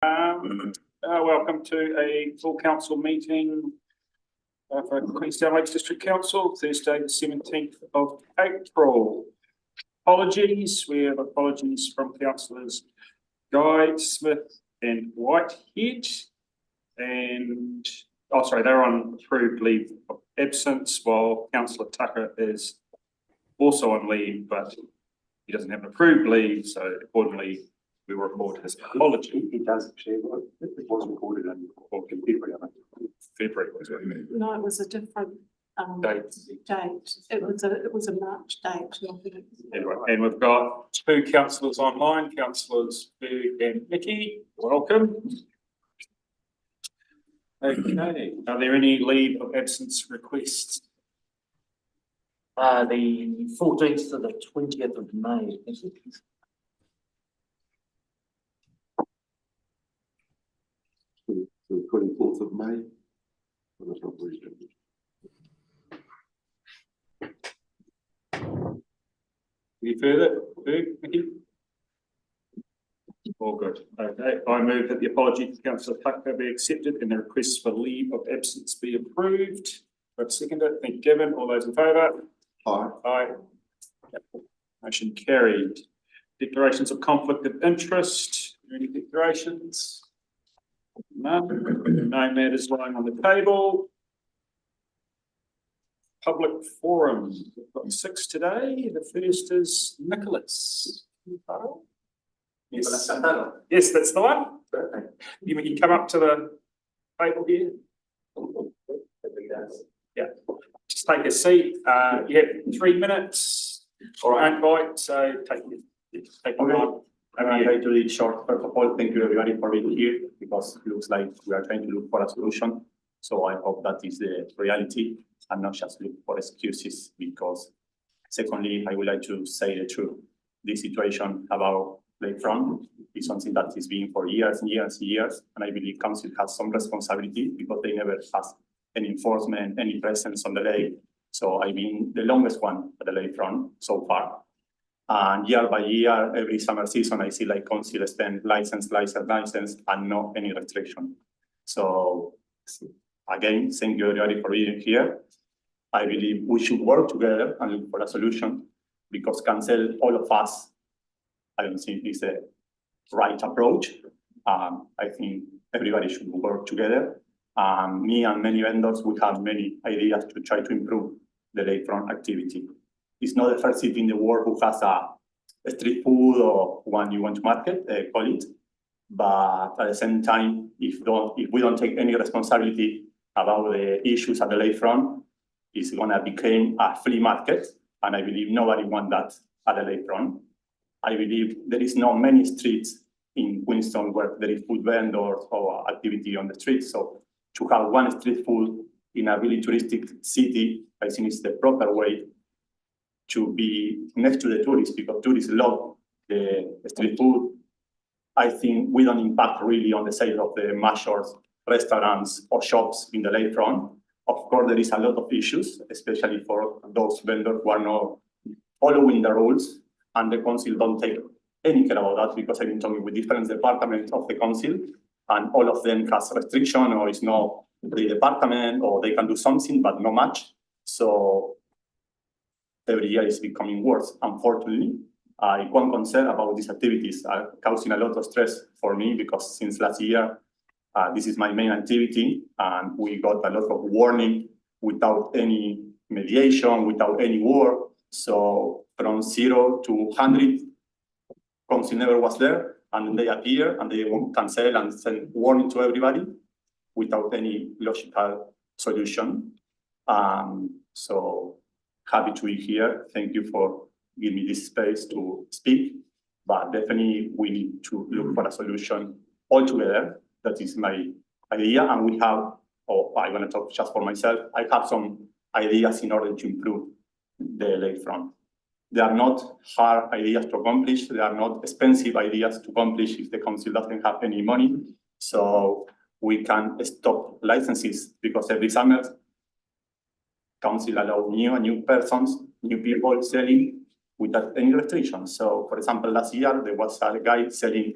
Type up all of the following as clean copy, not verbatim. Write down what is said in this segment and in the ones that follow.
Welcome to a full council meeting for Queenstown Lakes District Council, Thursday, the 17th of April. Apologies, we have apologies from councillors Guy, Smith and Whitehead. And, they're on approved leave of absence, while Councillor Tucker is also on leave, but he doesn't have an approved leave, so accordingly we will record his apology. It does actually. It was recorded in February, I think. February was it? No, it was a different Date. It was a March date. Anyway, and we've got two councillors online, councillors Berg and Mickey. Welcome. Okay, are there any leave of absence requests? The 14th to the 20th of May. The 24th of May. That's not very strange. Any further? Berg, Mickey? All good. Okay, I move that the apology to Councillor Tucker be accepted and the request for leave of absence be approved. I've seconded. Thank you, Kevin. All those in favour? Aye. Aye. Motion carried. Declarations of conflict of interest. Any declarations? None. No matters lying on the table. Public forum. We've got 6 today. The first is Nicholas. Yes. Yes, that's the one. You can come up to the table here. Yeah. Just take a seat. You have 3 minutes. All right, invite. So take your time. I'm going to try to read short. First of all, thank you everybody for being here, because it looks like we are trying to look for a solution. So I hope that is the reality and not just look for excuses, because secondly, I would like to say the truth. This situation about Lakefront is something that is being for years and years and years. And I believe council has some responsibility because they never has any enforcement, any presence on the lake. So I've been the longest one at the Lakefront so far. And year by year, every summer season, I see like council spend license, and no any restriction. So again, thank you everybody for being here. I believe we should work together and look for a solution, because cancel all of us, I don't think is the right approach. I think everybody should work together. Me and many vendors, we have many ideas to try to improve the lakefront activity. It's not the first city in the world who has a street food or one you want to market, call it. But at the same time, if we don't take any responsibility about the issues at the lakefront, it's gonna become a flea market. And I believe nobody wants that at the lakefront. I believe there is not many streets in Queenstown where there is food vendors or activity on the streets. So to have one street food in a really touristic city, I think is the proper way to be next to the tourists, because tourists love the street food. I think we don't impact really on the sale of the major restaurants or shops in the lakefront. Of course, there is a lot of issues, especially for those vendors who are not following the rules, and the council don't take any care about that, because I've been talking with different departments of the council, and all of them has restriction, or it's not the department, or they can do something, but not much. So every year is becoming worse, unfortunately. One concern about these activities are causing a lot of stress for me, because since last year, this is my main activity, and we got a lot of warning without any mediation, without any work. So from 0 to 100, council never was there, and then they appear and they won't cancel and send warning to everybody without any logical solution. So happy to be here. Thank you for giving me this space to speak, but definitely we need to look for a solution all together. That is my idea, and we have, I'm going to talk just for myself, I have some ideas in order to improve the lakefront. They are not hard ideas to accomplish. They are not expensive ideas to accomplish if the council doesn't have any money. So we can stop licenses, because every summer, council allow new persons, new people selling without any restrictions. So for example, last year, there was a guy selling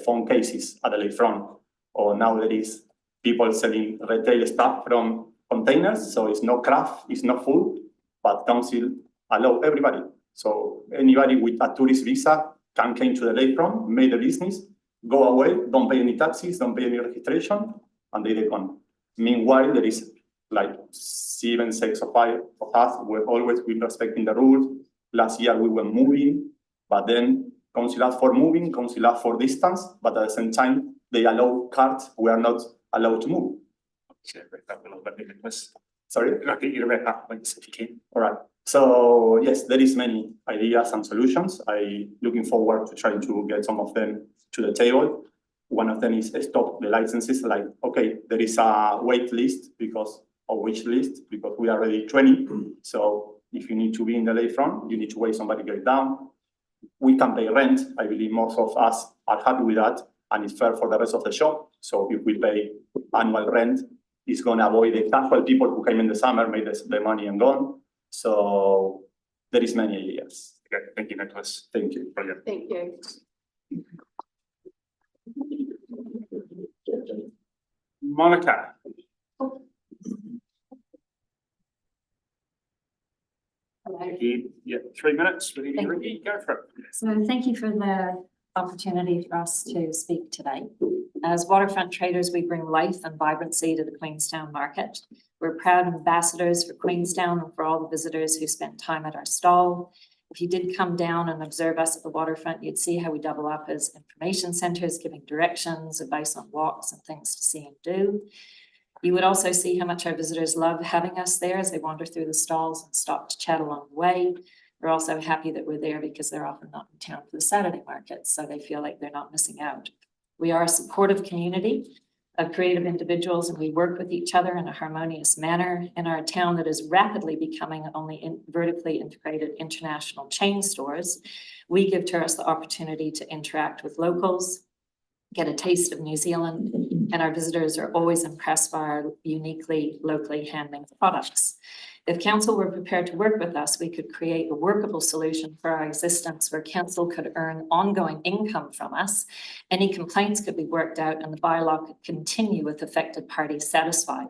phone cases at the lakefront, or now there is people selling retail stuff from containers, so it's no craft, it's not food, but council allow everybody. So anybody with a tourist visa can come to the lakefront, make the business, go away, don't pay any taxes, don't pay any registration, and they gone. Meanwhile, there is like 7, 6 or 5 of us, we're always been respecting the rules. Last year we were moving, but then council asked for moving, council asked for distance, but at the same time, they allow carts, we are not allowed to move. So wrap up a little bit, Nicholas. Sorry? I'll get you to wrap up, please, if you can. All right. So yes, there is many ideas and solutions. I looking forward to trying to get some of them to the table. One of them is stop the licenses. Like, okay, there is a wait list because or wish list because we are already 20. So if you need to be in the lakefront, you need to wait somebody get down. We can pay rent. I believe most of us are happy with that, and it's fair for the rest of the shop. So if we pay annual rent, it's going to avoid the casual people who came in the summer, made the money and gone. So there is many ideas. Okay, thank you, Nicholas. Thank you. Brilliant. Thank you. Monica. Hello. Yeah, 3 minutes, ready to Thank ready, go for it. So thank you for the opportunity for us to speak today. As waterfront traders, we bring life and vibrancy to the Queenstown market. We're proud ambassadors for Queenstown and for all the visitors who spend time at our stall. If you did come down and observe us at the waterfront, you'd see how we double up as information centres, giving directions, advice on walks and things to see and do. You would also see how much our visitors love having us there as they wander through the stalls and stop to chat along the way. We're also happy that we're there because they're often not in town for the Saturday market, so they feel like they're not missing out. We are a supportive community of creative individuals, and we work with each other in a harmonious manner in our town that is rapidly becoming vertically integrated international chain stores. We give tourists the opportunity to interact with locals, get a taste of New Zealand, and our visitors are always impressed by our uniquely locally handmade products. If council were prepared to work with us, we could create a workable solution for our existence where council could earn ongoing income from us. Any complaints could be worked out and the bylaw could continue with affected parties satisfied.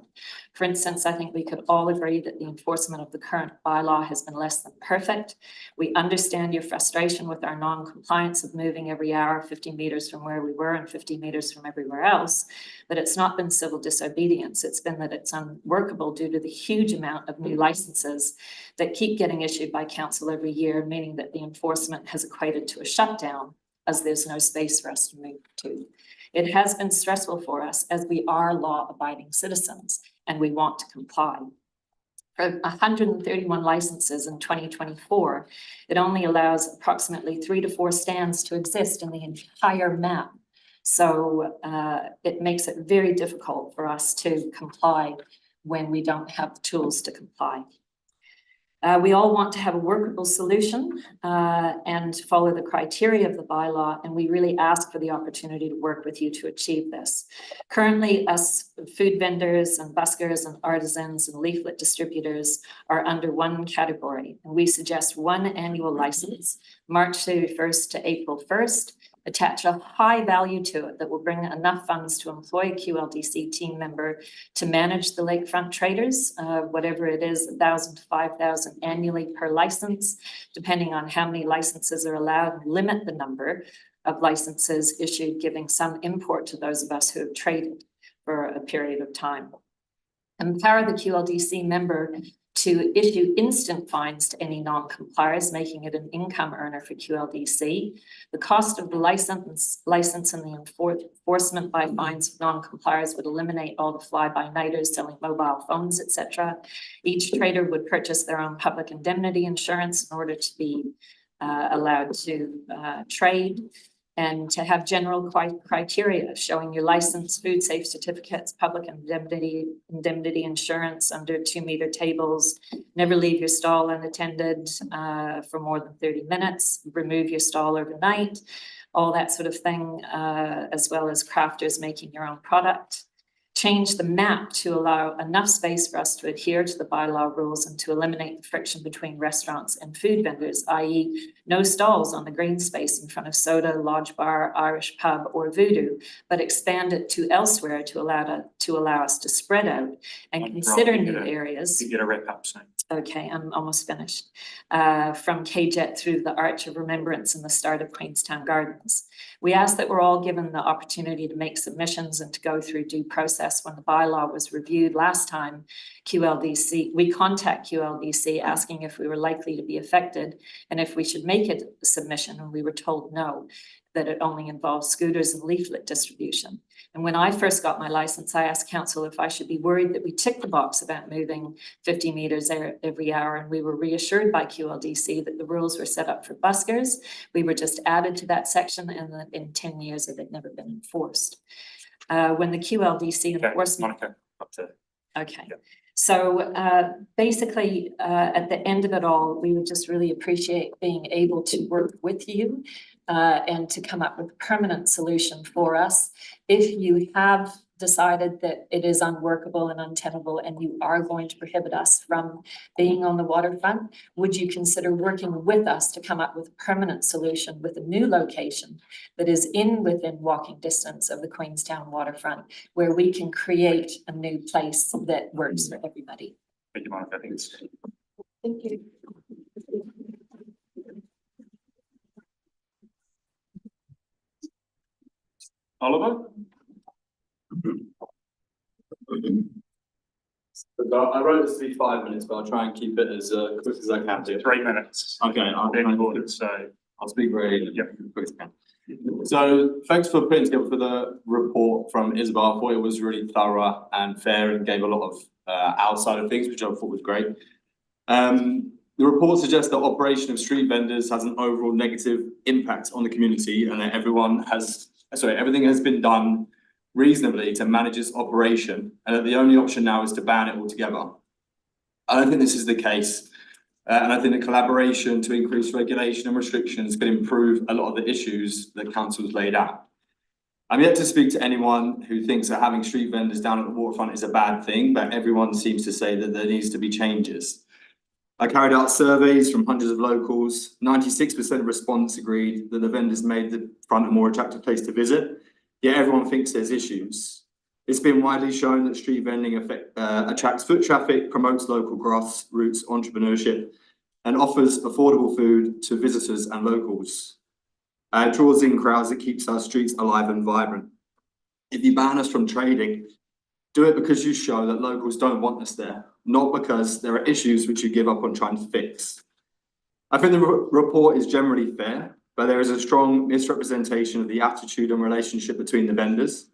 For instance, I think we could all agree that the enforcement of the current bylaw has been less than perfect. We understand your frustration with our non-compliance of moving every hour 50 metres from where we were and 50 metres from everywhere else, but it's not been civil disobedience. It's been that it's unworkable due to the huge amount of new licenses that keep getting issued by council every year, meaning that the enforcement has equated to a shutdown as there's no space for us to move to. It has been stressful for us as we are law-abiding citizens and we want to comply. For 131 licenses in 2024, it only allows approximately 3 to 4 stands to exist in the entire map. So it makes it very difficult for us to comply when we don't have the tools to comply. We all want to have a workable solution and follow the criteria of the bylaw, and we really ask for the opportunity to work with you to achieve this. Currently, us food vendors and buskers and artisans and leaflet distributors are under one category, and we suggest one annual license, March 31st to April 1st, attach a high value to it that will bring enough funds to employ a QLDC team member to manage the lakefront traders, whatever it is, 1,000 to 5,000 annually per license, depending on how many licenses are allowed, limit the number of licenses issued, giving some import to those of us who have traded for a period of time. Empower the QLDC member to issue instant fines to any non-compliers, making it an income earner for QLDC. The cost of the license and the enforcement by fines of non-compliers would eliminate all the fly-by-nighters selling mobile phones, etc. Each trader would purchase their own public indemnity insurance in order to be allowed to trade, and to have general criteria showing your license, food safe certificates, public indemnity insurance under 2 meter tables, never leave your stall unattended for more than 30 minutes, remove your stall overnight, all that sort of thing, as well as crafters making your own product. change the map to allow enough space for us to adhere to the bylaw rules and to eliminate the friction between restaurants and food vendors, i.e. no stalls on the green space in front of Soda, Lodge Bar, Irish Pub or Voodoo, but expand it to elsewhere to allow us to spread out and Right, consider you new get a- areas. You get a wrap up soon. Okay, I'm almost finished. From KJET through the Arch of Remembrance and the start of Queenstown Gardens. We ask that we're all given the opportunity to make submissions and to go through due process. When the bylaw was reviewed last time, we contact QLDC asking if we were likely to be affected and if we should make a submission, and we were told no, that it only involves scooters and leaflet distribution. And when I first got my license, I asked council if I should be worried that we ticked the box about moving 50 meters every hour. And we were reassured by QLDC that the rules were set up for buskers. We were just added to that section, and that in 10 years it had never been enforced. When the QLDC Okay, enforcement. Monica, up to. Okay. Yeah. So basically, at the end of it all, we would just really appreciate being able to work with you and to come up with a permanent solution for us. If you have decided that it is unworkable and untenable and you are going to prohibit us from being on the waterfront, would you consider working with us to come up with a permanent solution with a new location that is within walking distance of the Queenstown waterfront, where we can create a new place that works for everybody? Thank you, Monica. I think it's. Thank you. Oliver? I wrote this to be 5 minutes, but I'll try and keep it as quick as I can do. 3 minutes. Okay, Any order, so. I'll speak very Yeah. quick as I can. So thanks for putting together for the report from Isabel. I thought it was really thorough and fair and gave a lot of outside of things, which I thought was great. The report suggests that operation of street vendors has an overall negative impact on the community, and that everything has been done reasonably to manage its operation, and that the only option now is to ban it altogether. I don't think this is the case, and I think that collaboration to increase regulation and restrictions could improve a lot of the issues that council's laid out. I'm yet to speak to anyone who thinks that having street vendors down at the waterfront is a bad thing, but everyone seems to say that there needs to be changes. I carried out surveys from hundreds of locals. 96% of respondents agreed that the vendors made the front a more attractive place to visit, yet everyone thinks there's issues. It's been widely shown that street vending attracts foot traffic, promotes local grassroots entrepreneurship, and offers affordable food to visitors and locals. It draws in crowds that keeps our streets alive and vibrant. If you ban us from trading, do it because you show that locals don't want us there, not because there are issues which you give up on trying to fix. I think the report is generally fair, but there is a strong misrepresentation of the attitude and relationship between the vendors.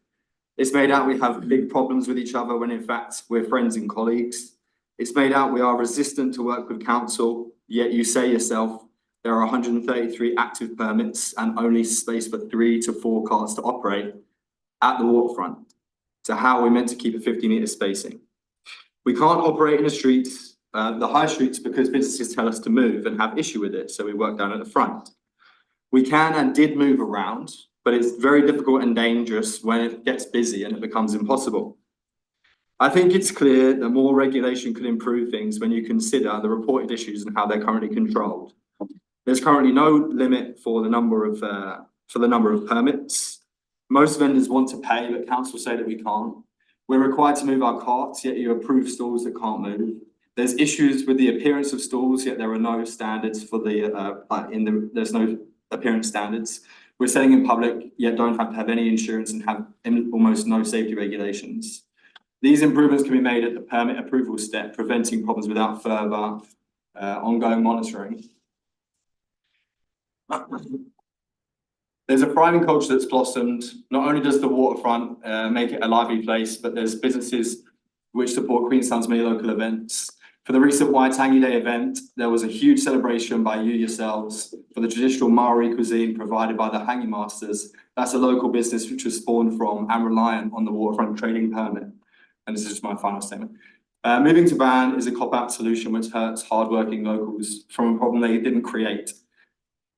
It's made out we have big problems with each other when in fact we're friends and colleagues. It's made out we are resistant to work with council, yet you say yourself there are 133 active permits and only space for 3 to 4 cars to operate at the waterfront. So how are we meant to keep a 50-metre spacing? We can't operate in the streets, the high streets, because businesses tell us to move and have issue with it, so we work down at the front. We can and did move around, but it's very difficult and dangerous when it gets busy and it becomes impossible. I think it's clear that more regulation could improve things when you consider the reported issues and how they're currently controlled. There's currently no limit for the number of permits. Most vendors want to pay, but council say that we can't. We're required to move our carts, yet you approve stalls that can't move. There's issues with the appearance of stalls, yet there are no standards for there's no appearance standards. We're selling in public, yet don't have to have any insurance and have almost no safety regulations. These improvements can be made at the permit approval step, preventing problems without further ongoing monitoring. There's a thriving culture that's blossomed. Not only does the waterfront make it a lively place, but there's businesses which support Queenstown's many local events. For the recent Waitangi Day event, there was a huge celebration by you yourselves for the traditional Maori cuisine provided by the Hanging Masters. That's a local business which was spawned from and reliant on the waterfront trading permit. And this is just my final statement. Moving to ban is a cop-out solution which hurts hardworking locals from a problem they didn't create.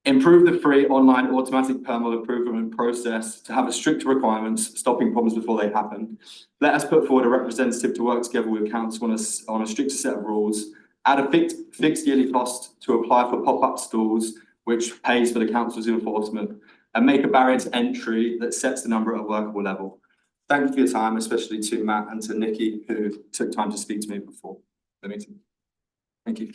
Improve the free online automatic permit improvement process to have a stricter requirements, stopping problems before they happen. Let us put forward a representative to work together with council on a stricter set of rules. Add a fixed yearly cost to apply for pop-up stalls, which pays for the council's enforcement, and make a barrier to entry that sets the number at a workable level. Thank you for your time, especially to Matt and to Nikki, who took time to speak to me before the meeting. Thank you.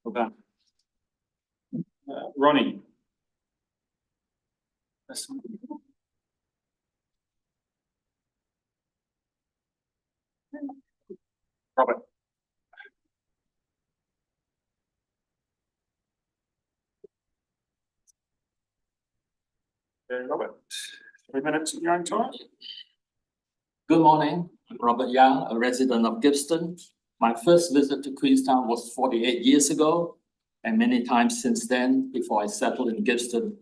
Well done. Ronnie. Robert. Robert, 3 minutes of your own time. Good morning, I'm Robert Young, a resident of Gippsland. My first visit to Queenstown was 48 years ago, and many times since then, before I settled in Gippsland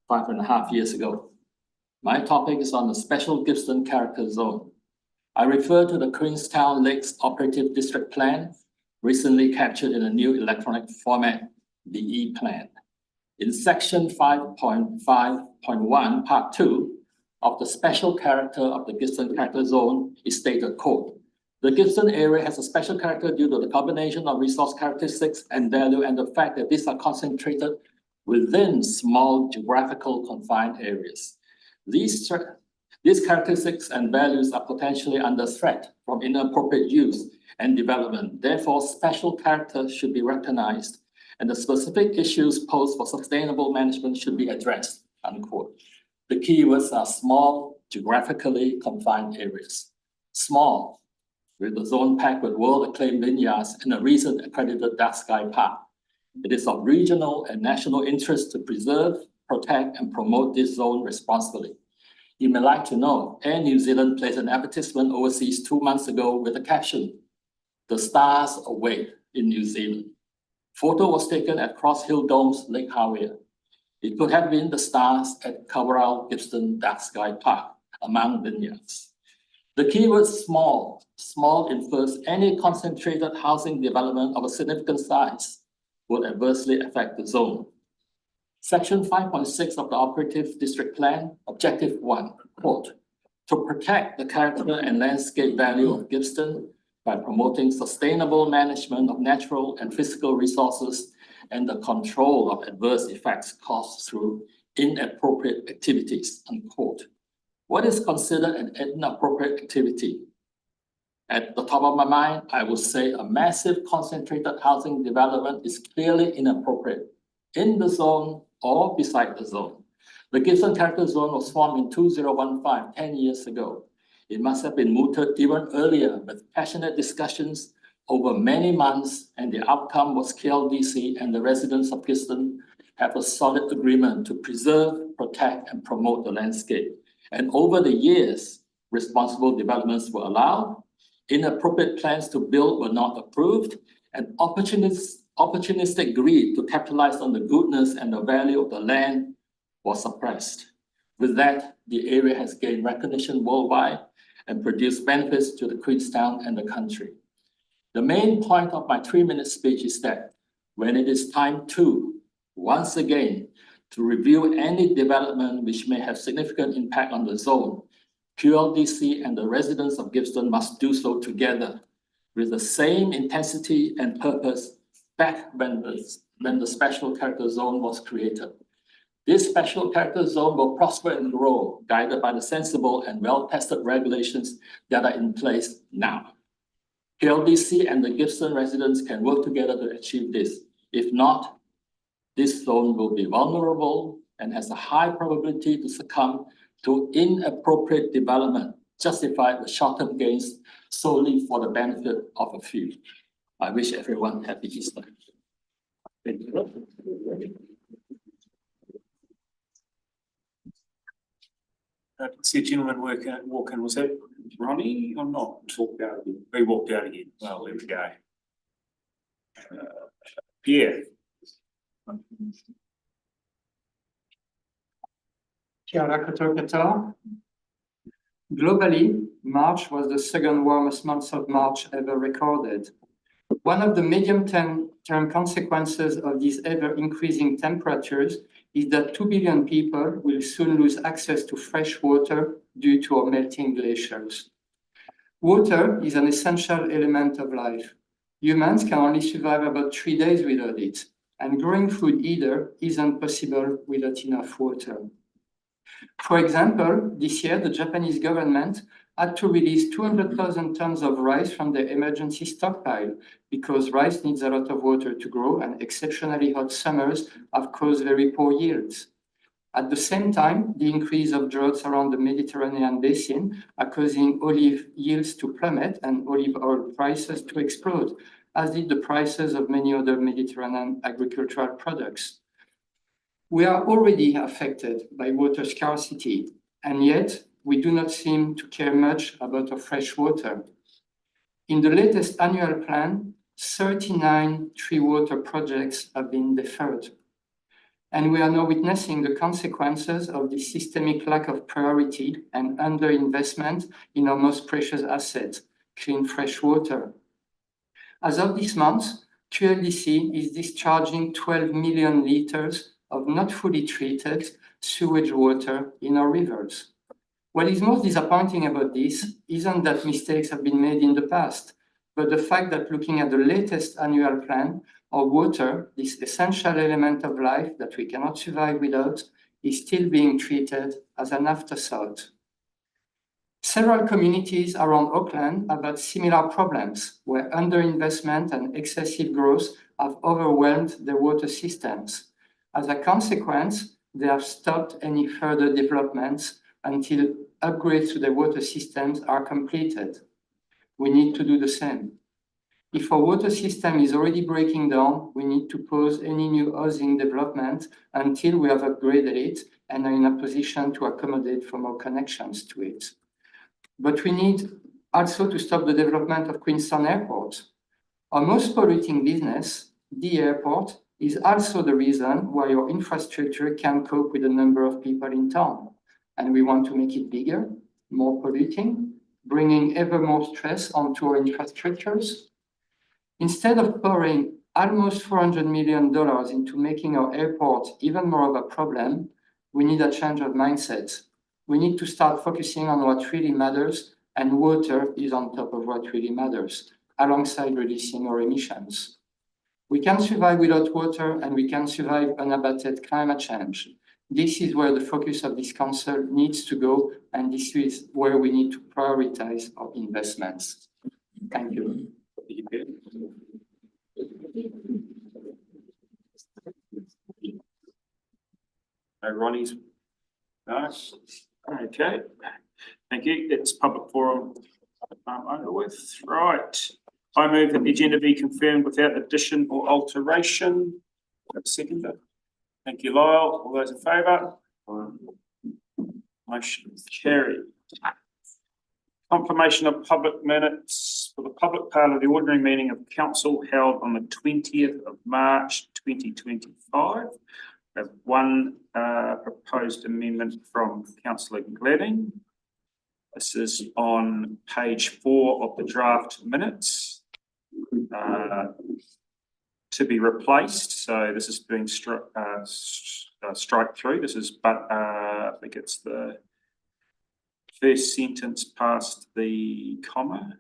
5.5 years ago. My topic is on the Special Gippsland Character Zone. I refer to the Queenstown Lakes Operative District Plan, recently captured in a new electronic format, the E-Plan. In section 5.5.1, part 2 of the special character of the Gippsland Character Zone is stated, quote, "The Gippsland area has a special character due to the combination of resource characteristics and value and the fact that these are concentrated within small geographical confined areas. These characteristics and values are potentially under threat from inappropriate use and development. Therefore, special character should be recognized and the specific issues posed for sustainable management should be addressed," unquote. The keywords are small, geographically confined areas. Small, with the zone packed with world-acclaimed vineyards and a recent accredited dark sky park. It is of regional and national interest to preserve, protect, and promote this zone responsibly. You may like to know, Air New Zealand placed an advertisement overseas 2 months ago with the caption, "The stars await in New Zealand." Photo was taken at Cross Hill Domes, Lake Howea. It could have been the stars at Coverall Gippsland Dark Sky Park, among vineyards. The keyword small infers any concentrated housing development of a significant size would adversely affect the zone. Section 5.6 of the Operative District Plan, Objective 1, quote, "To protect the character and landscape value of Gippsland by promoting sustainable management of natural and physical resources and the control of adverse effects caused through inappropriate activities," unquote. What is considered an inappropriate activity? At the top of my mind, I would say a massive concentrated housing development is clearly inappropriate in the zone or beside the zone. The Gippsland Character Zone was formed in 2015, 10 years ago. It must have been mooted even earlier with passionate discussions over many months, and the outcome was QLDC and the residents of Gippsland have a solid agreement to preserve, protect, and promote the landscape. And over the years, responsible developments were allowed, inappropriate plans to build were not approved, and opportunistic greed to capitalize on the goodness and the value of the land was suppressed. With that, the area has gained recognition worldwide and produced benefits to the Queenstown and the country. The main point of my 3-minute speech is that when it is time to, once again, to review any development which may have significant impact on the zone, QLDC and the residents of Gippsland must do so together with the same intensity and purpose back when the Special Character Zone was created. This Special Character Zone will prosper and grow, guided by the sensible and well-tested regulations that are in place now. QLDC and the Gippsland residents can work together to achieve this. If not, this zone will be vulnerable and has a high probability to succumb to inappropriate development, justified with short-term gains solely for the benefit of a few. I wish everyone happy Easter. Thank you. I can see a gentleman walking. Was that Ronnie or not? Walked out again. He walked out again. Well, there we go. Pierre. Kia ora koutou. Globally, March was the second warmest month of March ever recorded. One of the medium-term consequences of these ever-increasing temperatures is that 2 billion people will soon lose access to fresh water due to our melting glaciers. Water is an essential element of life. Humans can only survive about 3 days without it, and growing food either isn't possible without enough water. For example, this year, the Japanese government had to release 200,000 tons of rice from their emergency stockpile because rice needs a lot of water to grow, and exceptionally hot summers have caused very poor yields. At the same time, the increase of droughts around the Mediterranean basin are causing olive yields to plummet and olive oil prices to explode, as did the prices of many other Mediterranean agricultural products. We are already affected by water scarcity, and yet we do not seem to care much about our fresh water. In the latest annual plan, 39 tree water projects have been deferred. And we are now witnessing the consequences of this systemic lack of priority and underinvestment in our most precious asset, clean fresh water. As of this month, QLDC is discharging 12 million liters of not fully treated sewage water in our rivers. What is most disappointing about this isn't that mistakes have been made in the past, but the fact that looking at the latest annual plan, our water, this essential element of life that we cannot survive without, is still being treated as an afterthought. Several communities around Auckland have had similar problems, where underinvestment and excessive growth have overwhelmed their water systems. As a consequence, they have stopped any further developments until upgrades to their water systems are completed. We need to do the same. If our water system is already breaking down, we need to pause any new housing development until we have upgraded it and are in a position to accommodate for more connections to it. But we need also to stop the development of Queenstown Airport. Our most polluting business, the airport, is also the reason why our infrastructure can cope with the number of people in town. And we want to make it bigger, more polluting, bringing ever more stress onto our infrastructures. Instead of pouring almost $400 million into making our airport even more of a problem, we need a change of mindset. We need to start focusing on what really matters, and water is on top of what really matters, alongside reducing our emissions. We can survive without water, and we can survive unabated climate change. This is where the focus of this council needs to go, and this is where we need to prioritize our investments. Thank you. No, Ronnie's. Nice. Okay. Thank you. It's public forum over with. Right. I move that the agenda be confirmed without addition or alteration. Seconder. Thank you, Lyle. All those in favour? Motion carried. Confirmation of public minutes for the public part of the ordinary meeting of council held on the 20th of March 2025. We have one proposed amendment from Councillor Gladding. This is on page 4 of the draft minutes to be replaced. So this is being strike through. This is, but I think it's the first sentence past the comma.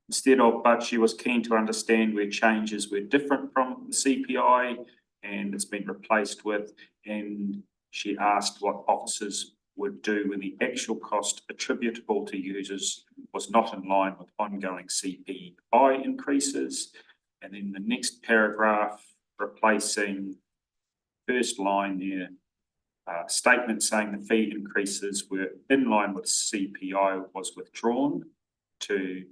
Instead of, but she was keen to understand where changes were different from the CPI, and it's been replaced with, and she asked what officers would do when the actual cost attributable to users was not in line with ongoing CPI increases. And then the next paragraph, replacing first line there, statement saying the fee increases were in line with CPI was withdrawn to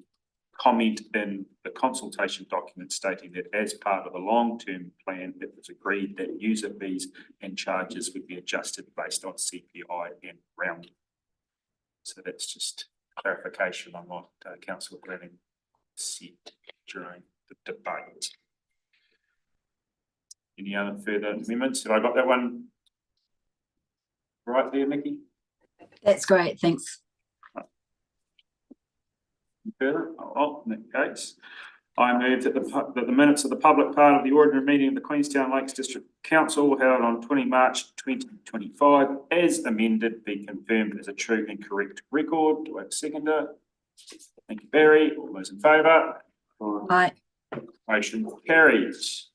comment in the consultation document stating that as part of the long-term plan, it was agreed that user fees and charges would be adjusted based on CPI and rounding. So that's just clarification on what Councillor Gladding said during the debate. Any other further amendments? Have I got that one right there, Nikki? That's great, thanks. Further? Oh, in that case, I move that the minutes of the public part of the ordinary meeting of the Queenstown Lakes District Council held on 20 March 2025 as amended be confirmed as a true and correct record. Do I have a seconder? Thank you, Barry. All those in favour? Aye. Motion carries.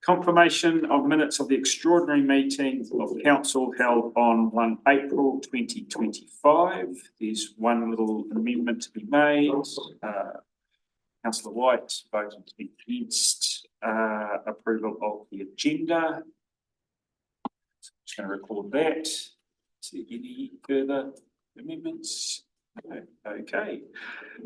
Confirmation of minutes of the extraordinary meeting of council held on 1 April 2025. There's one little amendment to be made. Councillor White voted against approval of the agenda. Just going to record that. Is there any further amendments? No. Okay.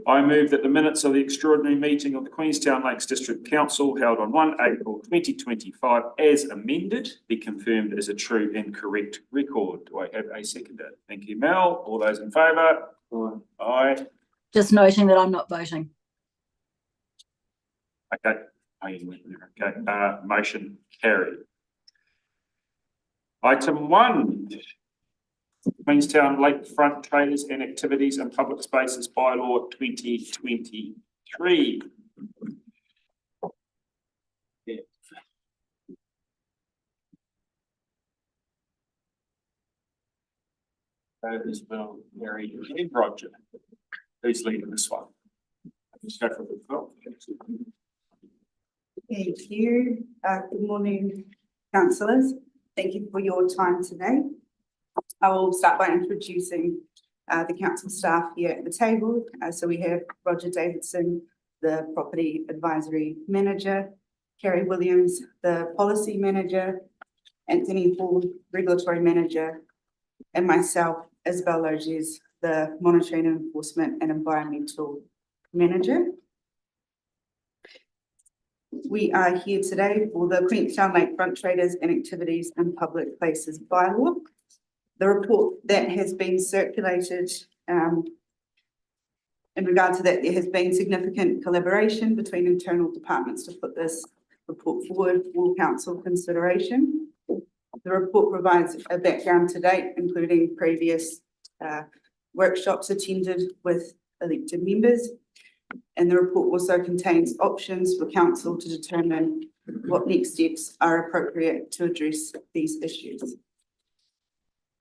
I move that the minutes of the extraordinary meeting of the Queenstown Lakes District Council held on 1 April 2025 as amended be confirmed as a true and correct record. Do I have a seconder? Thank you, Mel. All those in favour? Aye. Just noting that I'm not voting. Okay. Okay. Motion carried. Item 1. Queenstown Lakefront Traders and Activities and Public Spaces Bylaw 2023. Yeah. Is Bill, Mary, and Roger. Who's leading this one? Let's go for Bill. Thank you. Good morning, councillors. Thank you for your time today. I will start by introducing the council staff here at the table. So we have Roger Davidson, the Property Advisory Manager, Kerry Williams, the Policy Manager, Anthony Hall, Regulatory Manager, and myself, Isabel Loges, the Monitoring and Enforcement and Environmental Manager. We are here today for the Queenstown Lakefront Traders and Activities and Public Places Bylaw. The report that has been circulated, in regard to that, there has been significant collaboration between internal departments to put this report forward for council consideration. The report provides a background to date, including previous workshops attended with elected members. And the report also contains options for council to determine what next steps are appropriate to address these issues.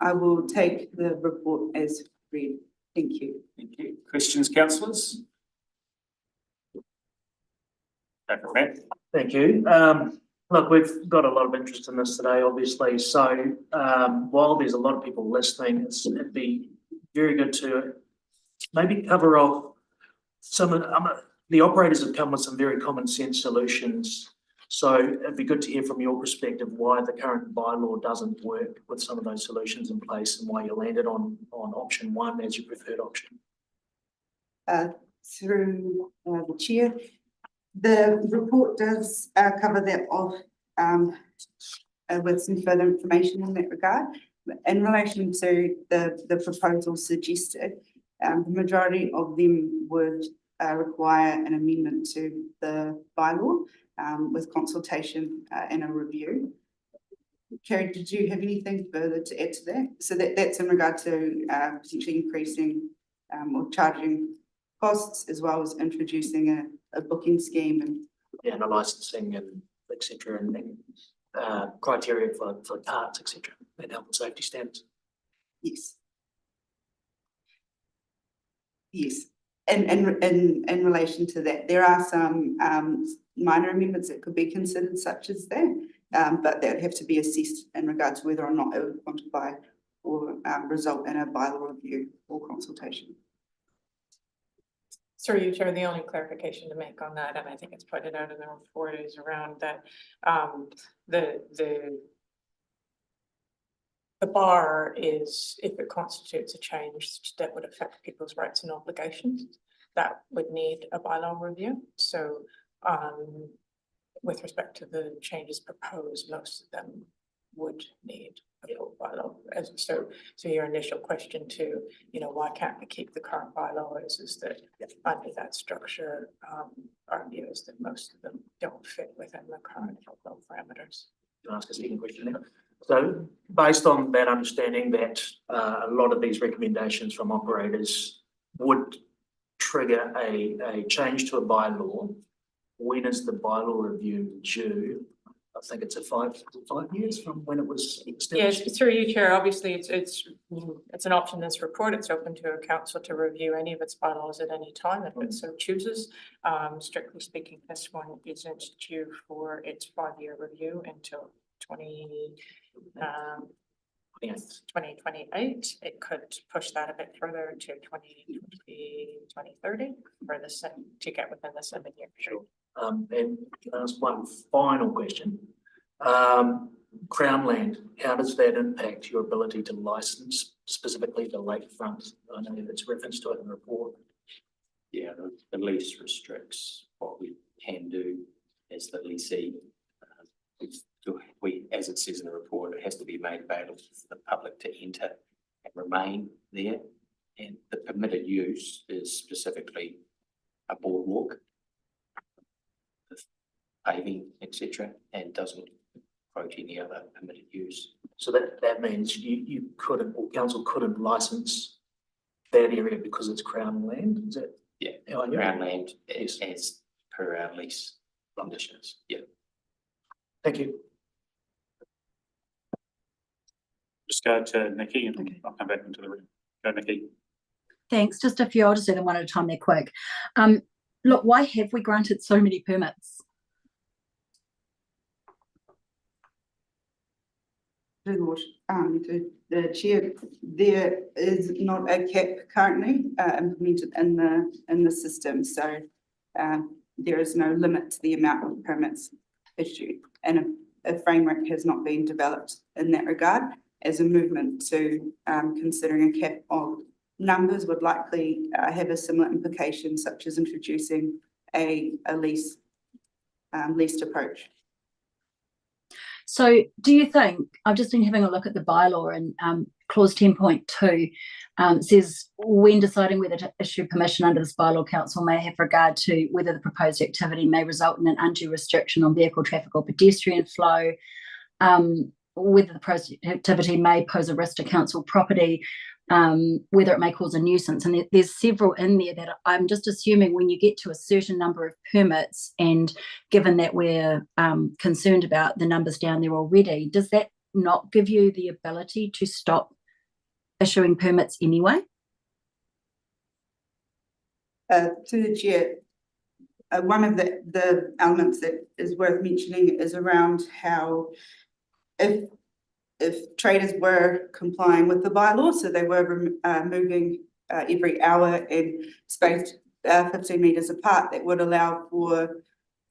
I will take the report as read. Thank you. Thank you. Questions, councillors? Thank you. Look, we've got a lot of interest in this today, obviously. So while there's a lot of people listening, it'd be very good to maybe cover off some of the operators have come with some very common sense solutions. So it'd be good to hear from your perspective why the current bylaw doesn't work with some of those solutions in place and why you landed on option 1 as your preferred option. Through the chair, the report does cover that off with some further information in that regard. In relation to the proposals suggested, the majority of them would require an amendment to the bylaw with consultation and a review. Kerry, did you have anything further to add to that? So that's in regard to potentially increasing or charging costs, as well as introducing a booking scheme and the licensing and etc. and criteria for carts, etc. and health and safety standards. yes. Yes. And in relation to that, there are some minor amendments that could be considered such as that, but that would have to be assessed in regard to whether or not it would quantify or result in a bylaw review or consultation. Sorry, you Chair, the only clarification to make on that, and I think it's pointed out in the report, is around that the bar is if it constitutes a change that would affect people's rights and obligations, that would need a bylaw review. So with respect to the changes proposed, most of them would need a full bylaw. So your initial question to, why can't we keep the current bylaw is that under that structure, our view is that most of them don't fit within the current bylaw parameters. Can I ask a second question now? So based on that understanding that a lot of these recommendations from operators would trigger a change to a bylaw, when is the bylaw review due? I think it's 5 years from when it was established. Yes, through you, Chair. Obviously, it's an option in this report. It's open to a council to review any of its bylaws at any time if it so chooses. Strictly speaking, this one isn't due for its 5-year review until 2028. It could push that a bit further to 2030 for to get within the 7-year period. And can I ask one final question? Crown land, how does that impact your ability to license specifically the lakefront? I know it's referenced to it in the report. Yeah, the lease restricts what we can do as the leasee. As it says in the report, it has to be made available for the public to enter and remain there. And the permitted use is specifically a boardwalk, paving, etc., and doesn't quote any other permitted use. So that means you couldn't, or council couldn't license that area because it's Crown land, is that? Yeah, Oh, yeah. Crown land as per our lease conditions. Yeah. Thank you. Just go to Nikki and I'll come back into the room. Go, Nikki. Thanks. Just a few. I'll just do them one at a time. They're quick. Look, why have we granted so many permits? To the chair, there is not a cap currently implemented in the system, so there is no limit to the amount of permits issued, and a framework has not been developed in that regard. As a movement to considering a cap of numbers would likely have a similar implication, such as introducing a leased approach. So do you think, I've just been having a look at the bylaw, and clause 10.2 says when deciding whether to issue permission under this bylaw, council may have regard to whether the proposed activity may result in an undue restriction on vehicle traffic or pedestrian flow, whether the proposed activity may pose a risk to council property, whether it may cause a nuisance. And there's several in there that I'm just assuming when you get to a certain number of permits, and given that we're concerned about the numbers down there already, does that not give you the ability to stop issuing permits anyway? To the chair, one of the elements that is worth mentioning is around how if traders were complying with the bylaw, so they were moving every hour and spaced 15 metres apart, that would allow for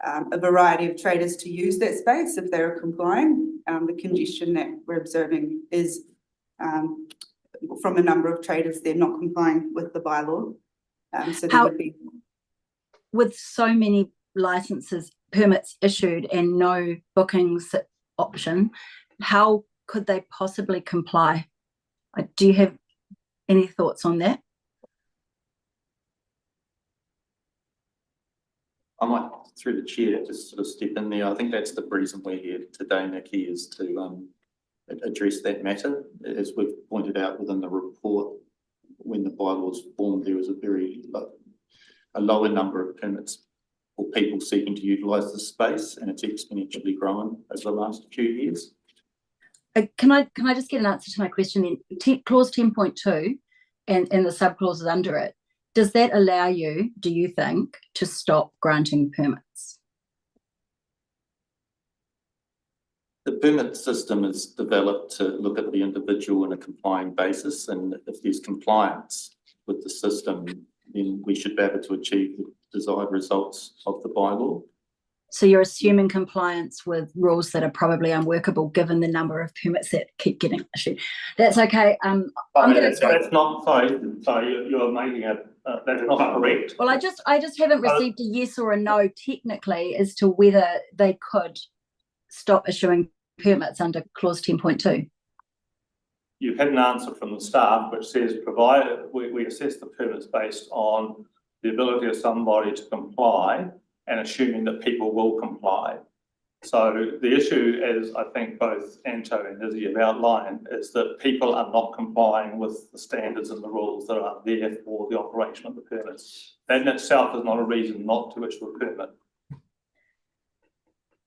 a variety of traders to use that space if they were complying. The congestion that we're observing is from a number of traders, they're not complying with the bylaw. So there would be, with so many licenses, permits issued and no bookings option, how could they possibly comply? Do you have any thoughts on that? I might, through the chair, just sort of step in there. I think that's the reason we're here today, Nikki, is to address that matter. As we've pointed out within the report, when the bylaw was formed, there was a lower number of permits for people seeking to utilise the space, and it's exponentially grown over the last few years. Can I just get an answer to my question then? Clause 10.2 and the sub-clauses under it, does that allow you, do you think, to stop granting permits? The permit system is developed to look at the individual on a complying basis, and if there's compliance with the system, then we should be able to achieve the desired results of the bylaw. So you're assuming compliance with rules that are probably unworkable given the number of permits that keep getting issued. That's okay. I'm going to. That's not, sorry, you're making that's not correct. Well, I just haven't received a yes or a no technically as to whether they could stop issuing permits under clause 10.2. You've had an answer from the staff which says provided we assess the permits based on the ability of somebody to comply and assuming that people will comply. So the issue, as I think both Anto and Izzy have outlined, is that people are not complying with the standards and the rules that are there for the operation of the permits. That in itself is not a reason not to issue a permit.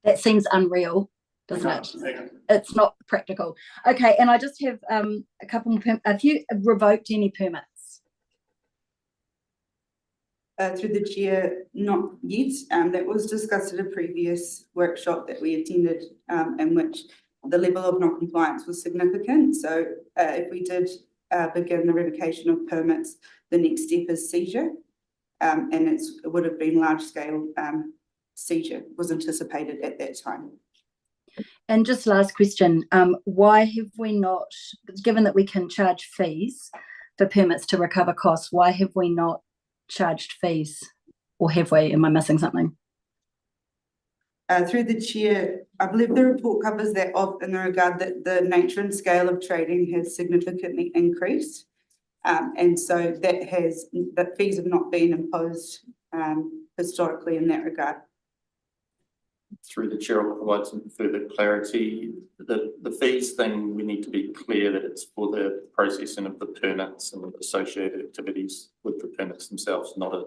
That seems unreal, doesn't it? It's not practical. Okay, and I just have a couple more. Have you revoked any permits? Through the chair, not yet. That was discussed at a previous workshop that we attended, in which the level of non-compliance was significant. So if we did begin the revocation of permits, the next step is seizure. And it would have been large-scale seizure was anticipated at that time. And just last question, why have we not, given that we can charge fees for permits to recover costs, why have we not charged fees? Or have we? Am I missing something? Through the chair, I believe the report covers that off in the regard that the nature and scale of trading has significantly increased. And so that fees have not been imposed historically in that regard. Through the chair, I'll provide some further clarity. The fees thing, we need to be clear that it's for the processing of the permits and associated activities with the permits themselves, not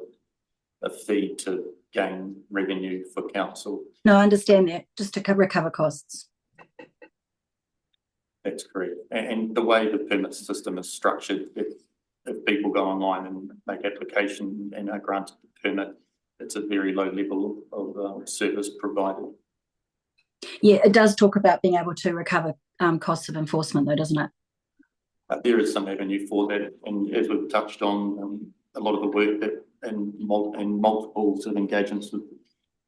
a fee to gain revenue for council. No, I understand that, just to recover costs. That's correct. And the way the permit system is structured, if people go online and make application and are granted the permit, it's a very low level of service provided. Yeah, it does talk about being able to recover costs of enforcement though, doesn't it? There is some avenue for that, and as we've touched on, a lot of the work that and multiple sort of engagements with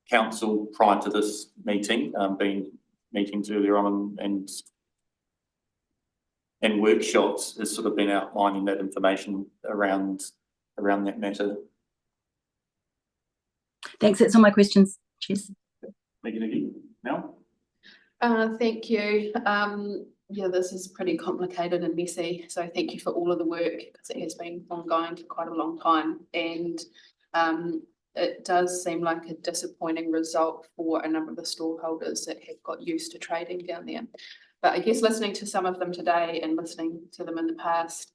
council prior to this meeting, being meetings earlier on and workshops has sort of been outlining that information around that matter. Thanks, that's all my questions. Cheers. Mel? Thank you. Yeah, this is pretty complicated and messy. So thank you for all of the work because it has been ongoing for quite a long time. And it does seem like a disappointing result for a number of the stallholders that have got used to trading down there. But I guess listening to some of them today and listening to them in the past,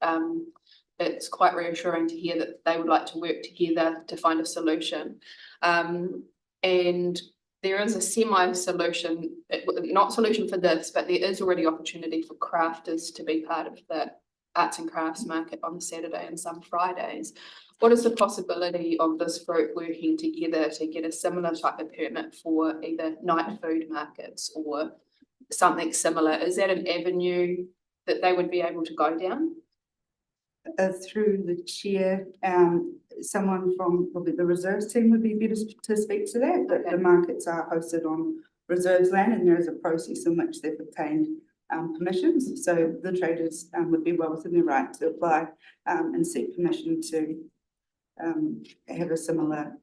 it's quite reassuring to hear that they would like to work together to find a solution. And there is a semi-solution, not solution for this, but there is already opportunity for crafters to be part of the arts and crafts market on Saturday and some Fridays. What is the possibility of this group working together to get a similar type of permit for either night food markets or something similar? Is that an avenue that they would be able to go down? Through the chair, someone from probably the reserves team would be better to speak to that, but the markets are hosted on reserves land and there is a process in which they've obtained permissions. So the traders would be well within their right to apply and seek permission to have a similar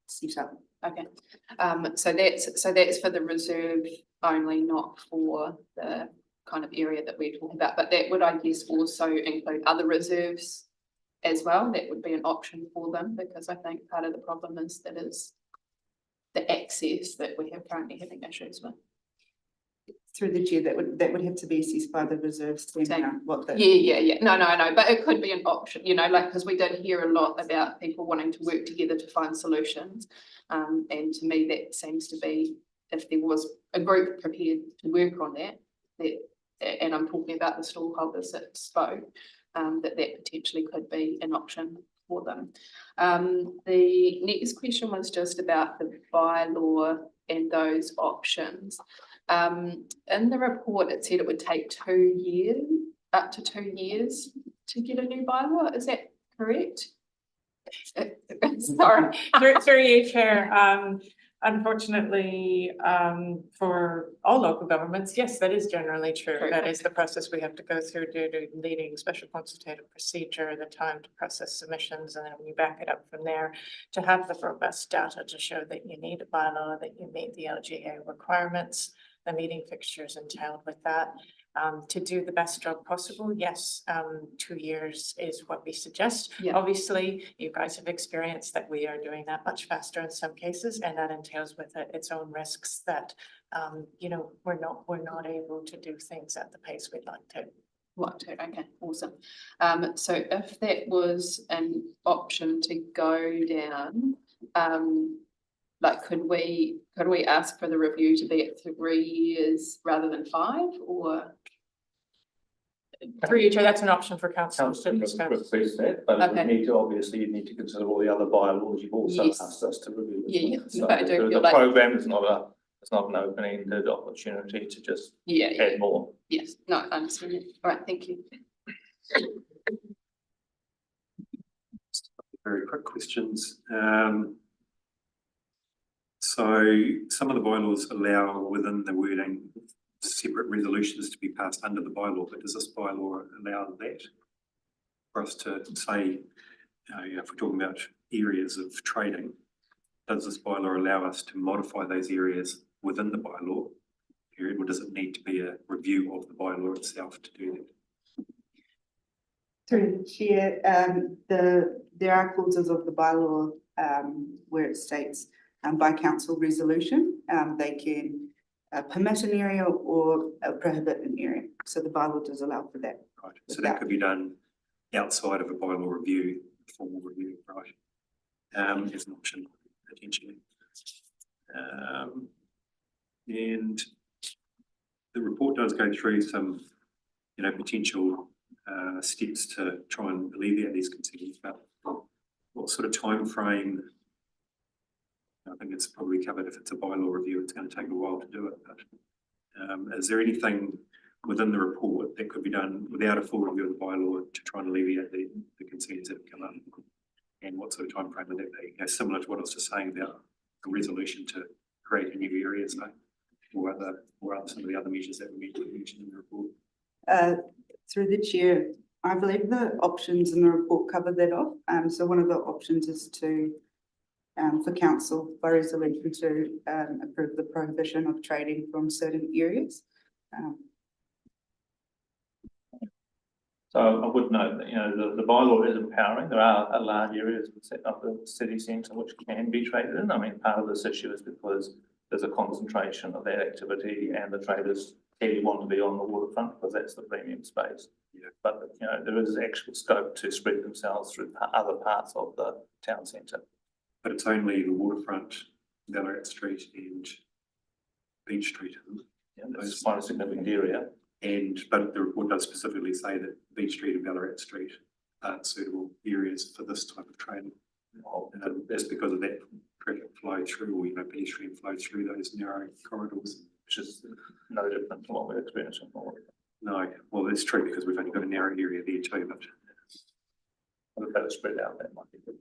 setup. Okay, so that's for the reserve only, not for the kind of area that we're talking about, but that would, I guess, also include other reserves as well. That would be an option for them, because I think part of the problem is the access that we have currently having issues with. Through the chair, that would have to be assessed by the reserves team. Yeah. No, but it could be an option, you know, like, because we did hear a lot about people wanting to work together to find solutions, and to me that seems to be, if there was a group prepared to work on that, and I'm talking about the stallholders that spoke, that potentially could be an option for them. The next question was just about the bylaw and those options. In the report, it said it would take 2 years, up to 2 years to get a new bylaw. Is that correct? Sorry. Through you, Chair. Unfortunately, for all local governments, yes, that is generally true. That is the process we have to go through due to leading special consultative procedure, the time to process submissions, and then we back it up from there to have the robust data to show that you need a bylaw, that you meet the LGA requirements, the meeting fixtures entailed with that. To do the best job possible, yes, 2 years is what we suggest. Yeah. Obviously, you guys have experienced that we are doing that much faster in some cases, and that entails with it its own risks that you know, we're not able to do things at the pace we'd like to. Okay, awesome. So if that was an option to go down, like could we ask for the review to be at 3 years rather than 5, or? Through you, Chair, that's an option for council to Council discuss. request that, but Okay. we need to, obviously, you need to consider all the other bylaws you've also Yes. asked us to review. Yeah, So but I do the feel like- programme is not an open-ended opportunity to just Yeah, add more. yes, no, I understand it. All right, thank you. Very quick questions. So some of the bylaws allow within the wording separate resolutions to be passed under the bylaw, but does this bylaw allow that? For us to say, if we're talking about areas of trading, does this bylaw allow us to modify those areas within the bylaw period, or does it need to be a review of the bylaw itself to do that? Through the chair, there are clauses of the bylaw where it states by council resolution, they can permit an area or prohibit an area. So the bylaw does allow for that. Right, so that could be done outside of a bylaw review, formal review, right? As an option potentially. And the report does go through some, potential steps to try and alleviate these concerns, but what sort of time frame? I think it's probably covered if it's a bylaw review, it's going to take a while to do it, but is there anything within the report that could be done without a full review of the bylaw to try and alleviate the concerns that have come up? And what sort of time frame would that be? Similar to what I was just saying about a resolution to create a new area, so, or other some of the other measures that we need to mention in the report. Through the chair, I believe the options in the report cover that off. So one of the options is to for council by resolution to approve the prohibition of trading from certain areas. So I would note that, the bylaw is empowering. There are large areas of the city centre which can be traded in. I mean, part of this issue is because there's a concentration of that activity and the traders clearly want to be on the waterfront because that's the premium space. Yeah. But, there is actual scope to spread themselves through other parts of the town centre. But it's only the waterfront, Ballarat Street and Beach Street, isn't it? Yeah, that's quite a significant area. But the report does specifically say that Beach Street and Ballarat Street aren't suitable areas for this type of trading. That's because of that traffic flow through, or pedestrian flow through those narrow corridors. Which is no different to what we're experiencing. No, well, that's true because we've only got a narrow area there too, but we've got to spread out, that might be good.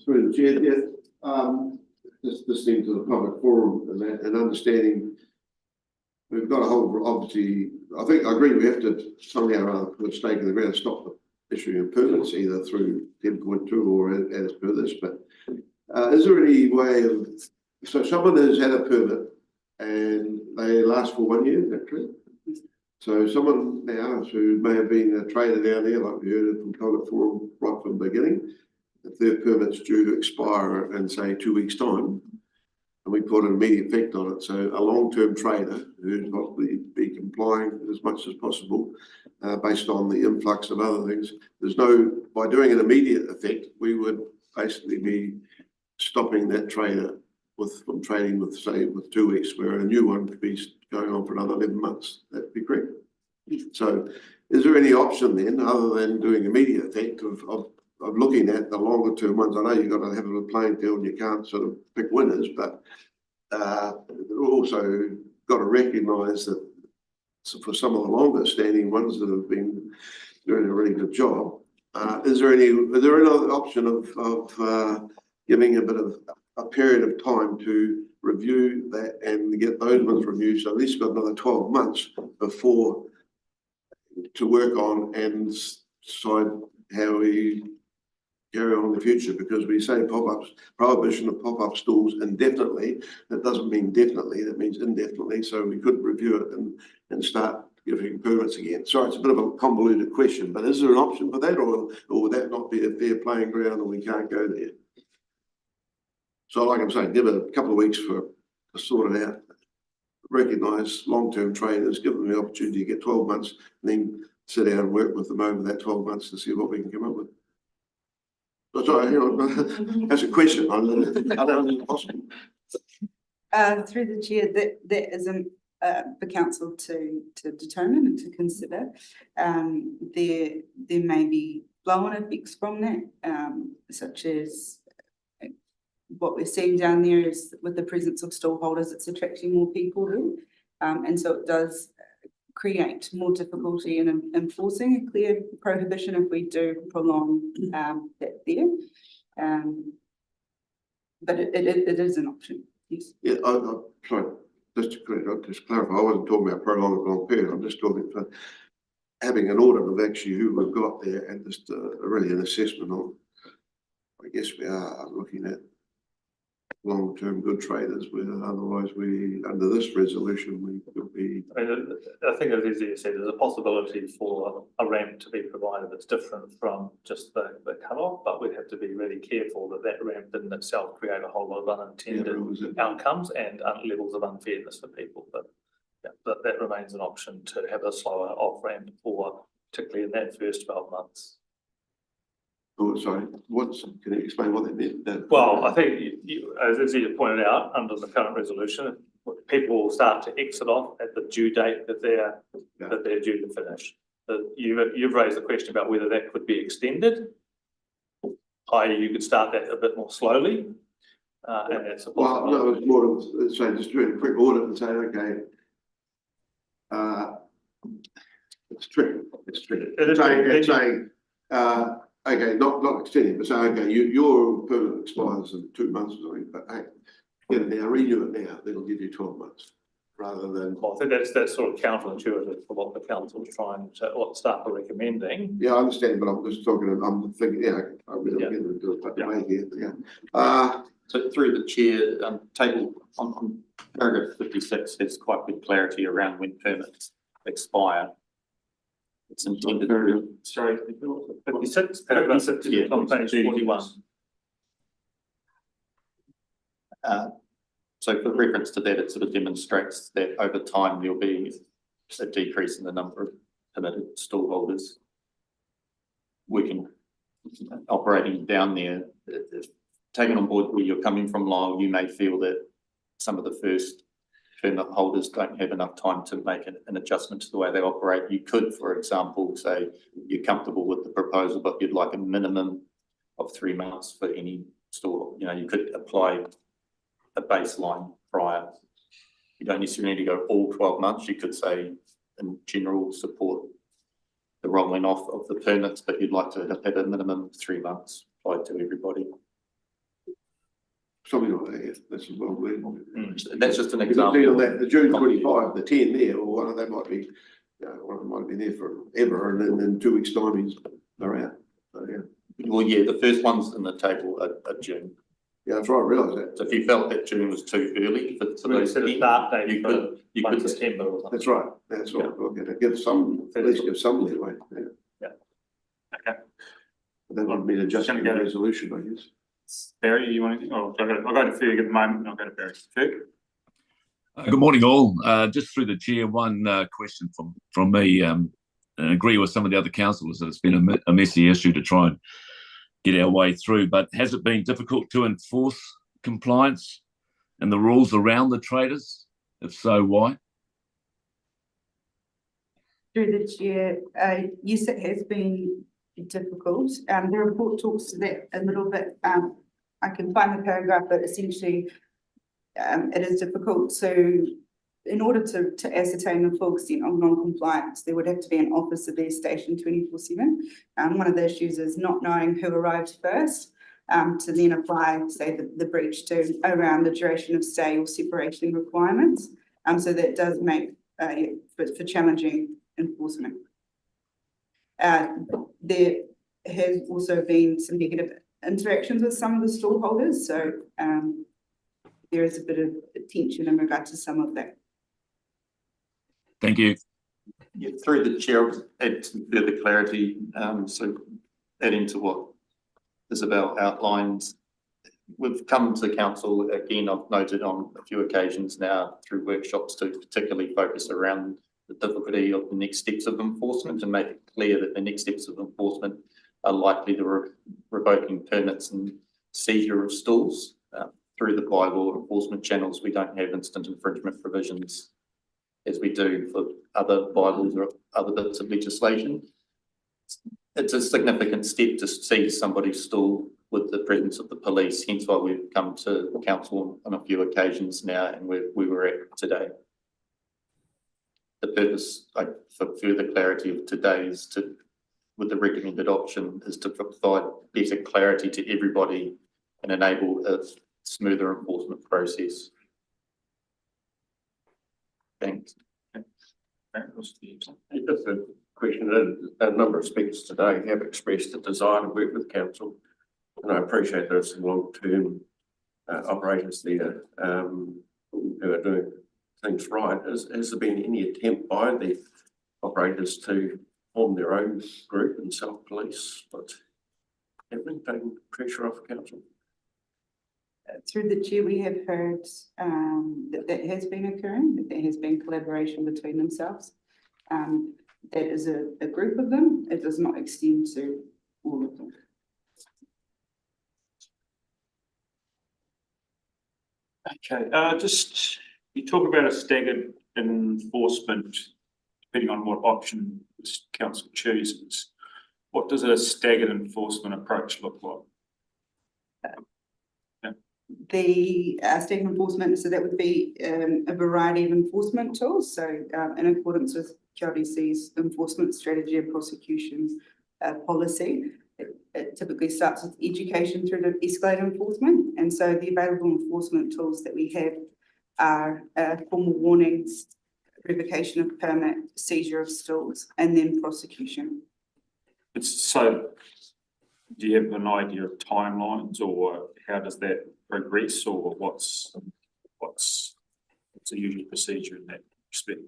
Through the chair, just listening to the public forum and understanding, we've got a whole, obviously, I think I agree we have to somehow or other put a stake in the ground, stop the issuing of permits either through 10.2 or as per this, but is there any way of, so someone has had a permit and they last for 1 year, is that true? So someone now who may have been a trader down there, like we heard from public forum right from the beginning, if their permit's due to expire in say 2 weeks' time, and we put an immediate effect on it. So a long-term trader who's got to be complying as much as possible based on the influx of other things. There's no, by doing an immediate effect, we would basically be stopping that trader from trading with, say, with 2 weeks, where a new one could be going on for another 11 months. That'd be correct. So is there any option then, other than doing immediate effect of looking at the longer term ones? I know you've got to have a playing field and you can't sort of pick winners, but also got to recognise that for some of the longer standing ones that have been doing a really good job, is there another option of giving a bit of a period of time to review that and get those ones reviewed? So at least got another 12 months before to work on and decide how we carry on in the future, because we say pop-ups, prohibition of pop-up stores indefinitely. That doesn't mean definitely, that means indefinitely. So we could review it and start giving permits again. Sorry, it's a bit of a convoluted question, but is there an option for that, or would that not be a fair playing ground and we can't go there? So like I'm saying, give it a couple of weeks to sort it out. Recognise long-term traders, give them the opportunity to get 12 months, and then sit down and work with them over that 12 months to see what we can come up with. But sorry, that's a question. I don't know if it's possible. Through the chair, that isn't for council to determine and to consider. There may be flow-on effects from that, such as what we're seeing down there is with the presence of stallholders, it's attracting more people in. And so it does create more difficulty in enforcing a clear prohibition if we do prolong that there. But it is an option, yes. Yeah, I'm sorry, just to clarify, I wasn't talking about prolonged or long period, I'm just talking for having an audit of actually who we've got there and just really an assessment on. I guess we are looking at long-term good traders, where otherwise we, under this resolution, we could be. I mean, I think as you said, there's a possibility for a ramp to be provided that's different from just the cut-off, but we'd have to be really careful that that ramp didn't itself create a whole lot of unintended outcomes and levels of unfairness for people. But yeah, that remains an option to have a slower off-ramp for, particularly in that first 12 months. Oh, sorry, can you explain what that meant? Well, I think as you pointed out, under the current resolution, people will start to exit off at the due date that they're due to finish. You've raised the question about whether that could be extended, i.e. you could start that a bit more slowly, and that's a well, no, it's more of say just doing a quick audit and saying, okay, it's tricky. It's saying, okay, not extending, but saying, okay, your permit expires in 2 months or something, but hey, get it now, renew it now, that'll give you 12 months, rather than. Well, I think that's sort of counterintuitive for what the council is trying to, what staff are recommending. Yeah, I understand, but I'm just talking, I'm thinking, yeah, I'm really going to do it that way here, yeah. So through the chair, table on paragraph 56 has quite good clarity around when permits expire. It's intended. Sorry, 56, paragraph 56 on page 41. So for reference to that, it sort of demonstrates that over time there'll be a decrease in the number of permitted stallholders working, operating down there. Taking on board where you're coming from, Lyle, you may feel that some of the first permit holders don't have enough time to make an adjustment to the way they operate. You could, for example, say you're comfortable with the proposal, but you'd like a minimum of 3 months for any store. You know, you could apply a baseline prior. You don't necessarily need to go all 12 months. You could say, in general, support the rolling off of the permits, but you'd like to have a minimum of 3 months applied to everybody. Something like that, yes, that's as well. That's just an example. That the June 25, the 10 there, or one of them might be, one of them might be there forever, and then in 2 weeks' time they're out. So, yeah. Well, yeah, the first ones in the table are June. Yeah, that's right. I realise that. So if you felt that June was too early for those, start date, you could September or something. That's right. That's right. We'll get to give some, at least give some leeway. Yeah. Okay. That would be an adjustment resolution, I guess. Barry, you want anything? Oh, I'll go to Ferg at the moment, and I'll go to Barry. Ferg? Good morning, all. Just through the chair, one question from me. And agree with some of the other councillors that it's been a messy issue to try and get our way through. But has it been difficult to enforce compliance and the rules around the traders? If so, why? Through the chair, yes, it has been difficult. The report talks to that a little bit. I can find the paragraph, but essentially it is difficult to, in order to ascertain the full extent of non-compliance, there would have to be an officer there stationed 24/7. One of the issues is not knowing who arrived first, to then apply, say, the breach to around the duration of stay or separation requirements. So that does make for challenging enforcement. There has also been some negative interactions with some of the stallholders, so there is a bit of tension in regard to some of that. Thank you. Yeah, through the chair, I'll add some further clarity, so adding to what Isabel outlined. We've come to council, again, I've noted on a few occasions now through workshops to particularly focus around the difficulty of the next steps of enforcement and make it clear that the next steps of enforcement are likely the revoking permits and seizure of stalls. Through the bylaw enforcement channels, we don't have instant infringement provisions as we do for other bylaws or other bits of legislation. It's a significant step to seize somebody's stall with the presence of the police, hence why we've come to council on a few occasions now and where we were at today. The purpose, for further clarity of today, is to, with the recommended option, is to provide better clarity to everybody and enable a smoother enforcement process. Thanks. Just a question, a number of speakers today have expressed a desire to work with council, and I appreciate there's some long-term operators there who are doing things right. Has there been any attempt by the operators to form their own group and self-police, but have been taking pressure off council? Through the chair, we have heard that has been occurring, that there has been collaboration between themselves. That is a group of them. It does not extend to all of them. Okay, just you talk about a staggered enforcement, depending on what option this council chooses. What does a staggered enforcement approach look like? The staggered enforcement, so that would be a variety of enforcement tools. So in accordance with QLDC's enforcement strategy and prosecution policy, it typically starts with education through to escalated enforcement. And so the available enforcement tools that we have are formal warnings, revocation of permit, seizure of stalls, and then prosecution. So do you have an idea of timelines, or how does that progress, or what's the usual procedure in that respect?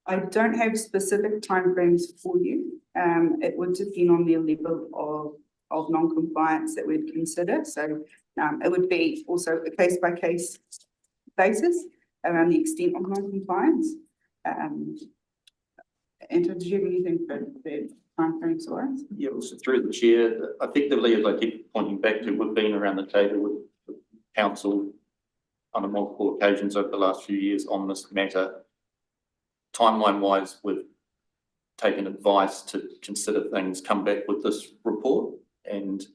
I don't have specific timeframes for you. It would depend on the level of non-compliance that we'd consider. So it would be also a case-by-case basis around the extent of non-compliance. And so do you have anything for the timeframes for us? Yeah, also through the chair, effectively, as I keep pointing back to, we've been around the table with council on multiple occasions over the last few years on this matter. Timeline-wise, we've taken advice to consider things, come back with this report, and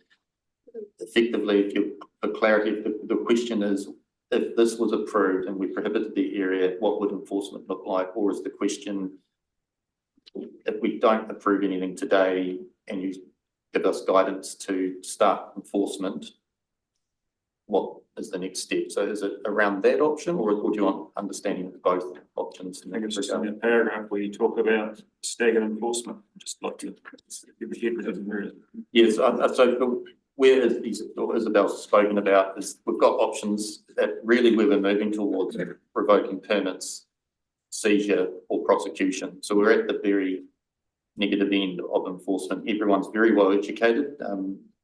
effectively, for clarity, the question is, if this was approved and we prohibited the area, what would enforcement look like? Or is the question, if we don't approve anything today and you give us guidance to start enforcement, what is the next step? So is it around that option, or do you want understanding of both options? I think it's just in a paragraph where you talk about staggered enforcement. Just like to give a head with it. Yes, so where Isabel's spoken about is we've got options that really where we're moving towards revoking permits, seizure or prosecution. So we're at the very negative end of enforcement. Everyone's very well educated.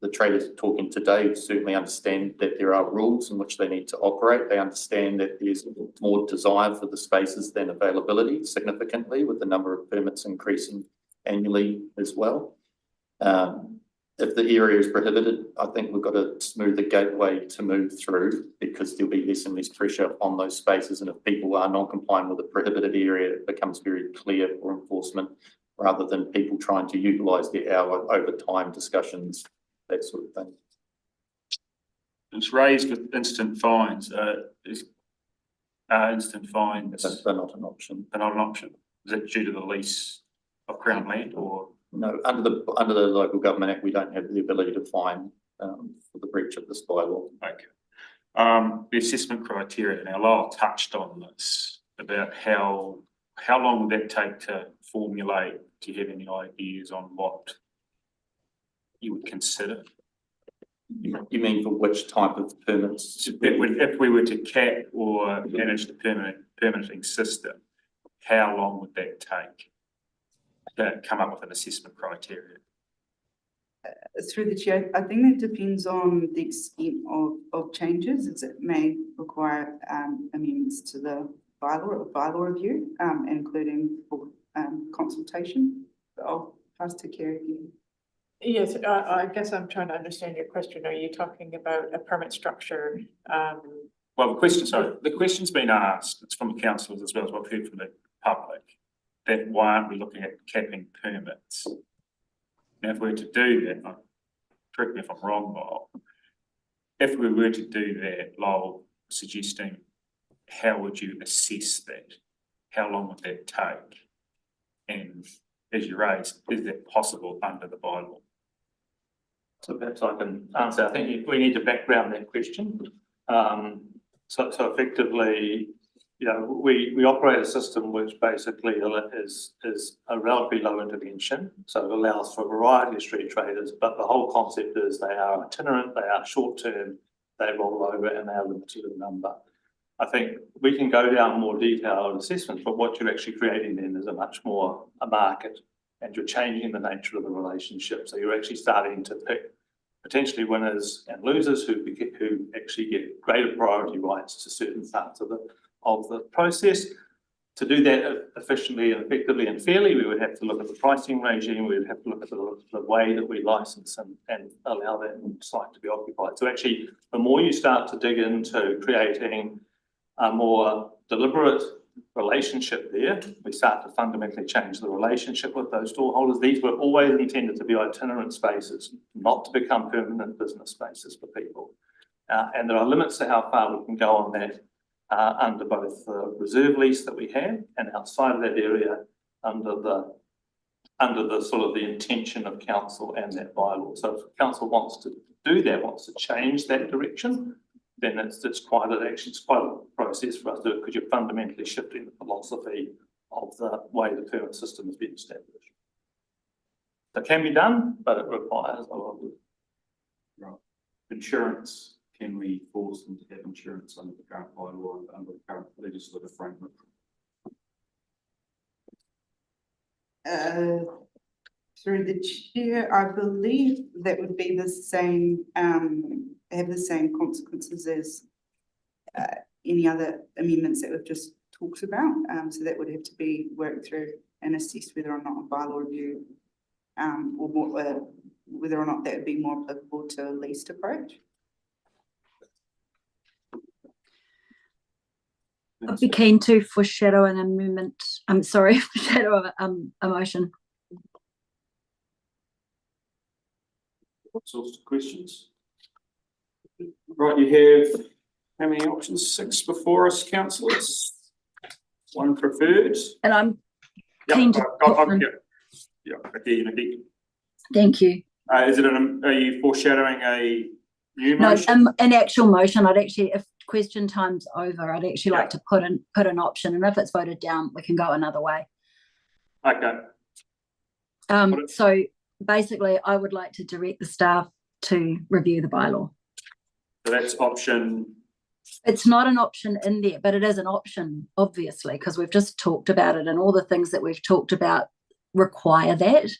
The traders talking today certainly understand that there are rules in which they need to operate. They understand that there's more desire for the spaces than availability significantly, with the number of permits increasing annually as well. If the area is prohibited, I think we've got a smoother gateway to move through, because there'll be less and less pressure on those spaces. And if people are non-compliant with a prohibited area, it becomes very clear for enforcement, rather than people trying to utilise their hour over time discussions, that sort of thing. It's raised with instant fines. Instant fines. They're not an option. They're not an option. Is that due to the lease of Crown land, or? No, under the Local Government Act, we don't have the ability to fine for the breach of this bylaw. Okay. The assessment criteria. Now, Lyle touched on this about how long would that take to formulate? Do you have any ideas on what you would consider? You mean for which type of permits? If we were to cap or manage the permitting system, how long would that take to come up with an assessment criteria? Through the chair, I think that depends on the extent of changes, as it may require amendments to the bylaw review, including consultation. But I'll pass to Kerry again. Yes, I guess I'm trying to understand your question. Are you talking about a permit structure? Well, the question's been asked, it's from the councillors as well as what we've heard from the public, that why aren't we looking at capping permits? Now, if we were to do that, correct me if I'm wrong, Lyle, if we were to do that, Lyle, suggesting, how would you assess that? How long would that take? And as you raised, is that possible under the bylaw? So perhaps I can answer. I think we need to background that question. So effectively, you know, we operate a system which basically is a relatively low intervention. So it allows for a variety of street traders, but the whole concept is they are itinerant, they are short term, they roll over and they are limited in number. I think we can go down more detailed assessments, but what you're actually creating then is a market, and you're changing the nature of the relationship. So you're actually starting to pick potentially winners and losers who actually get greater priority rights to certain parts of the process. To do that efficiently and effectively and fairly, we would have to look at the pricing regime, we would have to look at the way that we license and allow that site to be occupied. So actually, the more you start to dig into creating a more deliberate relationship there, we start to fundamentally change the relationship with those store holders. These were always intended to be itinerant spaces, not to become permanent business spaces for people. And there are limits to how far we can go on that under both the reserve lease that we have and outside of that area under the sort of the intention of council and that bylaw. So if council wants to do that, wants to change that direction, then it's quite a process for us to do it, because you're fundamentally shifting the philosophy of the way the permit system has been established. It can be done, but it requires a lot of Insurance, can we force them to have insurance under the current bylaw, under the current legislative framework? Through the chair, I believe that would be the same, have the same consequences as any other amendments that we've just talked about. So that would have to be worked through and assessed whether or not a bylaw review, or whether or not that would be more applicable to a leased approach. I'd be keen to foreshadow an amendment. I'm sorry, foreshadow a motion. What sorts of questions? Right, you have how many options? 6 before us, councillors. 1 preferred. And I'm keen to. Thank you. Is it are you foreshadowing a new No, motion? an actual motion. I'd actually, if question time's over, I'd actually like to put an option, and if it's voted down, we can go another way. Okay. So basically, I would like to direct the staff to review the bylaw. So that's option. It's not an option in there, but it is an option, obviously, because we've just talked about it, and all the things that we've talked about require that,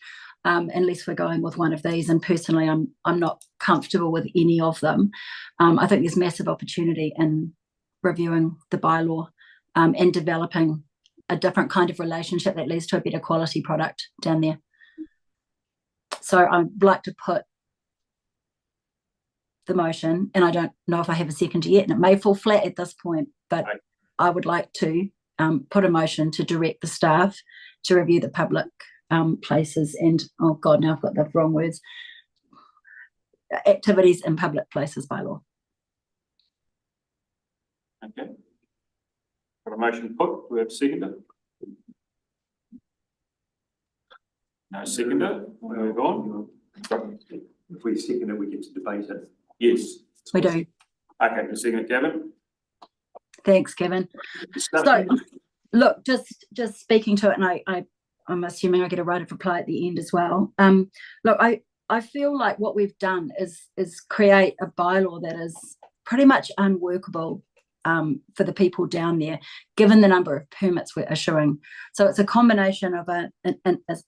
unless we're going with one of these. And personally, I'm not comfortable with any of them. I think there's massive opportunity in reviewing the bylaw and developing a different kind of relationship that leads to a better quality product down there. So I'd like to put the motion, and I don't know if I have a second yet, and it may fall flat at this point, but I would like to put a motion to direct the staff to review the public places and, oh God, now I've got the wrong words, activities in public places bylaw. Okay. Got a motion put. Do we have a seconder? No seconder. We'll move on. If we second it, we get to debate it. Yes. We do. Okay, the second, Gavin. Thanks, Kevin. So, look, just speaking to it, and I'm assuming I get a right of reply at the end as well. Look, I feel like what we've done is create a bylaw that is pretty much unworkable for the people down there, given the number of permits we're issuing. So it's a combination of an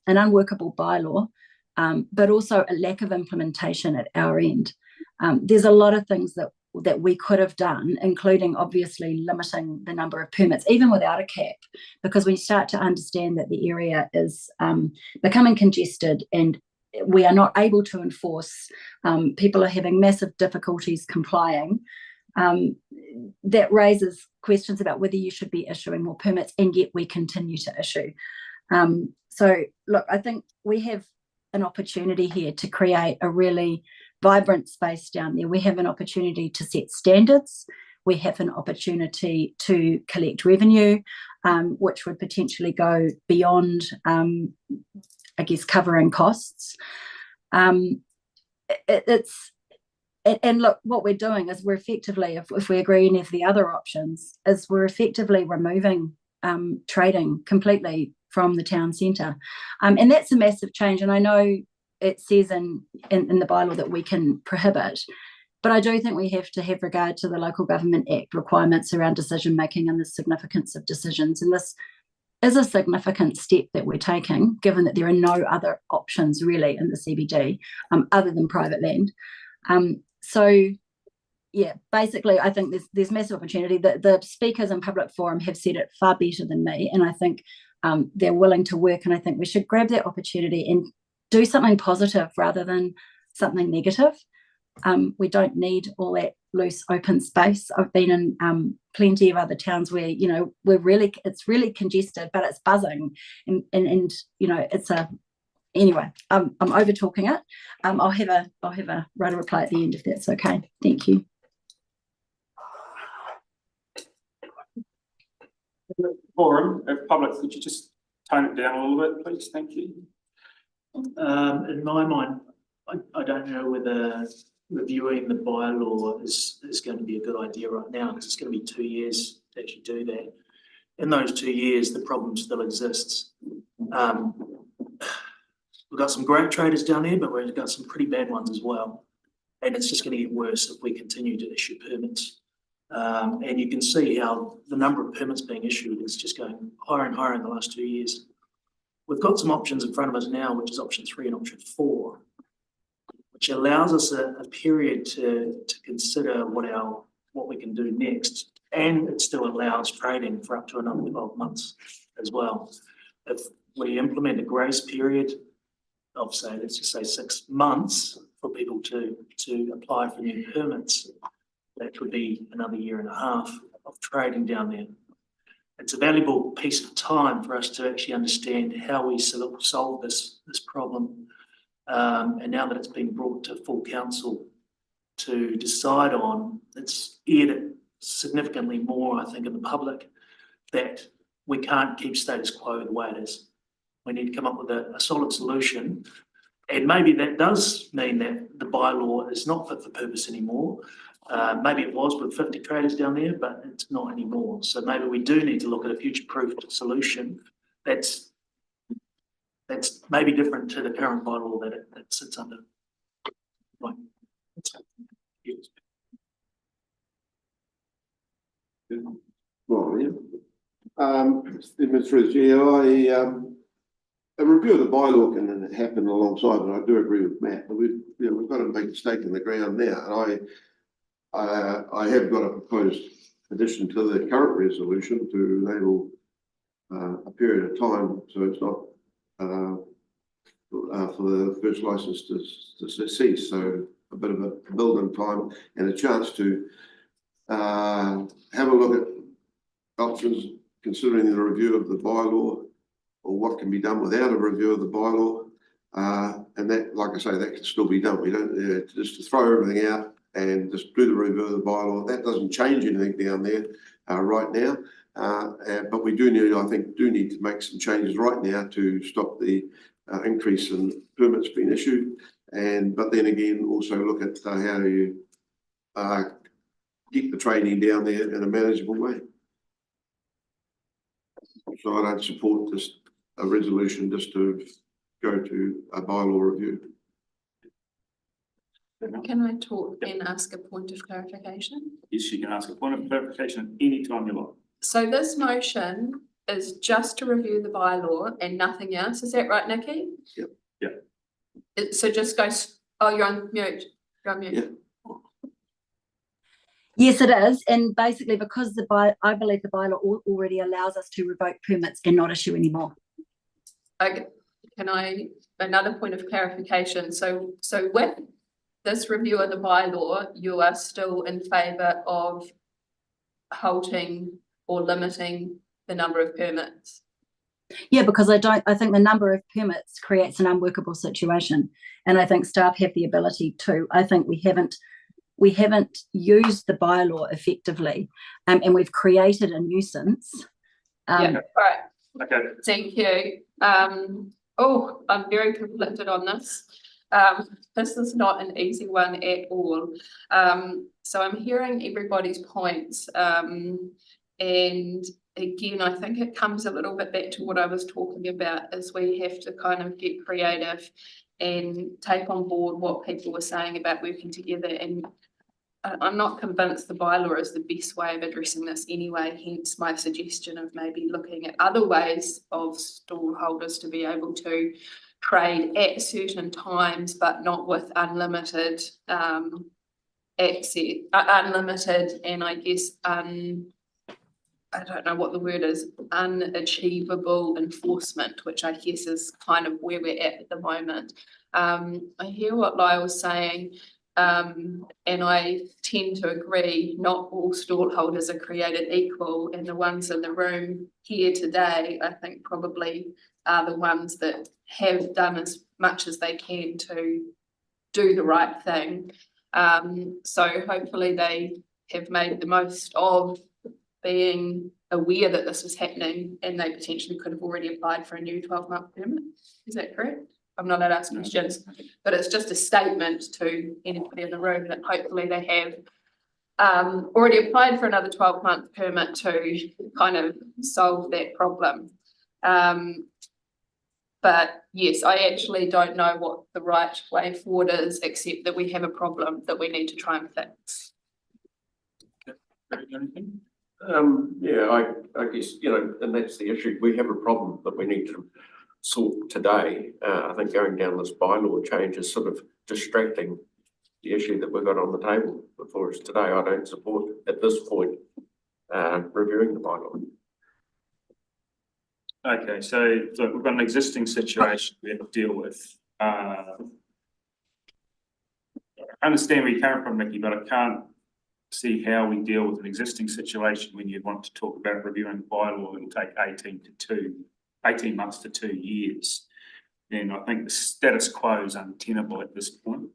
unworkable bylaw, but also a lack of implementation at our end. There's a lot of things that we could have done, including obviously limiting the number of permits, even without a cap, because we start to understand that the area is becoming congested and we are not able to enforce. People are having massive difficulties complying. That raises questions about whether you should be issuing more permits, and yet we continue to issue. So look, I think we have an opportunity here to create a really vibrant space down there. We have an opportunity to set standards. We have an opportunity to collect revenue, which would potentially go beyond, I guess, covering costs. And look, what we're doing is we're effectively, if we agree any of the other options, is we're effectively removing trading completely from the town centre. And that's a massive change. And I know it says in the bylaw that we can prohibit, but I do think we have to have regard to the Local Government Act requirements around decision making and the significance of decisions. And this is a significant step that we're taking, given that there are no other options really in the CBD other than private land. So yeah, basically, I think there's massive opportunity. The speakers in public forum have said it far better than me, and I think they're willing to work, and I think we should grab that opportunity and do something positive rather than something negative. We don't need all that loose open space. I've been in plenty of other towns where, you know, it's really congested, but it's buzzing, and you know, it's a anyway. I'm over talking it. I'll have a writer reply at the end if that's okay. Thank you. Forum of public, could you just tone it down a little bit, please? Thank you. In my mind, I don't know whether reviewing the bylaw is going to be a good idea right now, because it's going to be 2 years to actually do that. In those 2 years, the problem still exists. We've got some great traders down there, but we've got some pretty bad ones as well. And it's just going to get worse if we continue to issue permits. And you can see how the number of permits being issued is just going higher and higher in the last 2 years. We've got some options in front of us now, which is option 3 and option 4, which allows us a period to consider what we can do next. And it still allows trading for up to another 12 months as well. If we implement a grace period of, say, let's just say 6 months for people to apply for new permits, that would be another 1.5 years of trading down there. It's a valuable piece of time for us to actually understand how we solve this problem. And now that it's been brought to full council to decide on, it's aired significantly more, I think, in the public, that we can't keep status quo the way it is. We need to come up with a solid solution. And maybe that does mean that the bylaw is not fit for purpose anymore. Maybe it was with 50 traders down there, but it's not anymore. So maybe we do need to look at a future-proofed solution that's maybe different to the current bylaw that sits under. Right. Well, yeah. Through the chair, a review of the bylaw can happen alongside, and I do agree with Matt, but we've got to make a stake in the ground now. And I have got a proposed addition to the current resolution to enable a period of time, so it's not for the first licence to cease. So a bit of a build-in time and a chance to have a look at options considering the review of the bylaw, or what can be done without a review of the bylaw. And that, like I say, that can still be done. We don't just to throw everything out and just do the review of the bylaw. That doesn't change anything down there right now. But we do need to make some changes right now to stop the increase in permits being issued. But then again, also look at how do you keep the trading down there in a manageable way. So I don't support a resolution just to go to a bylaw review. Can I talk and ask a point of clarification? Yes, you can ask a point of clarification at any time you like. So this motion is just to review the bylaw and nothing else, is that right, Nikki? Yep. Yeah. So just goes, oh, you're on mute, you're on mute. Yeah. Yes, it is. And basically because I believe the bylaw already allows us to revoke permits and not issue anymore. Okay, another point of clarification, so with this review of the bylaw, you are still in favour of halting or limiting the number of permits? Yeah, because I think the number of permits creates an unworkable situation. And I think staff have the ability to. I think we haven't used the bylaw effectively, and we've created a nuisance. Yeah, right. Okay. Thank you. I'm very conflicted on this. This is not an easy one at all. So I'm hearing everybody's points. And again, I think it comes a little bit back to what I was talking about, is we have to kind of get creative and take on board what people were saying about working together. And I'm not convinced the bylaw is the best way of addressing this anyway, hence my suggestion of maybe looking at other ways of stall holders to be able to trade at certain times, but not with unlimited access, unlimited, and I guess I don't know what the word is, unachievable enforcement, which I guess is kind of where we're at the moment. I hear what Lyle's saying, and I tend to agree, not all stallholders are created equal, and the ones in the room here today, I think probably are the ones that have done as much as they can to do the right thing. So hopefully they have made the most of being aware that this was happening, and they potentially could have already applied for a new 12-month permit. Is that correct? I'm not allowed to ask questions, but it's just a statement to anybody in the room that hopefully they have already applied for another 12-month permit to kind of solve that problem. But yes, I actually don't know what the right way forward is, except that we have a problem that we need to try and fix. Yeah, I guess, and that's the issue. We have a problem that we need to sort today. I think going down this bylaw change is sort of distracting the issue that we've got on the table before us today. I don't support at this point reviewing the bylaw. Okay, so we've got an existing situation we have to deal with. I understand where you're coming from, Mickey, but I can't see how we deal with an existing situation when you want to talk about reviewing the bylaw. It'll take 18 months to 2 years. And I think the status quo is untenable at this point.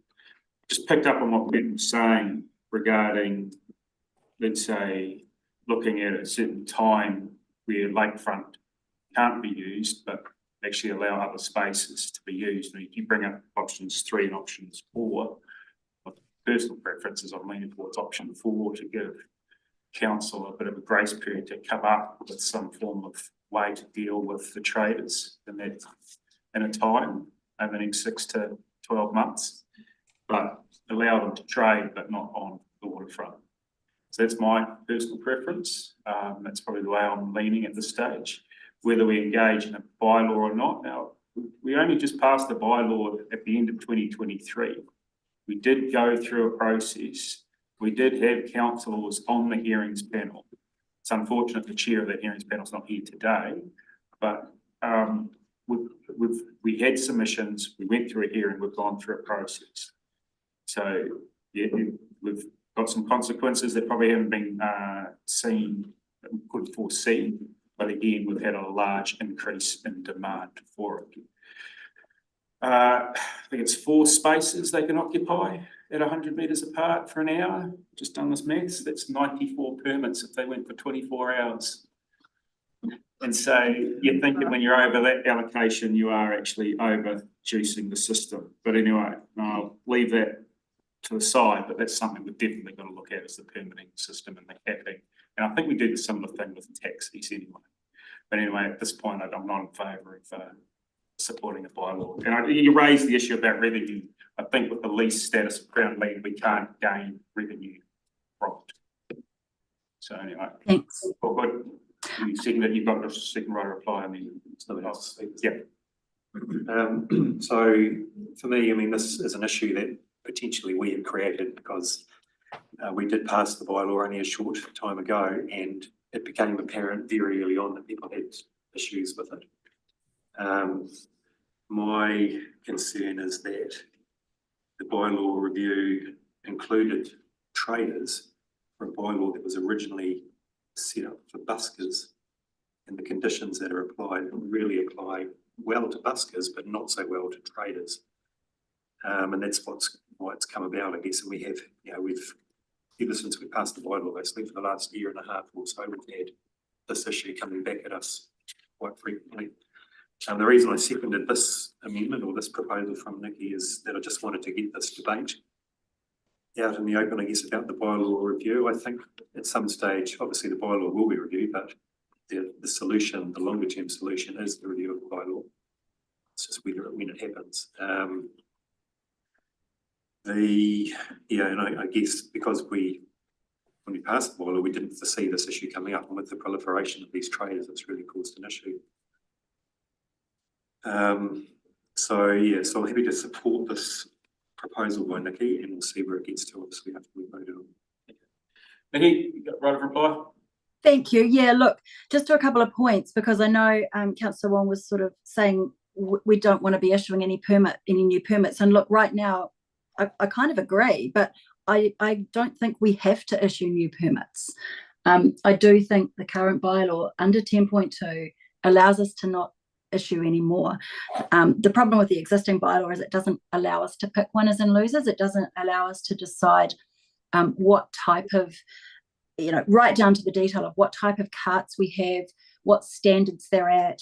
Just picked up on what Ben was saying regarding, let's say, looking at a certain time where lakefront can't be used, but actually allow other spaces to be used. And you bring up options 3 and options 4. Personal preferences, I'm leaning towards option 4 to give council a bit of a grace period to come up with some form of way to deal with the traders in a time over the next 6 to 12 months, but allow them to trade, but not on the waterfront. So that's my personal preference. That's probably the way I'm leaning at this stage. Whether we engage in a bylaw or not. Now, we only just passed the bylaw at the end of 2023. We did go through a process. We did have councillors on the hearings panel. It's unfortunate the chair of the hearings panel is not here today, but we had submissions. We went through a hearing. We've gone through a process. So yeah, we've got some consequences that probably haven't been seen that we could foresee. But again, we've had a large increase in demand for it. I think it's 4 spaces they can occupy at 100 metres apart for an hour. Just done this maths, that's 94 permits if they went for 24 hours. And so you're thinking when you're over that allocation, you are actually over-juicing the system. But anyway, I'll leave that to the side, but that's something we've definitely got to look at, is the permitting system and the capping. And I think we do the similar thing with taxis anyway. But anyway, at this point, I'm not in favour of supporting a bylaw. And you raised the issue about revenue. I think with the lease status of Crown Land, we can't gain revenue from it. So anyway. Thanks. Well, good. You second that you've got a second right to reply. I mean, yeah. So for me, I mean, this is an issue that potentially we have created because we did pass the bylaw only a short time ago, and it became apparent very early on that people had issues with it. My concern is that the bylaw review included traders for a bylaw that was originally set up for buskers, and the conditions that are applied really apply well to buskers, but not so well to traders. And that's why it's come about, I guess. And we have, we've, ever since we passed the bylaw, basically for the last year and a half or so, we've had this issue coming back at us quite frequently. The reason I seconded this amendment or this proposal from Nikki is that I just wanted to get this debate out in the open, I guess, about the bylaw review. I think at some stage, obviously the bylaw will be reviewed, but the solution, the longer term solution is the review of the bylaw. It's just when it happens. And I guess because when we passed the bylaw, we didn't foresee this issue coming up, and with the proliferation of these traders, it's really caused an issue. So I'm happy to support this proposal by Nikki, and we'll see where it gets to, obviously, after we voted on it. Nikki, you got right of reply? Thank you. Yeah, look, just to a couple of points, because I know Councillor Wong was sort of saying we don't want to be issuing any new permits. And look, right now, I kind of agree, but I don't think we have to issue new permits. I do think the current bylaw under 10.2 allows us to not issue anymore. The problem with the existing bylaw is it doesn't allow us to pick winners and losers. It doesn't allow us to decide what type of, right down to the detail of what type of carts we have, what standards they're at,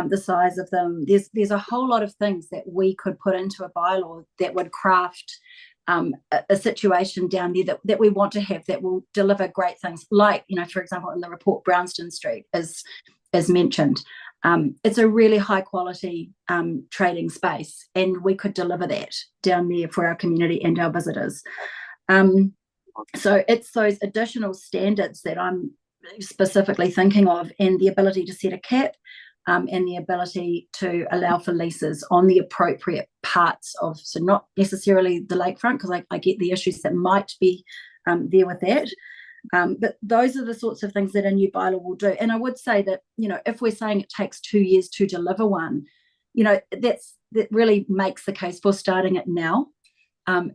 the size of them. There's a whole lot of things that we could put into a bylaw that would craft a situation down there that we want to have that will deliver great things. Like, for example, in the report, Brownston Street is mentioned. It's a really high quality trading space, and we could deliver that down there for our community and our visitors. So it's those additional standards that I'm specifically thinking of, and the ability to set a cap, and the ability to allow for leases on the appropriate parts of, so not necessarily the lakefront, because I get the issues that might be there with that. But those are the sorts of things that a new bylaw will do. And I would say that, if we're saying it takes 2 years to deliver one, that really makes the case for starting it now.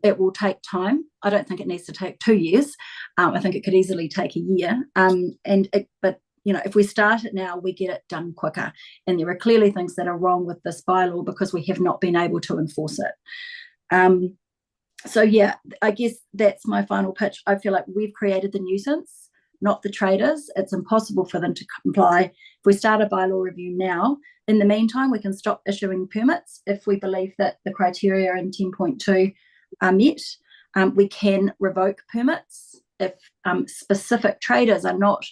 It will take time. I don't think it needs to take 2 years. I think it could easily take a year. But if we start it now, we get it done quicker. And there are clearly things that are wrong with this bylaw because we have not been able to enforce it. So yeah, I guess that's my final pitch. I feel like we've created the nuisance, not the traders. It's impossible for them to comply. If we start a bylaw review now, in the meantime, we can stop issuing permits if we believe that the criteria in 10.2 are met. We can revoke permits if specific traders are not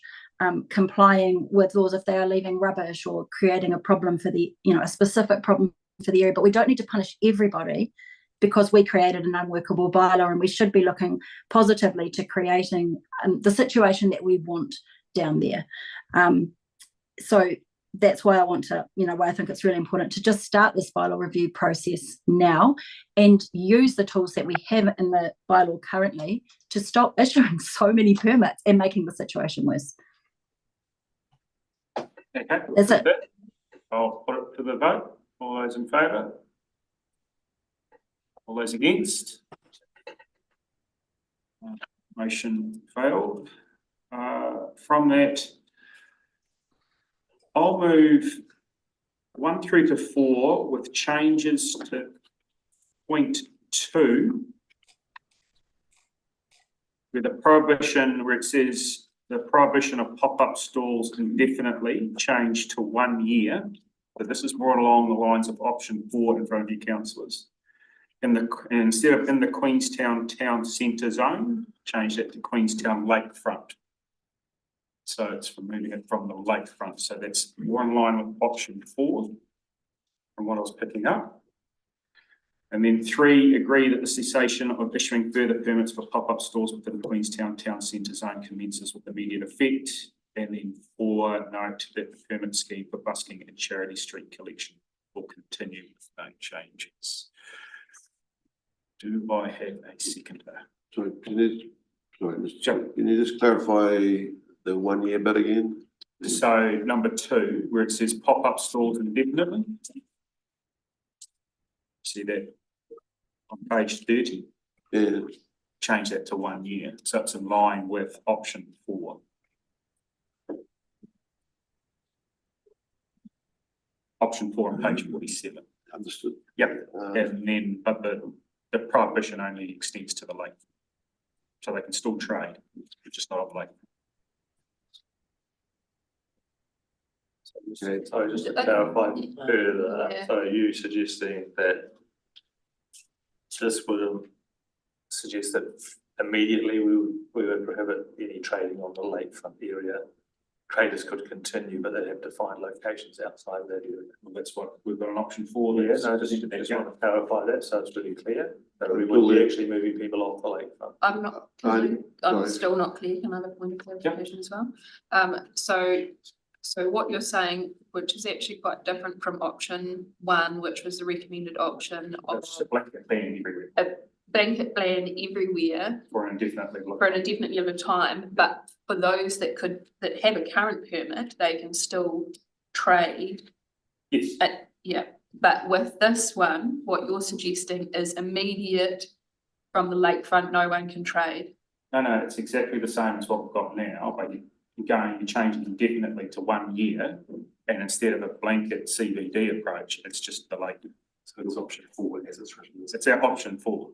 complying with laws, if they are leaving rubbish or creating a problem for the, a specific problem for the area. But we don't need to punish everybody because we created an unworkable bylaw, and we should be looking positively to creating the situation that we want down there. So that's why I want to, why I think it's really important to just start this bylaw review process now and use the tools that we have in the bylaw currently to stop issuing so many permits and making the situation worse. Okay, that's it. I'll put it to the vote. All those in favour? All those against? Motion failed. From that, I'll move 1 through to 4 with changes to point 2, with a prohibition where it says the prohibition of pop-up stalls indefinitely changed to 1 year. But this is more along the lines of option 4 in front of you, councillors. Instead of in the Queenstown town centre zone, change that to Queenstown lakefront. So it's removing it from the lakefront. So that's more in line with option 4. from what I was picking up. And then 3, agree that the cessation of issuing further permits for pop-up stores within the Queenstown Town Centre zone commences with immediate effect. And then 4, note that the permit scheme for busking and Charity Street collection will continue with no changes. Do I have a seconder? Sorry, Mr. Chairman, can you just clarify the 1 year bit again? So number 2, where it says pop-up stores indefinitely. See that on page 30? Yeah. Change that to 1 year, so it's in line with option 4. Option 4 on page 47. Understood. Yep, and then, but the prohibition only extends to the lake. So they can still trade, but just not on lake. Okay. So just to clarify further, Yeah. so you suggesting that this would suggest that immediately we would prohibit any trading on the lakefront area. Traders could continue, but they'd have to find locations outside that area. Well, that's what we've got an option for. Yeah, no, just want to clarify that, so it's really clear, that we would be actually moving people off the lakefront. I'm not, I'm still not clear, another point of clarification as well. So what you're saying, which is actually quite different from option 1, which was the recommended option of That's a blanket ban everywhere a blanket ban everywhere for an indefinite level. for an indefinite level of time, but for those that have a current permit, they can still trade. Yes. Yeah, but with this one, what you're suggesting is immediate from the lakefront, no one can trade. No, it's exactly the same as what we've got now, but you're changing indefinitely to 1 year, and instead of a blanket CBD approach, it's just the lake. So it's option 4 as it's written. It's our option 4.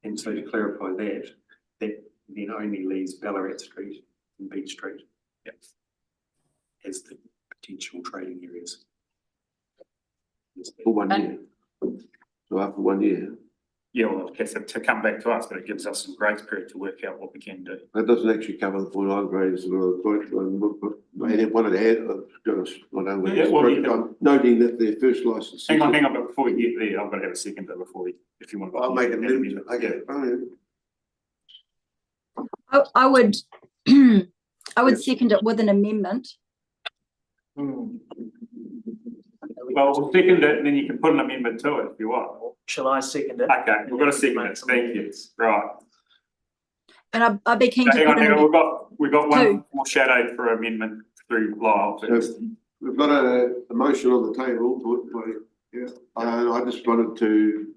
And so to clarify that then only leaves Ballarat Street and Beach Street. Yep. As the potential trading areas. For 1 year. So after 1 year. Yeah, well, I guess to come back to us, but it gives us some grace period to work out what we can do. That doesn't actually cover the point I've raised, I wanted to add, noting that their first license. Hang on, but before we get there, I've got to have a second bit before we, if you want to. I'll make an amendment, okay. I would, I would second it with an amendment. Well, we'll second it, and then you can put an amendment to it if you want. Shall I second it? Okay, we've got a second it, thank you, right. And I'd be keen to. Hang on, we've got one Two. more shadowed for amendment through Lyle first. We've got a motion on the table, and I just wanted to,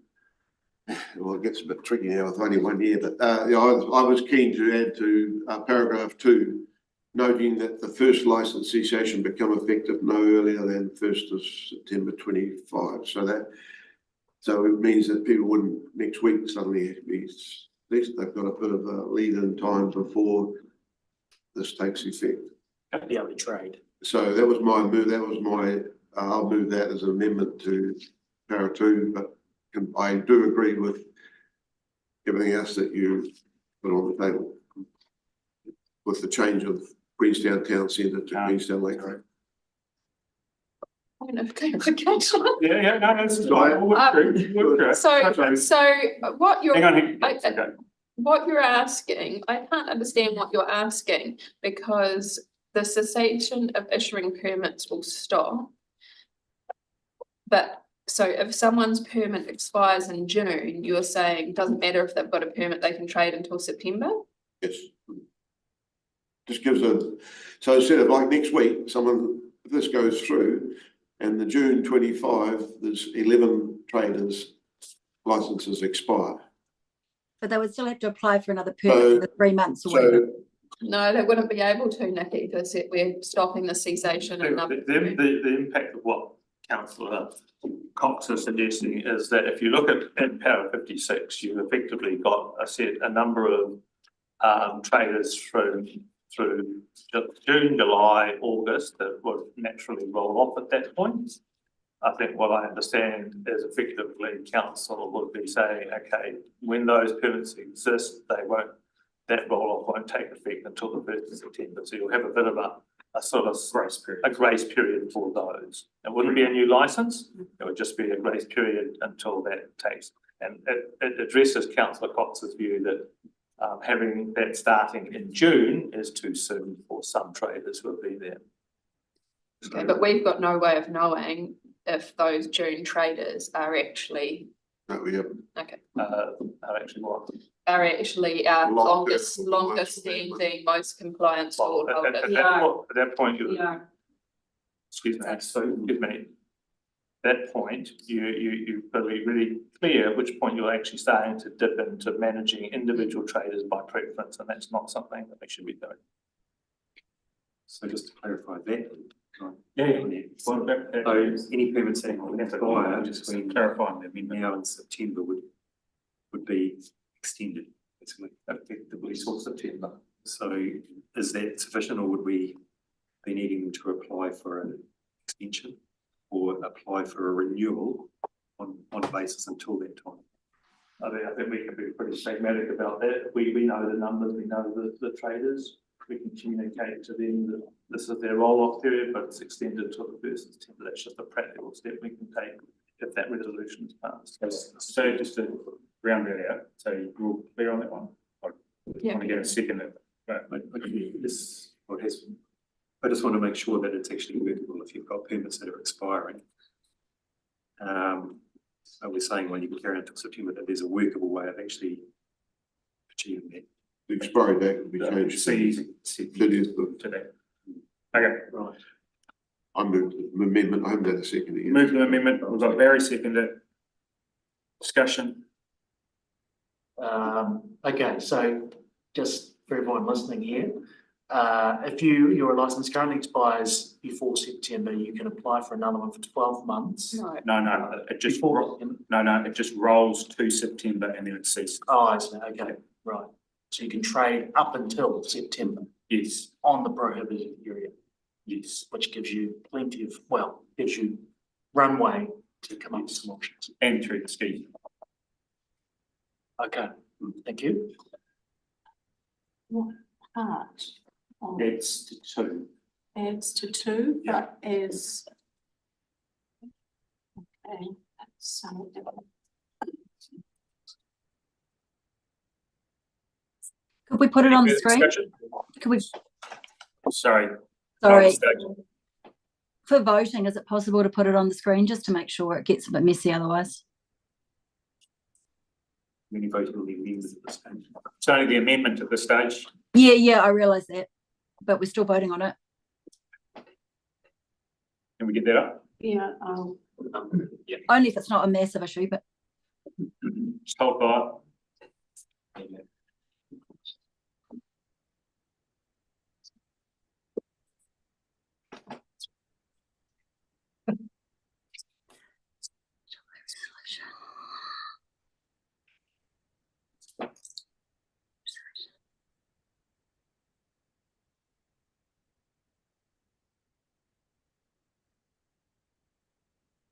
well, it gets a bit tricky now with only 1 year, but I was keen to add to paragraph 2, noting that the first license cessation become effective no earlier than 1st of September 25. So it means that people wouldn't next week suddenly be, at least they've got a bit of a lead-in time before this takes effect. Be able to trade. So that was my move, I'll move that as an amendment to para 2, but I do agree with everything else that you put on the table with the change of Queenstown Town Centre to Queenstown Lake Road. Point of clarification. Yeah, no, this is fine. We'll work through. So what you're. Hang on, okay. What you're asking, I can't understand what you're asking, because the cessation of issuing permits will stop. But so if someone's permit expires in June, you're saying doesn't matter if they've got a permit, they can trade until September? Yes. Just gives so instead of like next week, if this goes through and the June 25, there's 11 traders licenses expire. But they would still have to apply for another permit for the 3 months or whatever. No, they wouldn't be able to, Nikki, because we're stopping the cessation. The impact of what Councillor Cox is suggesting is that if you look at Power 56, you've effectively got a number of traders through June, July, August that would naturally roll off at that point. I think what I understand is effectively council would be saying, okay, when those permits exist, that roll off won't take effect until the 1st of September. So you'll have a bit of a sort of Grace period. a grace period for those. It wouldn't be a new license, it would just be a grace period until that takes. And it addresses councillor Cox's view that having that starting in June is too soon for some traders who will be there. Okay, but we've got no way of knowing if those June traders are actually, No, we haven't. okay, Are actually what? are actually our Longest longest standing, most compliant Well, stall holders. at that point, you, Yeah. excuse me, that point, you've got to be really clear at which point you're actually starting to dip into managing individual traders by preference, and that's not something that we should be doing. So just to clarify that. Yeah. So any permits that expire between clarifying the amendment. now and September would be extended, basically. Effectively till September. So is that sufficient, or would we be needing to apply for an extension or apply for a renewal on basis until that time? I think we can be pretty pragmatic about that. We know the numbers, we know the traders. We can communicate to them that this is their roll-off period, but it's extended to the first of September. That's just a practical step we can take if that resolution is passed. So just to round that out, so you're clear on that one? I Yeah. want to get a second. I just want to make sure that it's actually workable if you've got permits that are expiring. Are we saying, well, you can carry on until September, that there's a workable way of actually achieving that? The expiry date will be changed. Today. Okay. Right. I moved the amendment. I haven't had a second again. Move the amendment. We've got Barry seconded. Discussion. Okay, so just for everyone listening here, if your license currently expires before September, you can apply for another one for 12 months. No, it just, Before, it just rolls to September and then it ceases. oh, I see, okay, right. So you can trade up until September Yes, on the prohibited period, yes. which gives you plenty of, well, gives you runway to come up with some options. And through the scheme. Okay, thank you. What part of It's to two. adds to two, but is. Okay, so. Could we put it on the Further screen? discussion? Could we, Sorry. sorry, Discussion. for voting, is it possible to put it on the screen just to make sure it gets a bit messy otherwise? When you voted on the amendment at this stage. It's only the amendment at this stage. Yeah, I realise that, but we're still voting on it. Can we get that up? Yeah, Only if it's not a massive issue, but Just hold by.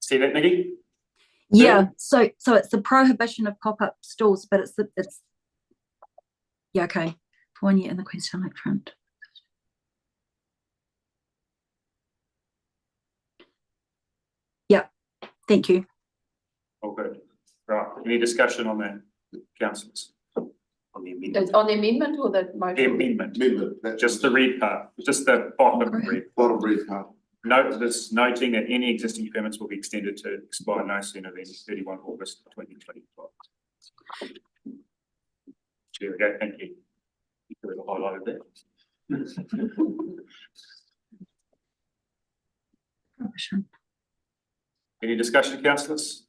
See that, Nikki? yeah, so it's the prohibition of pop-up stalls, but it's yeah, okay, for 1 year in the Queenstown Lakefront. Yeah, thank you. Oh, good. Right. Any discussion on that, councillors? On the amendment. On the amendment or the The motion? amendment, just the red part, just the bottom red. Bottom red part. Note this, noting that any existing permits will be extended to expire no sooner than 31 August 2025. There we go, thank you. You could have highlighted that. Any discussion, councillors?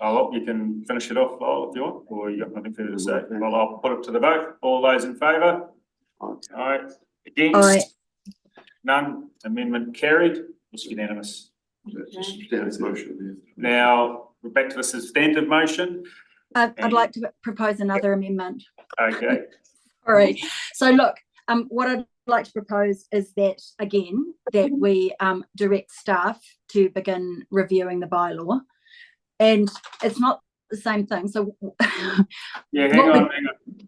Oh, you can finish it off, Lyle, if you want, or you got nothing further to say. Well, I'll put it to the vote. All those in favour? Aye. Against? Aye. None. Amendment carried. It's unanimous. Standard motion. Now, we're back to the substantive motion. I'd like to propose another amendment. Okay. All right. So look, what I'd like to propose is that, again, that we direct staff to begin reviewing the bylaw. And it's not the same thing. So Yeah, hang on.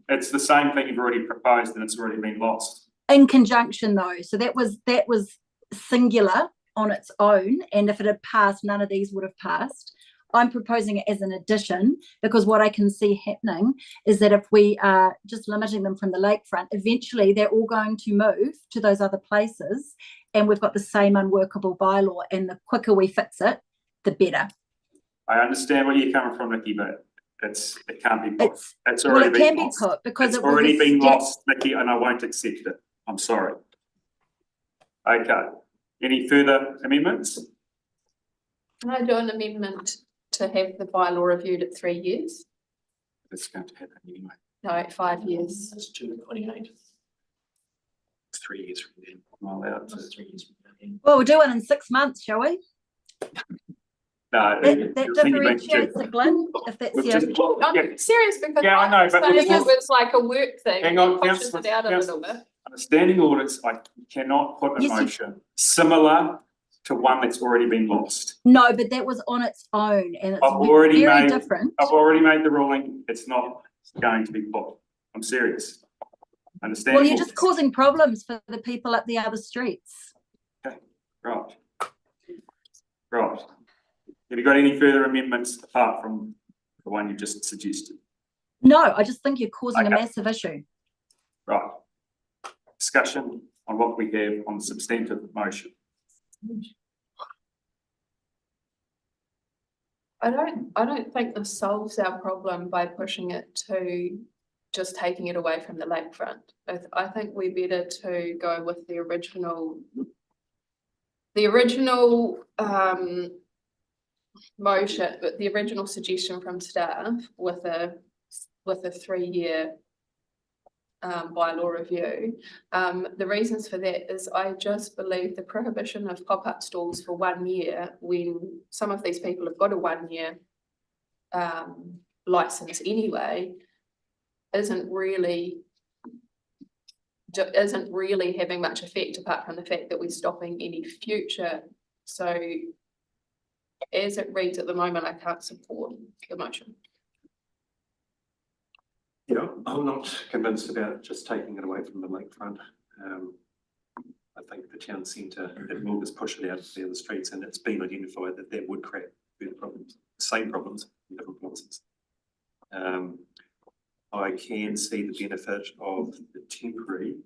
It's the same thing you've already proposed and it's already been lost. In conjunction though, so that was singular on its own, and if it had passed, none of these would have passed. I'm proposing it as an addition because what I can see happening is that if we are just limiting them from the lakefront, eventually they're all going to move to those other places, and we've got the same unworkable bylaw, and the quicker we fix it, the better. I understand where you're coming from, Nikki, but it can't be put. It's Well, already it been can be lost. put because It's it was already a been step. lost, Nikki, and I won't accept it. I'm sorry. Okay. Any further amendments? Can I do an amendment to have the bylaw reviewed at 3 years? It's going to happen anyway. No, at 5 years. It's June 28. It's 3 years from then. I'm allowed to. 3 years from now. Well, we'll do it in 6 months, shall we? No, That differentiates it, Glenn, if that's We've your. just- I'm serious because Yeah, I know, but I we've thought just- it was like a work thing. Hang on, It pushes councillor, it out a little bit. Under standing orders, I cannot put a Yes, you- motion similar to one that's already been lost. No, but that was on its own, and it's I've already very made- different. I've already made the ruling. It's not going to be put. I'm serious. Understand? Well, you're just causing problems for the people up the other streets. Right. Right. Have you got any further amendments apart from the one you just suggested? No, I just think you're causing a Okay. massive issue. Right. Discussion on what we have on the substantive motion. I don't think this solves our problem by pushing it to just taking it away from the lakefront. I think we're better to go with the original motion, but the original suggestion from staff with a 3-year bylaw review. The reasons for that is I just believe the prohibition of pop-up stalls for 1 year, when some of these people have got a 1-year license anyway, isn't really having much effect apart from the fact that we're stopping any future. So as it reads at the moment, I can't support the motion. Yeah, I'm not convinced about just taking it away from the lakefront. I think the town centre, it will just push it out to the other streets, and it's been identified that that would create further problems, same problems in different places. I can see the benefit of the temporary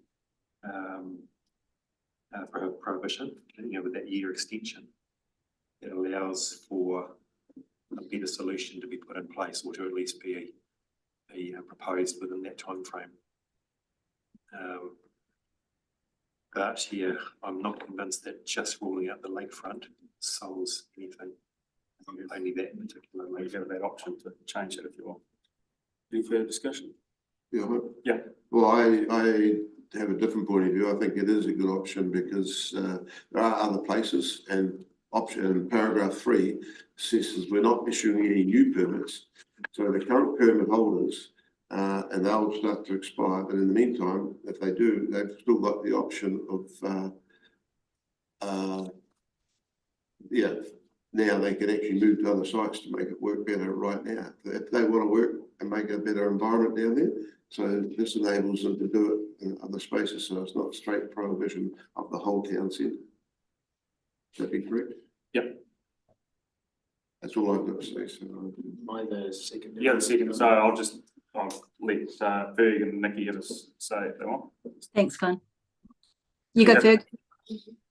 prohibition, with that year extension. It allows for a better solution to be put in place, or to at least be proposed within that time frame. But yeah, I'm not convinced that just ruling out the lakefront solves anything. Only that particular, You have that option to change it if you want. Any further discussion? Yeah. Yeah. Well, I have a different point of view. I think it is a good option because there are other places, and option paragraph 3 says we're not issuing any new permits. So the current permit holders, and they'll start to expire, but in the meantime, if they do, they've still got the option of now they can actually move to other sites to make it work better right now. If they want to work and make a better environment down there, so this enables them to do it in other spaces, so it's not straight prohibition of the whole town centre. Would that be correct? Yep. That's all I've got to say. So My second. Yeah, the second. So I'll let Ferg and Nikki have a say if they want. Thanks, Glenn. You go, Ferg.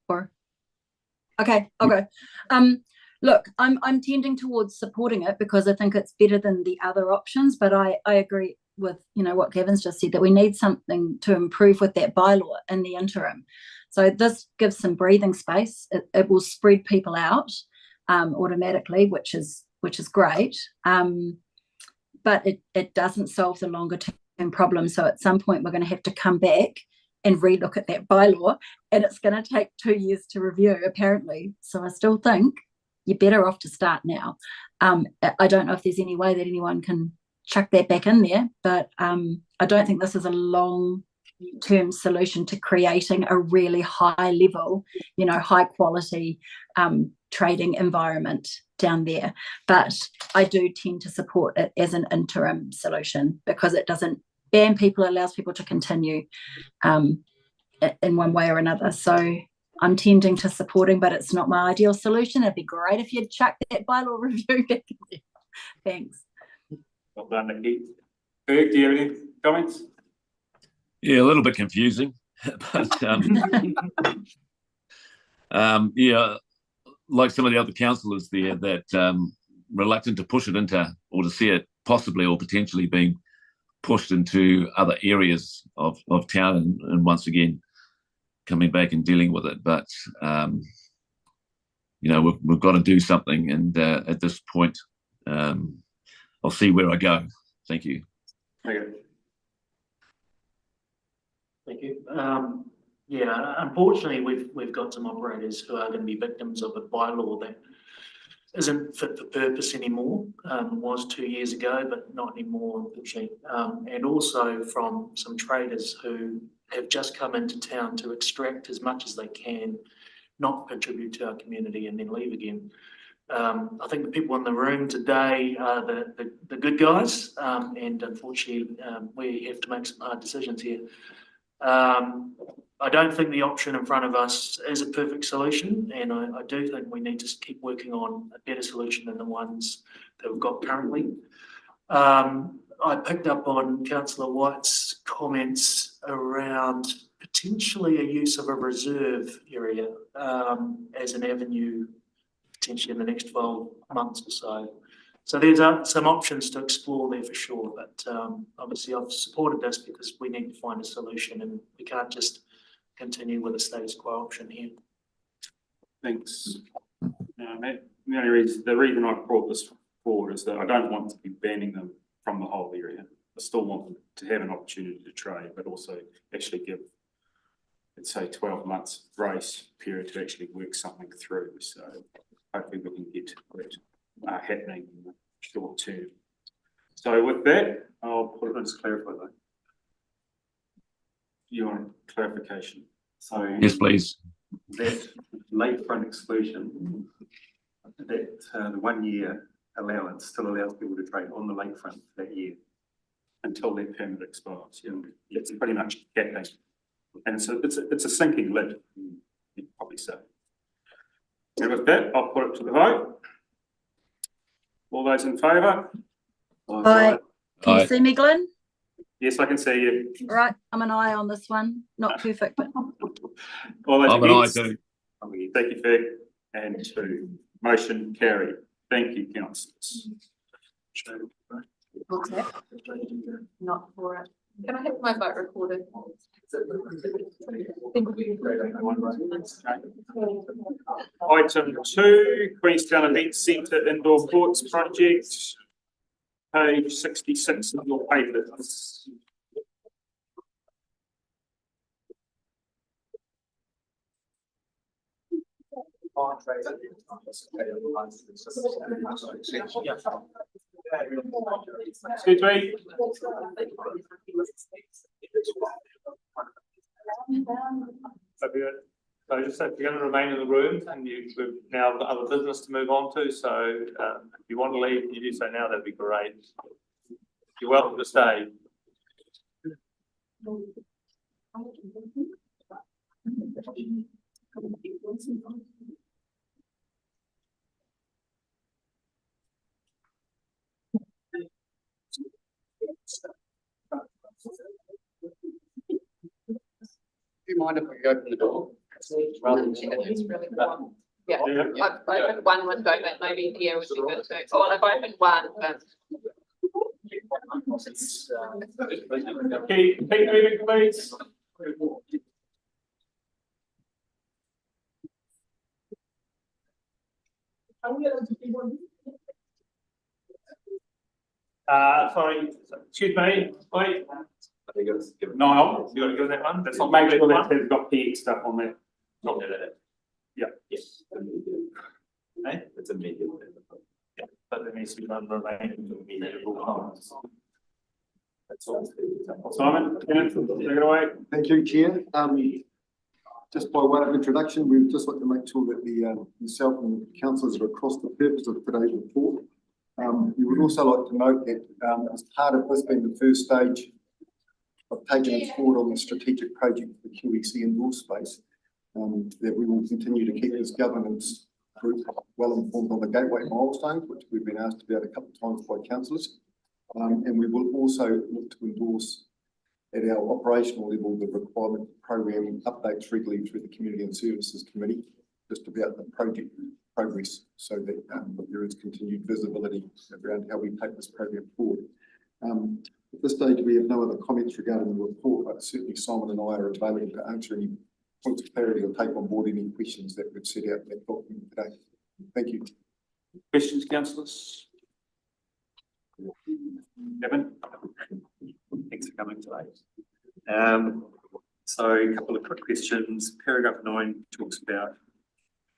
Or okay, I'll go. Look, I'm tending towards supporting it because I think it's better than the other options, but I agree with what Gavin's just said, that we need something to improve with that bylaw in the interim. So this gives some breathing space. It will spread people out automatically, which is great. But it doesn't solve the longer term problem. So at some point we're going to have to come back and relook at that bylaw, and it's going to take 2 years to review apparently. So I still think you're better off to start now. I don't know if there's any way that anyone can chuck that back in there, but I don't think this is a long-term solution to creating a really high level, high quality trading environment down there. But I do tend to support it as an interim solution because it doesn't ban people, allows people to continue. in one way or another. So I'm tending to supporting, but it's not my ideal solution. It'd be great if you'd chuck that bylaw review back in there. Thanks. Well done, Nikki. Berg, do you have any comments? Yeah, a little bit confusing, but yeah, like some of the other councillors there, that reluctant to push it into, or to see it possibly or potentially being pushed into other areas of town, and once again coming back and dealing with it. But you know, we've got to do something, and at this point, I'll see where I go. Thank you. Thank you. Yeah, unfortunately, we've got some operators who are going to be victims of a bylaw that isn't fit for purpose anymore. Was 2 years ago, but not anymore, unfortunately. And also from some traders who have just come into town to extract as much as they can, not contribute to our community, and then leave again. I think the people in the room today are the good guys, and unfortunately, we have to make some hard decisions here. I don't think the option in front of us is a perfect solution, and I do think we need to keep working on a better solution than the ones that we've got currently. I picked up on Councillor White's comments around potentially a use of a reserve area as an avenue potentially in the next 12 months or so. So there's some options to explore there for sure, but obviously I've supported this because we need to find a solution, and we can't just continue with the status quo option here. Thanks. The reason I brought this forward is that I don't want to be banning them from the whole area. I still want them to have an opportunity to trade, but also actually give, let's say, 12 months grace period to actually work something through. So hopefully we can get that happening in the short term. So with that, I'll put it, just clarify that. You want clarification? So Yes, please. that lakefront exclusion, that the 1 year allowance still allows people to trade on the lakefront that year Until their permit expires. Yeah, it's pretty much capping. And so it's a sinking lid, you'd probably say. And with that, I'll put it to the vote. All those in favour? Aye. Can you see me, Glenn? Yes, I can see you. Right, I'm an aye on this one. Not perfect, but All those I'm an aye against? too. Thank you, Ferg. And two. Motion carried. Thank you, councillors. What's that? Not for it. Can I have my vote recorded? Item 2, Queenstown Event Centre Indoor Courts Project. Page 66 of your papers. Excuse me. So just if you're going to remain in the room, and we've now got other business to move on to, so if you want to leave, you do so now, that'd be great. You're welcome to stay. Do you mind if we open the door? Rather than It's really warm. Yeah, I've opened one window, but maybe the air would be good too. Oh, I've opened one, but. Keep moving, please. Sorry, excuse me, wait. No, you got to go that one. That's not make sure that has got PX stuff on there. Not that. Yeah. Yes. Hey, it's immediate. Yeah, but there needs to be none remaining immediate. That's all. Simon, take it away. Thank you, Chair. Just by way of introduction, we'd just like to make sure that the yourself and the councillors are across the purpose of today's report. We would also like to note that as part of this being the first stage I've taken us forward on the strategic project for QEC indoor space. That we will continue to keep this governance group well informed on the gateway milestones, which we've been asked about a couple of times by councillors. And we will also look to endorse at our operational level the requirement for programming updates regularly through the Community and Services Committee, just about the project progress, so that there is continued visibility around how we take this program forward. At this stage, we have no other comments regarding the report, but certainly Simon and I are available to answer any points of clarity or take on board any questions that we've set out in that document today. Thank you. Questions, councillors? Kevin? Thanks for coming today. So a couple of quick questions. Paragraph 9 talks about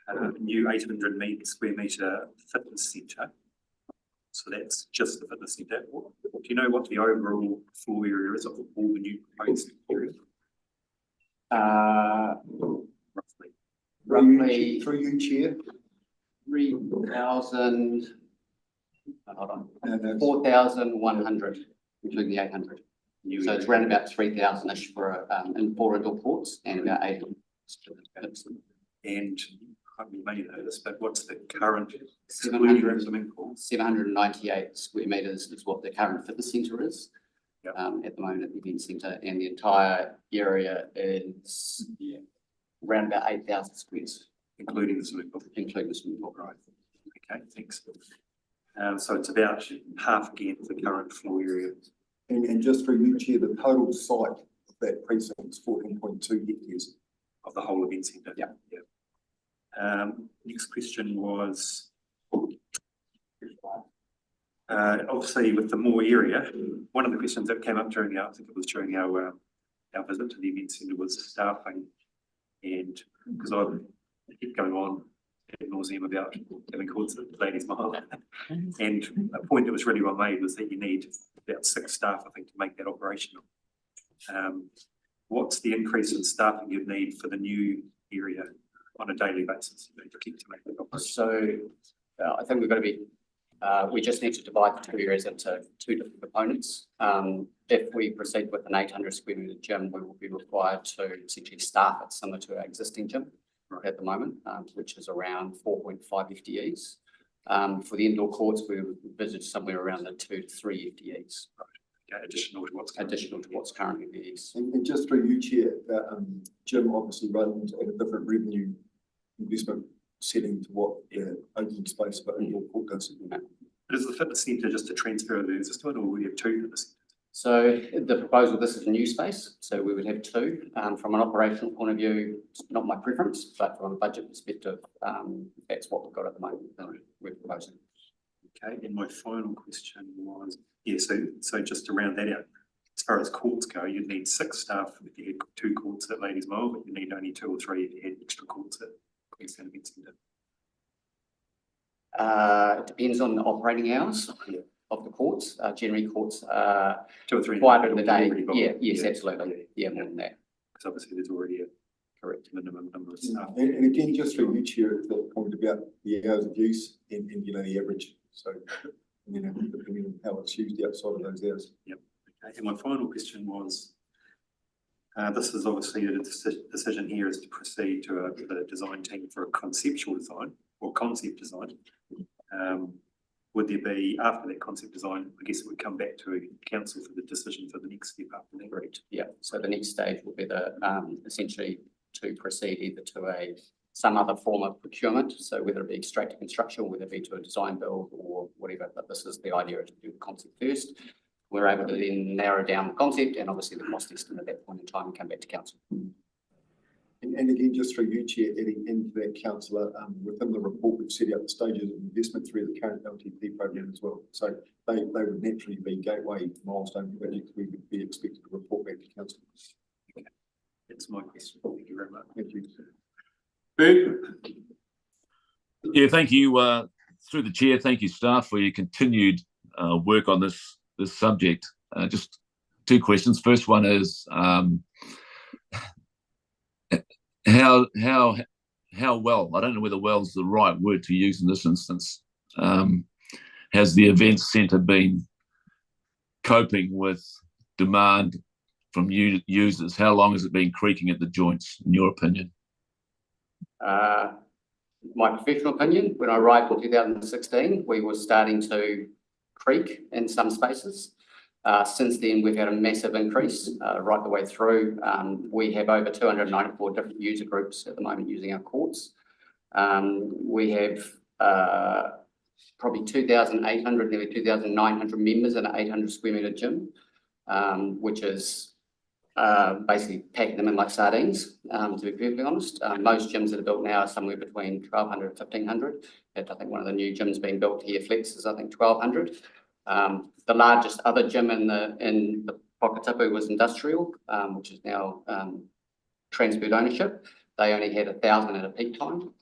a new 800 square metre fitness centre. So that's just the fitness centre. Do you know what the overall floor area is of all the new proposed areas? Roughly Through you, Chair. 3,000, hold on, 4,100, including the 800. So it's around about 3,000-ish for in 4 indoor courts and about 800. And you may know this, but what's the current 798 square metres is what the current fitness centre is. Yep. At the moment at the event centre, and the entire area is around about 8,000 squares. Including the swimming pool? Including the swimming pool. Right. Okay, thanks. So it's about half again the current floor area. And just through you, Chair, the total site of that precinct is 14.2 hectares. Of the whole event centre? Yeah. Next question was, obviously with the more area, one of the questions that came up during our, I think it was during our visit to the event centre was staffing. And because I keep going on ad nauseam about having courts at Ladies Mile. And a point that was really well made was that you need about 6 staff, I think, to make that operational. What's the increase in staffing you need for the new area on a daily basis to keep to make that operational? So I think we've got to be, we just need to divide the 2 areas into 2 different components. If we proceed with an 800 square metre gym, we will be required to essentially staff it similar to our existing gym at the moment, which is around 4.5 FTEs. For the indoor courts, we would visit somewhere around the 2 to 3 FTEs. Okay, additional to what's currently there. Yes. And just through you, Chair, gym obviously runs at a different revenue investment setting to what the open space but indoor court does. But is the fitness centre just a transfer of the existing, or we have 2 fitness centres? So the proposal, this is a new space, so we would have 2. From an operational point of view, it's not my preference, but from a budget perspective, that's what we've got at the moment that we're proposing. Okay, and my final question was, so just to round that out, as far as courts go, you'd need 6 staff if you had 2 courts at Ladies Mile, but you need only 2 or 3 if you had extra courts at Queenstown Event Centre. It depends on the operating hours of the courts. Generally, courts 2 or 3 quite in the day. Yes, absolutely. More than that. Because obviously there's already a correct minimum number of staff. And again, just through you, Chair, the point about the hours of use and the average. So, depending on how it's used outside of those hours. Yep. Okay. And my final question was, this is obviously a decision here is to proceed to the design team for a conceptual design or concept design. Would there be, after that concept design, I guess it would come back to council for the decision for the next step after that? Correct. Yeah. So the next stage will be the essentially to proceed either to some other form of procurement. So whether it be straight to construction, whether it be to a design build or whatever. But this is the idea to do the concept first. We're able to then narrow down the concept and obviously the cost estimate at that point in time and come back to council. And again, just through you, Chair, adding into that, councillor, within the report, we've set out the stages of investment through the current LTP program as well. So they would naturally be gateway milestone projects we would be expected to report back to council. Okay. That's my question. Thank you very much. Thank you. Yeah, thank you. Through the chair, thank you, staff, for your continued work on this subject. Just 2 questions. First one is how well, I don't know whether well is the right word to use in this instance, has the event centre been coping with demand from users? How long has it been creaking at the joints, in your opinion? My professional opinion, when I arrived in 2016, we were starting to creak in some spaces. Since then, we've had a massive increase right the way through. We have over 294 different user groups at the moment using our courts. We have probably 2,800, nearly 2,900 members in an 800 square metre gym, which is basically packing them in like sardines, to be perfectly honest. Most gyms that are built now are somewhere between 1,200 and 1,500. I think one of the new gyms being built here, Flex, is I think 1,200. The largest other gym in the Pokatapu was industrial, which is now transferred ownership. They only had 1,000 at a peak time.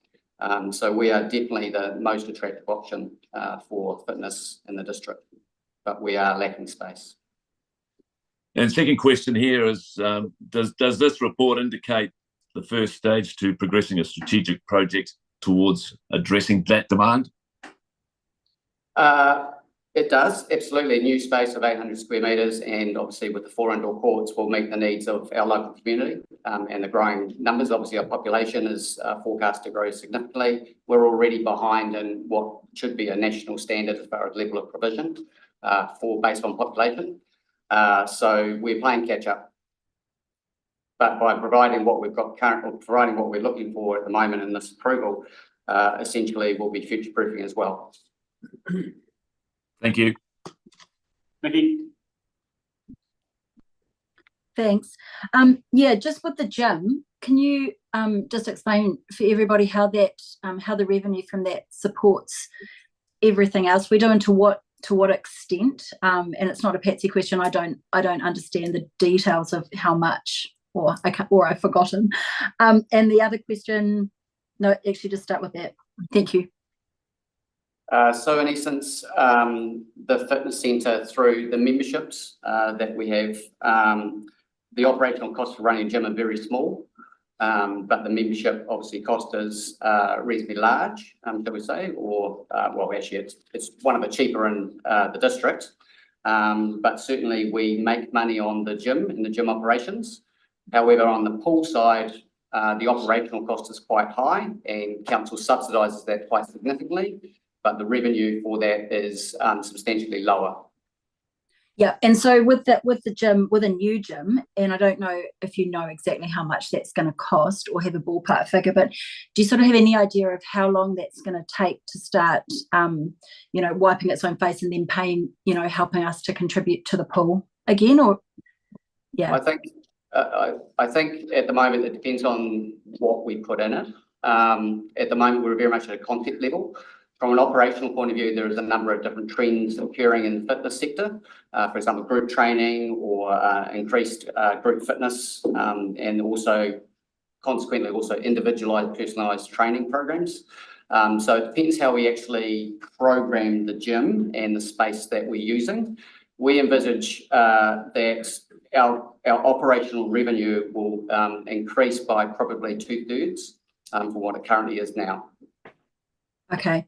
So we are definitely the most attractive option for fitness in the district, but we are lacking space. And second question here is, does this report indicate the first stage to progressing a strategic project towards addressing that demand? It does, absolutely. A new space of 800 square metres, and obviously with the 4 indoor courts will meet the needs of our local community and the growing numbers. Obviously our population is forecast to grow significantly. We're already behind in what should be a national standard as far as level of provision based on population. So we're playing catch up. But by providing what we've got currently, providing what we're looking for at the moment in this approval, essentially will be future proofing as well. Thank you. Nikki? Thanks. Yeah, just with the gym, can you just explain for everybody how that how the revenue from that supports everything else we do, and to what extent? And it's not a Patsy question. I don't understand the details of how much, or I've forgotten. And the other question, no, actually just start with that. Thank you. So in essence, the fitness centre, through the memberships that we have, the operational costs for running a gym are very small, but the membership obviously cost is reasonably large, shall we say, or well, actually it's one of the cheaper in the district, but certainly we make money on the gym and the gym operations. However, on the pool side, the operational cost is quite high and council subsidises that quite significantly, but the revenue for that is substantially lower. Yeah, and so with the gym, with a new gym, and I don't know if you know exactly how much that's going to cost or have a ballpark figure, but do you sort of have any idea of how long that's going to take to start, wiping its own face and then paying, helping us to contribute to the pool again? Or yeah, I think at the moment it depends on what we put in it. At the moment we're very much at a concept level. From an operational point of view, there is a number of different trends occurring in the fitness sector. For example, group training or increased group fitness, and also consequently also individualised, personalised training programs. So it depends how we actually program the gym and the space that we're using. We envisage that our operational revenue will increase by probably 2/3 from what it currently is now. Okay,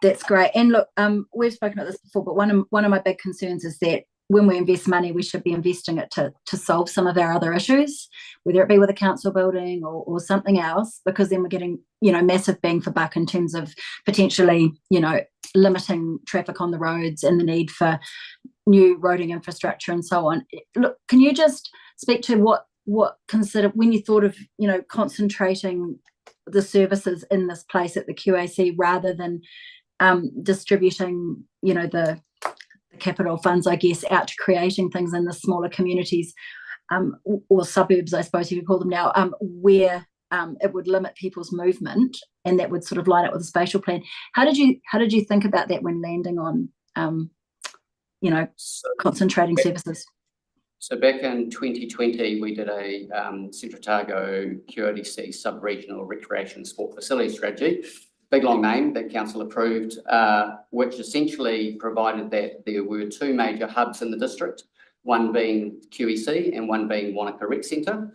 that's great. And look, we've spoken about this before, but one of my big concerns is that when we invest money, we should be investing it to solve some of our other issues, whether it be with a council building or something else, because then we're getting, massive bang for buck in terms of potentially, limiting traffic on the roads and the need for new roading infrastructure and so on. Look, can you just speak to what consider when you thought of, concentrating the services in this place at the QAC rather than distributing, the capital funds, I guess, out to creating things in the smaller communities or suburbs, I suppose you could call them now, where it would limit people's movement and that would sort of line up with the spatial plan. How did you think about that when landing on, concentrating services? So back in 2020, we did a Central Otago QLDC sub-regional recreation sport facility strategy, big long name that council approved, which essentially provided that there were 2 major hubs in the district, one being QEC and one being Wanaka Rec Centre.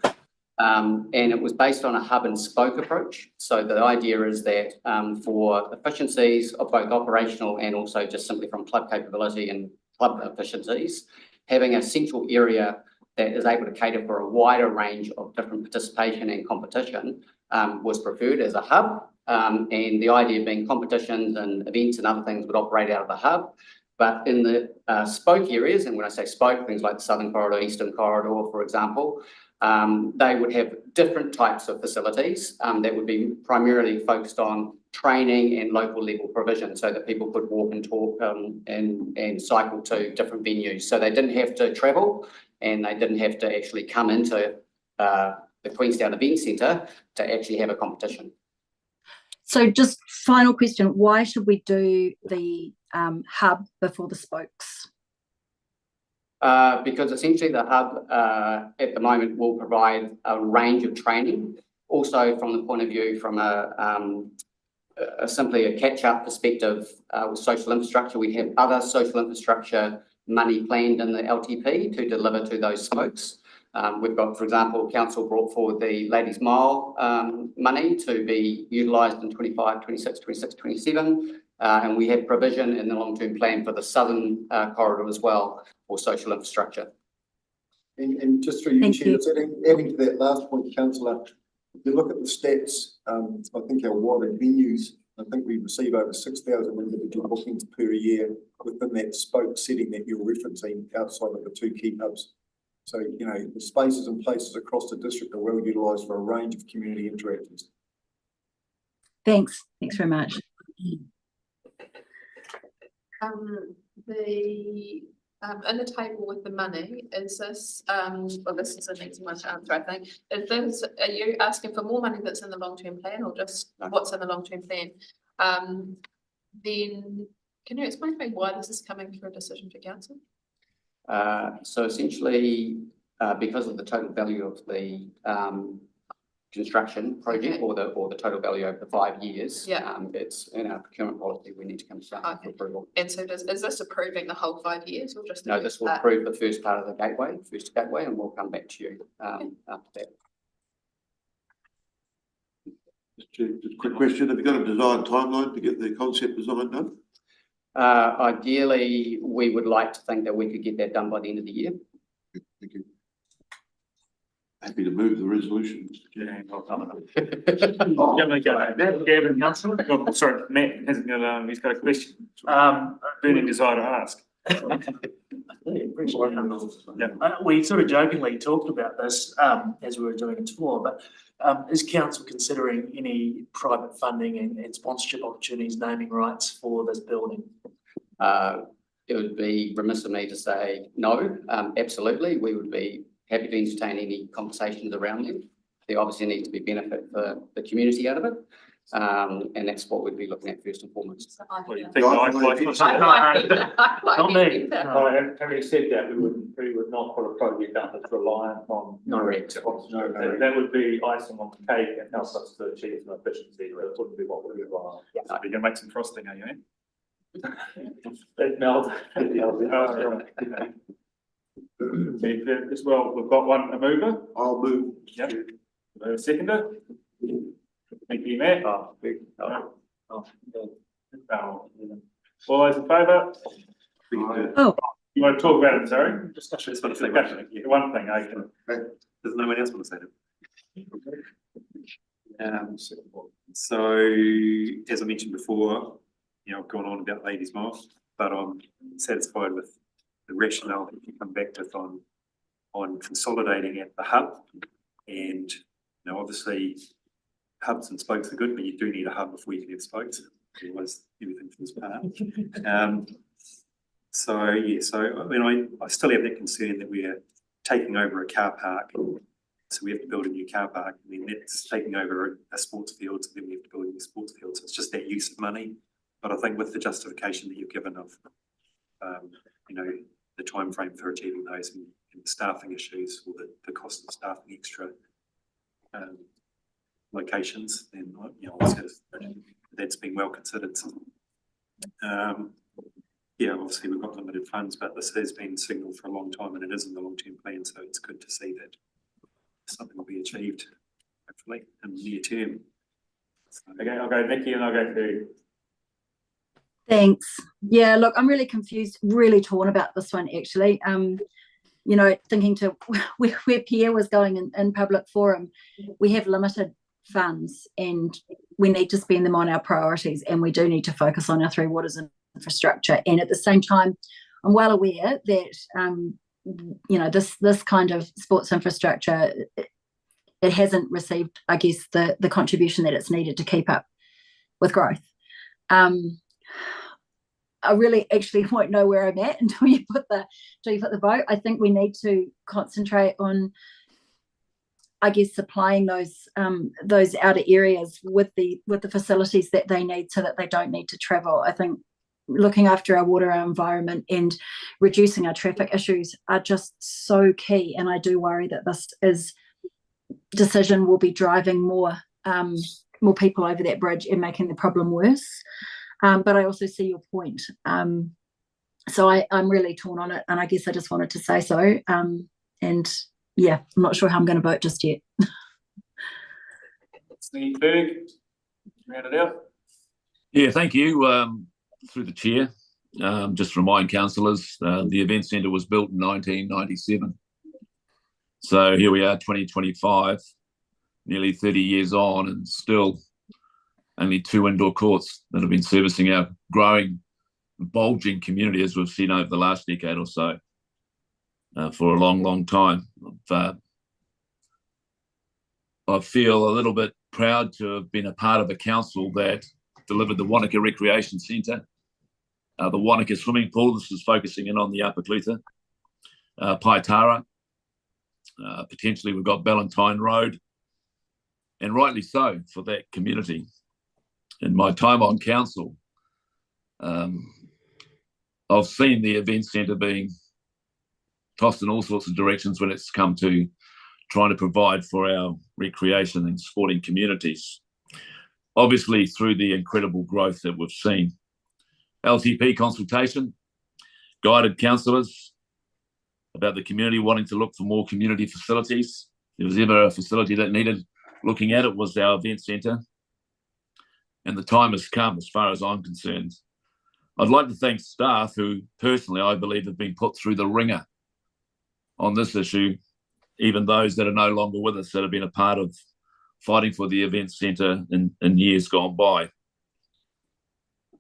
And it was based on a hub and spoke approach. So the idea is that for efficiencies of both operational and also just simply from club capability and club efficiencies, having a central area that is able to cater for a wider range of different participation and competition was preferred as a hub. And the idea being competitions and events and other things would operate out of the hub. But in the spoke areas, and when I say spoke, things like the Southern Corridor, Eastern Corridor, for example, they would have different types of facilities that would be primarily focused on training and local level provision so that people could walk and talk and cycle to different venues. So they didn't have to travel and they didn't have to actually come into the Queenstown Event Centre to actually have a competition. So just final question, why should we do the hub before the spokes? Because essentially the hub at the moment will provide a range of training. Also from the point of view from simply a catch-up perspective with social infrastructure, we have other social infrastructure money planned in the LTP to deliver to those spokes. We've got, for example, Council brought forward the Ladies Mile money to be utilised in 25, 26, 26, 27. And we have provision in the long-term plan for the Southern Corridor as well for social infrastructure. And just through you, Chair, adding to that last point, Councillor, if you look at the stats, I think our wider venues, I think we receive over 6,000 individual bookings per year within that spoke setting that you're referencing outside of the two key hubs. So, you know, the spaces and places across the district are well utilised for a range of community interactions. Thanks very much. In the table with the money, is this, well, this is an easy one to answer, I think. Are you asking for more money that's in the long-term plan or just what's in the long-term plan? Then can you explain to me why this is coming through a decision for council? So essentially, because of the total value of the construction project or the total value over the 5 years, it's in our procurement policy, we need to come to for approval. And so is this approving the whole 5 years or just? No, this will approve the first part of the first gateway, and we'll come back to you after that. Just a quick question, have you got a design timeline to get the concept design done? Ideally, we would like to think that we could get that done by the end of the year. Thank you. Happy to move the resolution. Gavin, Councillor. Oh, sorry, Matt hasn't got, he's got a question. Burning desire to ask. We sort of jokingly talked about this as we were doing a tour, but is council considering any private funding and sponsorship opportunities, naming rights for this building? It would be remiss of me to say no. Absolutely, we would be happy to entertain any conversations around them. There obviously needs to be benefit for the community out of it. And that's what we'd be looking at first and foremost. Not me. Having said that, we would not put a project down that's reliant on. Correct. That would be icing on the cake and help us to achieve some efficiency. That wouldn't be what we require. You're gonna make some frosting, are you? It melts. As well, we've got a mover. I'll move. Yep. A seconder. Thank you, Matt. All those in favour? Oh. You want to talk about it, sorry? Discussion. Just want to say one thing, I can. Does no one else want to say that? So, as I mentioned before, you know, I've gone on about Ladies Mile, but I'm satisfied with the rationale that you come back with on consolidating at the hub. And, you know, obviously hubs and spokes are good, but you do need a hub before you can have spokes. Otherwise, everything falls apart. So I mean, I still have that concern that we're taking over a car park. So we have to build a new car park. I mean, that's taking over a sports field, so then we have to build a new sports field. So it's just that use of money. But I think with the justification that you've given of, you know, the time frame for achieving those and the staffing issues or the cost of staffing extra locations, then, you know, that's been well considered. Yeah, obviously we've got limited funds, but this has been signalled for a long time and it is in the long-term plan, so it's good to see that something will be achieved, hopefully, in the near term. So, okay, I'll go Nikki and I'll go to. Thanks. Yeah, look, I'm really confused, really torn about this one actually. thinking to where Pierre was going in public forum, we have limited funds and we need to spend them on our priorities, and we do need to focus on our three waters infrastructure. And at the same time, I'm well aware that this kind of sports infrastructure, it hasn't received, I guess, the contribution that it's needed to keep up with growth. I really actually won't know where I'm at until you put the vote. I think we need to concentrate on, I guess, supplying those outer areas with the facilities that they need, so that they don't need to travel. I think looking after our water, our environment, and reducing our traffic issues are just so key. And I do worry that this decision will be driving more people over that bridge and making the problem worse. But I also see your point. So I'm really torn on it, and I guess I just wanted to say so. And yeah, I'm not sure how I'm going to vote just yet. Steve Berg, round it out. Yeah, thank you. Through the chair, just remind councillors, the event centre was built in 1997. So here we are, 2025, nearly 30 years on, and still only 2 indoor courts that have been servicing our growing, bulging community, as we've seen over the last decade or so, for a long, long time. I feel a little bit proud to have been a part of a council that delivered the Wanaka Recreation Centre, the Wanaka Swimming Pool. This is focusing in on the Upper Clutha, Paitara. Potentially we've got Ballantyne Road, and rightly so for that community. In my time on council, I've seen the event centre being tossed in all sorts of directions when it's come to trying to provide for our recreation and sporting communities. Obviously, through the incredible growth that we've seen. LTP consultation guided councillors about the community wanting to look for more community facilities. If there was ever a facility that needed looking at, it was our event centre. And the time has come, as far as I'm concerned. I'd like to thank staff who, personally, I believe have been put through the ringer on this issue, even those that are no longer with us, that have been a part of fighting for the event centre in years gone by.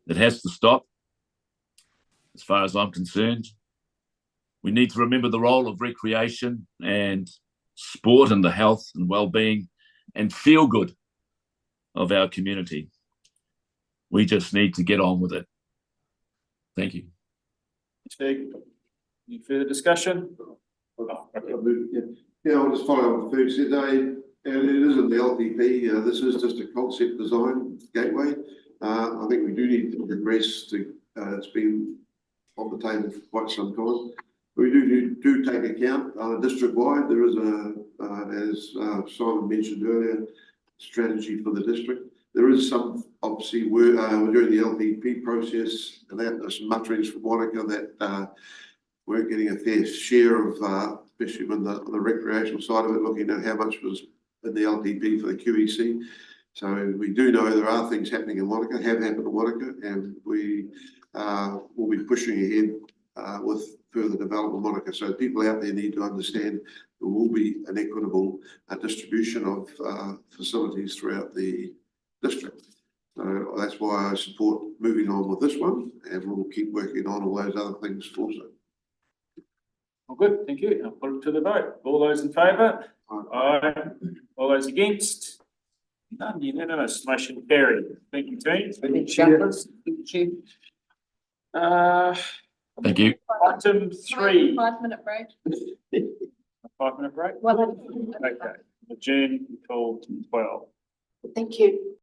It has to stop, as far as I'm concerned. We need to remember the role of recreation and sport in the health and well-being and feel-good of our community. We just need to get on with it. Thank you. Any further discussion? Yeah, I'll just follow up with Ferg said. It isn't the LTP. This is just a concept design gateway. I think we do need to progress to. It's been on the table for quite some time. We do take account district wide. There is as Simon mentioned earlier, strategy for the district. There is some obviously work during the LTP process. There's some mutterings from Wanaka that we're getting a fair share of, especially when the recreational side of it, looking at how much was in the LTP for the QEC. So we do know there are things happening in Wanaka, have happened in Wanaka, and we will be pushing ahead with further development in Wanaka. So people out there need to understand there will be an equitable distribution of facilities throughout the district. So that's why I support moving on with this one, and we'll keep working on all those other things also. Well, good, thank you. I'll put it to the vote. All those in favour? Aye. All those against? None, unanimous. Motion carried. Thank you, team. Thank you. Item 3. 5-minute break. 5-minute break? Okay. Adjourn until 12. Thank you.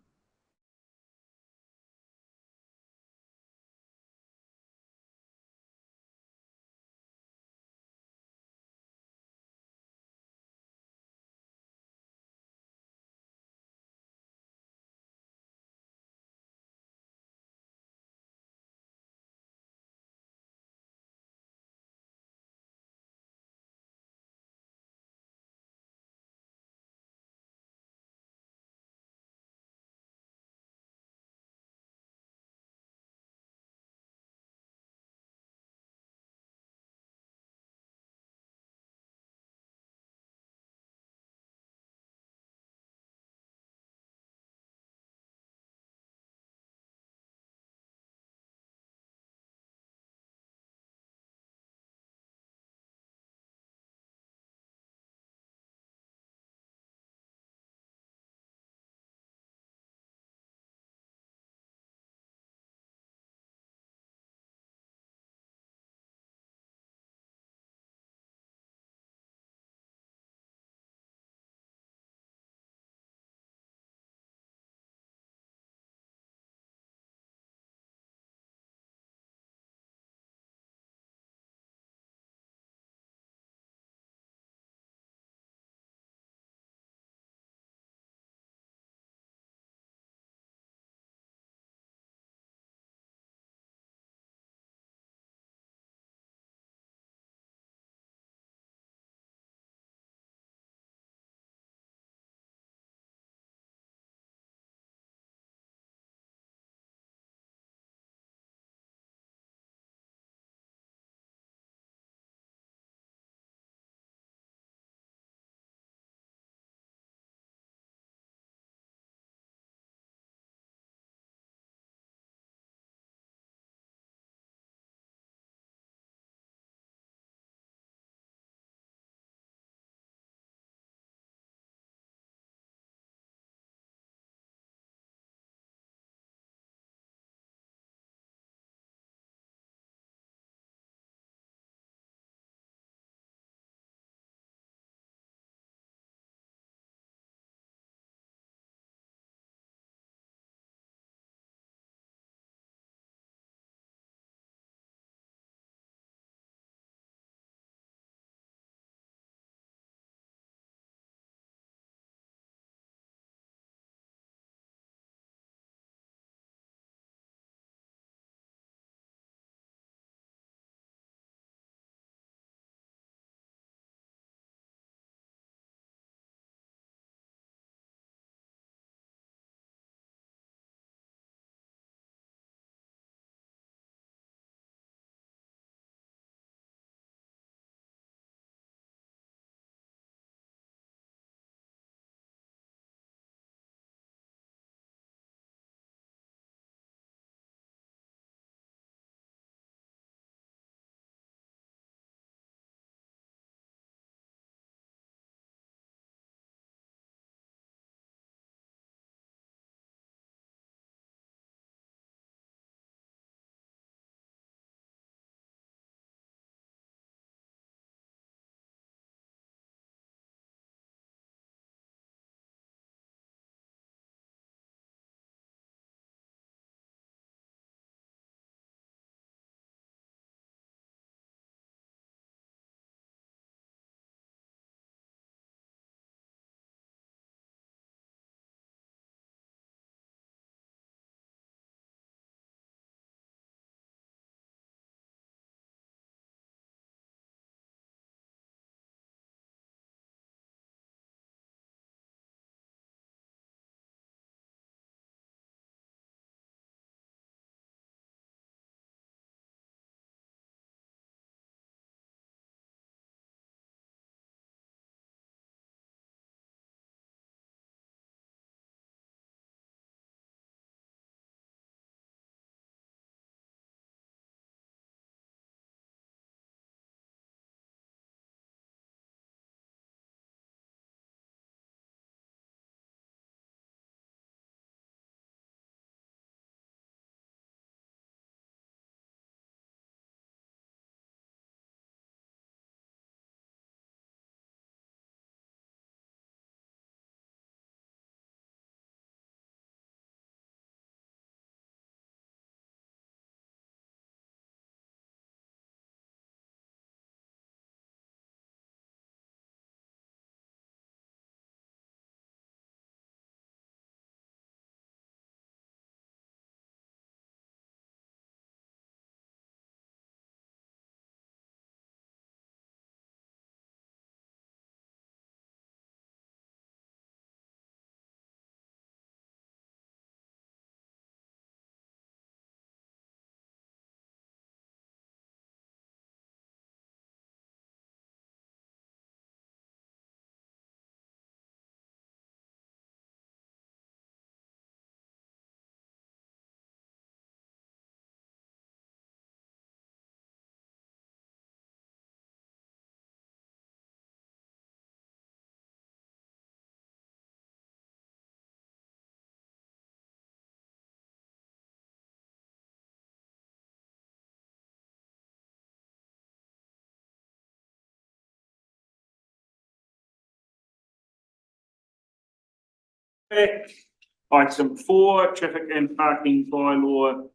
Item 4, traffic and parking bylaw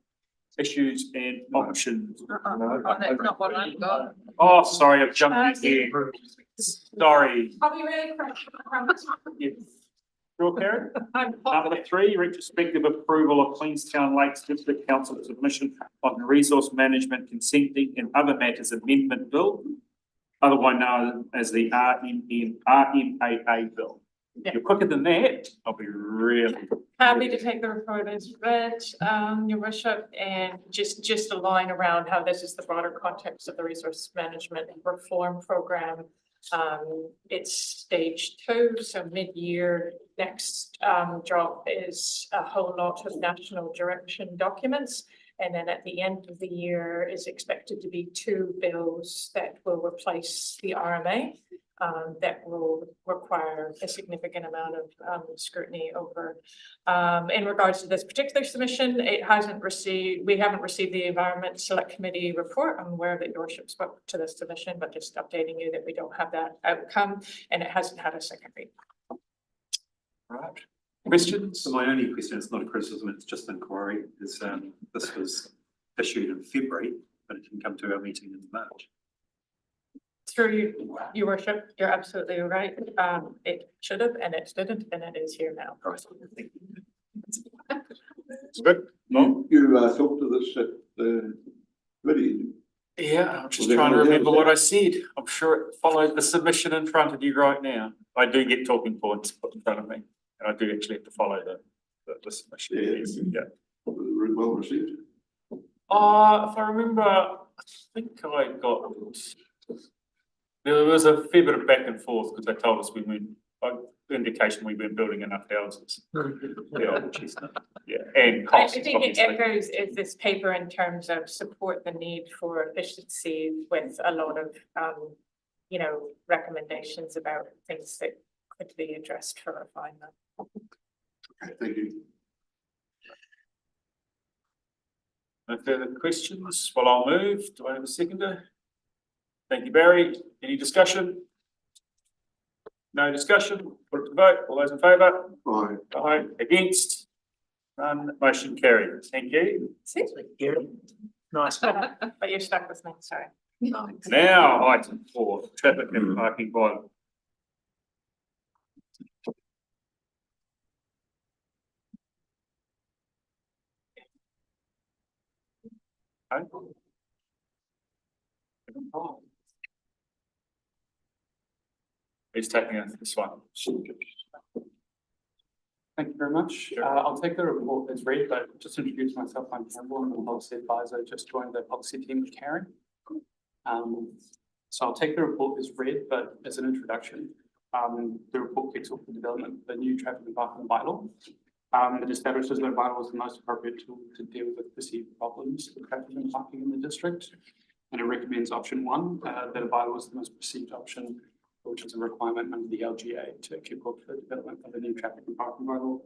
issues and options. That's not what I've got. Oh, sorry, I've jumped in here. Sorry. I'll be really quick. Yes. Sure, Karen? Number 3, retrospective approval of Queenstown Lakes District Council submission on the resource management consenting and other matters amendment bill, otherwise known as the RMAA bill. If you're quicker than that, I'll be really. Happy to take the report as read, your worship, and just a line around how this is the broader context of the resource management reform program. It's stage 2, so mid-year. Next drop is a whole lot of national direction documents. And then at the end of the year is expected to be 2 bills that will replace the RMA. That will require a significant amount of scrutiny over. In regards to this particular submission, we haven't received the Environment Select Committee report. I'm aware that your worship spoke to this submission, but just updating you that we don't have that outcome and it hasn't had a second read. Right. Questions? So my only question, it's not a criticism, it's just an inquiry, is this was issued in February, but it didn't come to our meeting in March. Through your worship, you're absolutely right. It should have and it didn't, and it is here now. It's good. You talked to this at the committee. Yeah, I'm just trying to remember what I said. I'm sure it follows the submission in front of you right now. I do get talking points put in front of me, and I do actually have to follow the submission. Yes, yeah. Well received. If I remember, I think I got. There was a fair bit of back and forth because they told us indication we weren't building enough houses. Yeah, and cost. I think it echoes is this paper in terms of support the need for efficiency with a lot of, recommendations about things that could be addressed for refinement. Okay, thank you. No further questions? Well, I'll move. Do I have a seconder? Thank you, Barry. Any discussion? No discussion. Put it to vote. All those in favour? Aye. Aye. Against? None. Motion carried. Thank you. Seriously. Nice. But you're stuck with me, sorry. Now, item 4, traffic and parking bylaw. Okay. Who's taking this one? Thank you very much. I'll take the report as read, but just introduce myself. I'm Campbell, I'm the policy advisor, just joined the policy team with Karen. So I'll take the report as read, but as an introduction, the report kicks off the development of the new traffic and parking bylaw. It establishes that bylaw is the most appropriate tool to deal with perceived problems with traffic and parking in the district. And it recommends option 1, that a bylaw is the most perceived option, which is a requirement under the LGA to kick off the development of the new traffic and parking bylaw.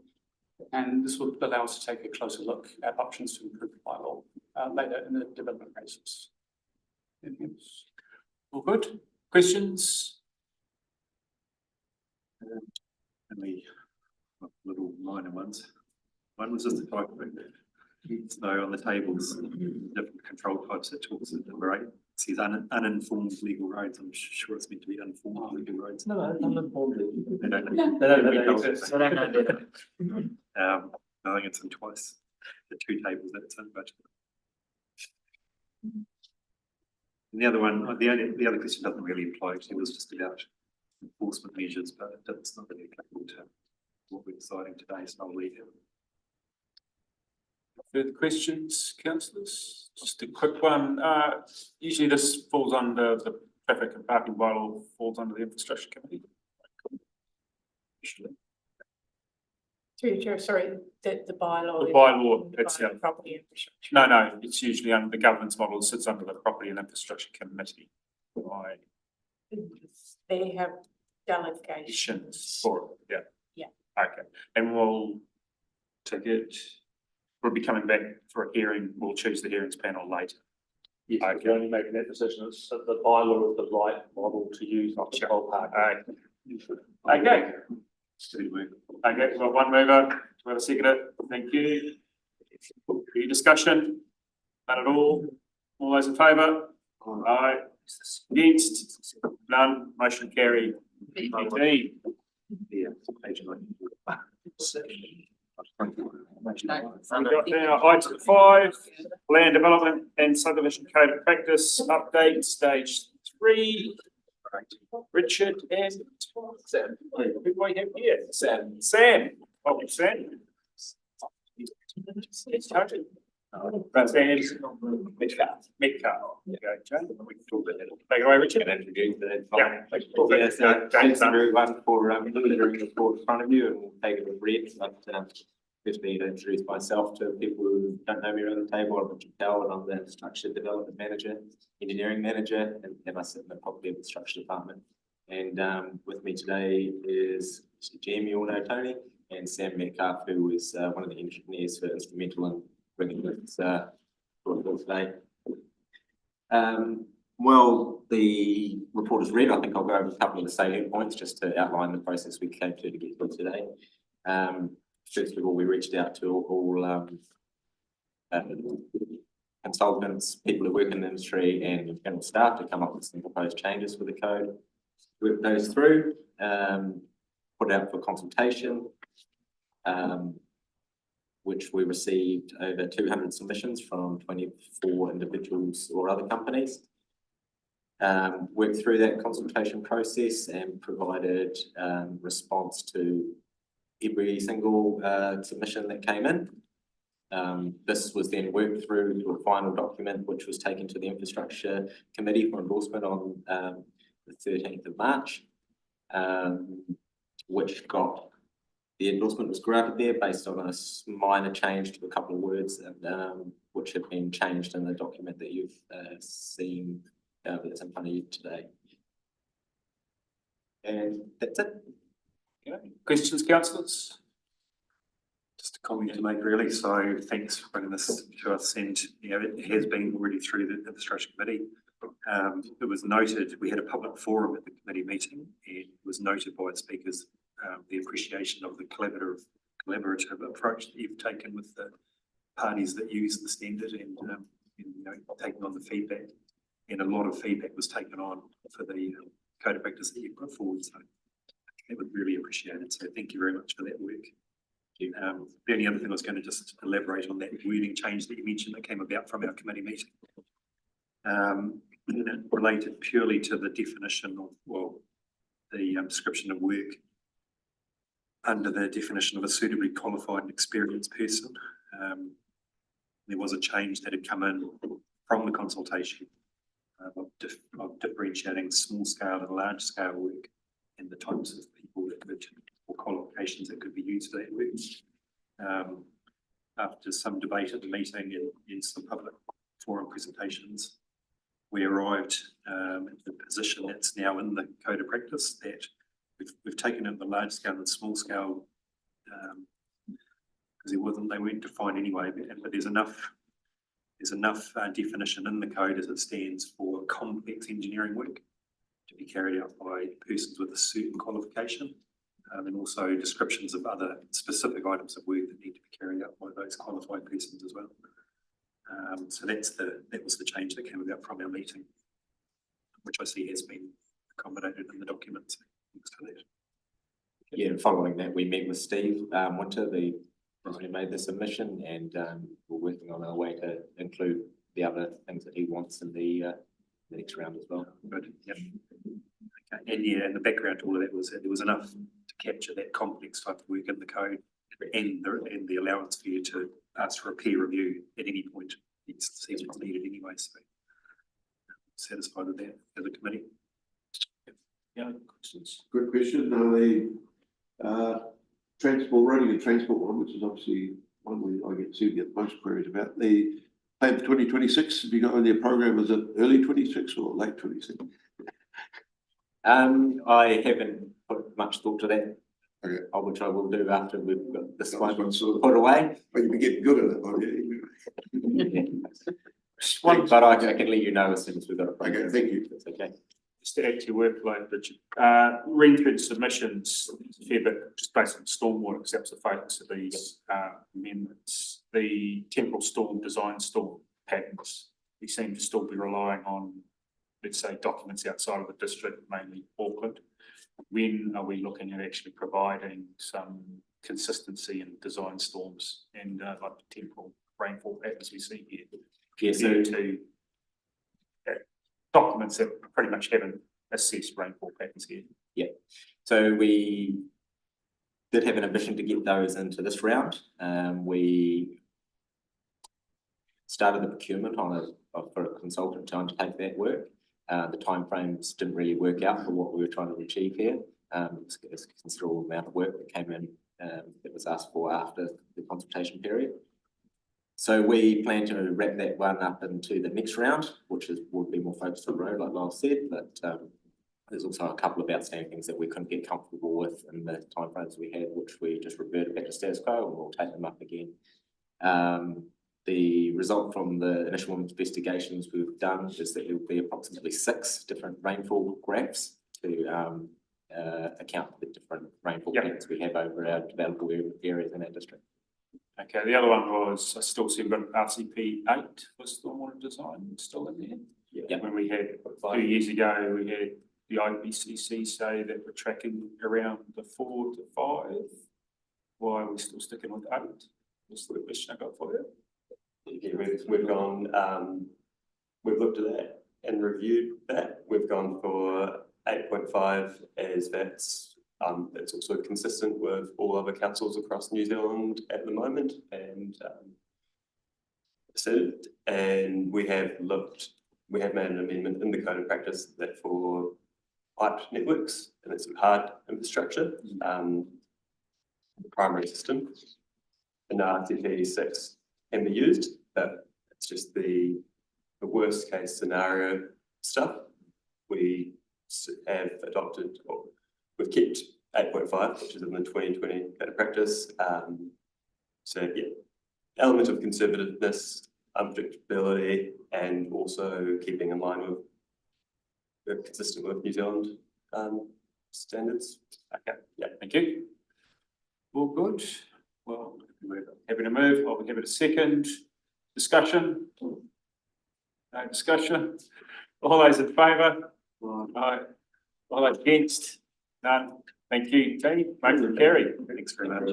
And this will allow us to take a closer look at options to improve the bylaw later in the development process. All good? Questions? Only little minor ones. One was just the type of snow on the tables, different control types that talks at number 8. It says uninformed legal roads. I'm sure it's meant to be uninformed legal roads. No, uninformed. They don't They don't know exist. They don't know better. I think it's in twice the 2 tables that it's in budget. And the other one, the other question doesn't really apply. It was just about enforcement measures, but it's not really applicable to what we're deciding today, so I'll leave it. Further questions, councillors? Just a quick one. Usually this falls under the traffic and parking bylaw, falls under the infrastructure committee. Usually. Through your chair, sorry, the bylaw. The bylaw itself. Property infrastructure. No, it's usually under the governance model, it sits under the property and infrastructure committee. Right. They have delegations. For it, yeah. Okay, and we'll take it, we'll be coming back for a hearing, we'll choose the hearings panel later. Yes, we're only making that decision, it's the bylaw of the right model to use, not the whole park. Okay. Steady work. Okay, we've got one mover. Do we have a seconder? Thank you. Any discussion? None at all? All those in favour? Aye. Against? None. Motion carried. 18. Yeah, page 9. We've got now item 5, land development and subdivision code of practice update, stage 3. Richard and Sam. Who do we have here? Sam. Sam. Oh, Sam. It's Tony. Sam's Metcalf. Okay, Jane. We can talk about that. Take it away, Richard. Yeah. Yes, thanks everyone for delivering the report in front of you, and we'll take it with read. But just need to introduce myself to people who don't know me around the table. I'm Richard Powell, and I'm the Infrastructure Development Manager, Engineering Manager, and I sit in the Property Infrastructure Department. And with me today is Jim, you all know Tony, and Sam Metcalf, who is one of the engineers who are instrumental in bringing this report today. Well, the report is read. I think I'll go over a couple of the salient points just to outline the process we came to get here today. First of all, we reached out to all consultants, people who work in the industry, and staff to come up with some proposed changes for the code. Work those through, put it out for consultation, which we received over 200 submissions from 24 individuals or other companies. Worked through that consultation process and provided response to every single submission that came in. This was then worked through to a final document, which was taken to the Infrastructure Committee for endorsement on the 13th of March, which got the endorsement was granted there based on a minor change to a couple of words, which have been changed in the document that you've seen that's in front of you today. And that's it. Okay. Questions, councillors? Just a comment to make really, so thanks for bringing this to us, and it has been already through the Infrastructure Committee. It was noted, we had a public forum at the committee meeting, and it was noted by speakers the appreciation of the collaborative approach that you've taken with the parties that use the standard, and taking on the feedback, and a lot of feedback was taken on for the code of practice that you put forward, so it was really appreciated, so thank you very much for that work. The only other thing I was going to just elaborate on that wording change that you mentioned that came about from our committee meeting. And it related purely to the definition of, well, the description of work under the definition of a suitably qualified and experienced person. There was a change that had come in from the consultation of differentiating small scale and large scale work and the types of people that could, or qualifications that could be used for that work. After some debate at the meeting and in some public forum presentations, we arrived at the position that's now in the code of practice that we've taken in the large scale and small scale because they weren't defined anyway, but there's enough definition in the code as it stands for complex engineering work to be carried out by persons with a certain qualification, and also descriptions of other specific items of work that need to be carried out by those qualified persons as well. So that was the change that came about from our meeting, which I see has been accommodated in the documents. Yeah, and following that, we met with Steve Winter, the person who made the submission, and we're working on our way to include the other things that he wants in the next round as well. Good. Yep. Okay. And yeah, and the background to all of that was that there was enough to capture that complex type of work in the code, and the allowance for you to ask for a peer review at any point. It seems what's needed anyway, so satisfied with that as a committee. Yeah, questions? Good question. Now the transport, roading and transport one, which is obviously one I get most queries about. The plan for 2026, have you got on your program, is it early 26 or late 26? I haven't put much thought to that. Okay. Which I will do after we've got this one put away. But you've been getting good at it, aren't you? But I can let you know as soon as we've got a program. Okay, thank you. That's okay. Just to add to your workload, Richard, Renford submissions, a fair bit just based on stormwater, because that was the focus of these amendments. The temporal storm, design storm patterns, we seem to still be relying on, let's say, documents outside of the district, mainly Auckland. When are we looking at actually providing some consistency in design storms and like the temporal rainfall patterns we see here? Yes, compared to documents that pretty much haven't assessed rainfall patterns here. Yeah, so we did have an ambition to get those into this round. We started the procurement for a consultant to undertake that work. The timeframes didn't really work out for what we were trying to achieve here. It's a considerable amount of work that came in that was asked for after the consultation period. So we plan to wrap that one up into the next round, which would be more focused on road, like Lyle said, but there's also a couple of outstanding things that we couldn't get comfortable with in the timeframes we had, which we just reverted back to status quo, and we'll take them up again. The result from the initial investigations we've done is that there will be approximately 6 different rainfall graphs to account for the different rainfall patterns we have over our developable areas in our district. Okay, the other one was, I still see we've got RCP 8 for stormwater design still in there. Yeah. When we had, 2 years ago, we had the IPCC say that we're tracking around the 4 to 5. Why are we still sticking with 8? That's the question I got for you. Yeah, we've gone, we've looked at that and reviewed that. We've gone for 8.5 as that's also consistent with all other councils across New Zealand at the moment, and we have made an amendment in the code of practice that for pipe networks and it's hard infrastructure, the primary system in RTP 6 can be used, but it's just the worst case scenario stuff. We have adopted, or we've kept 8.5, which is in the 2020 code of practice. So yeah, element of conservativeness, unpredictability, and also keeping in line with consistent with New Zealand standards. Okay, yeah, thank you. All good. Well, we're happy to move. I'll give it a second. Discussion? No discussion? All those in favour? Aye. All those against? None. Thank you, Tony. Motion carried. Thanks very much.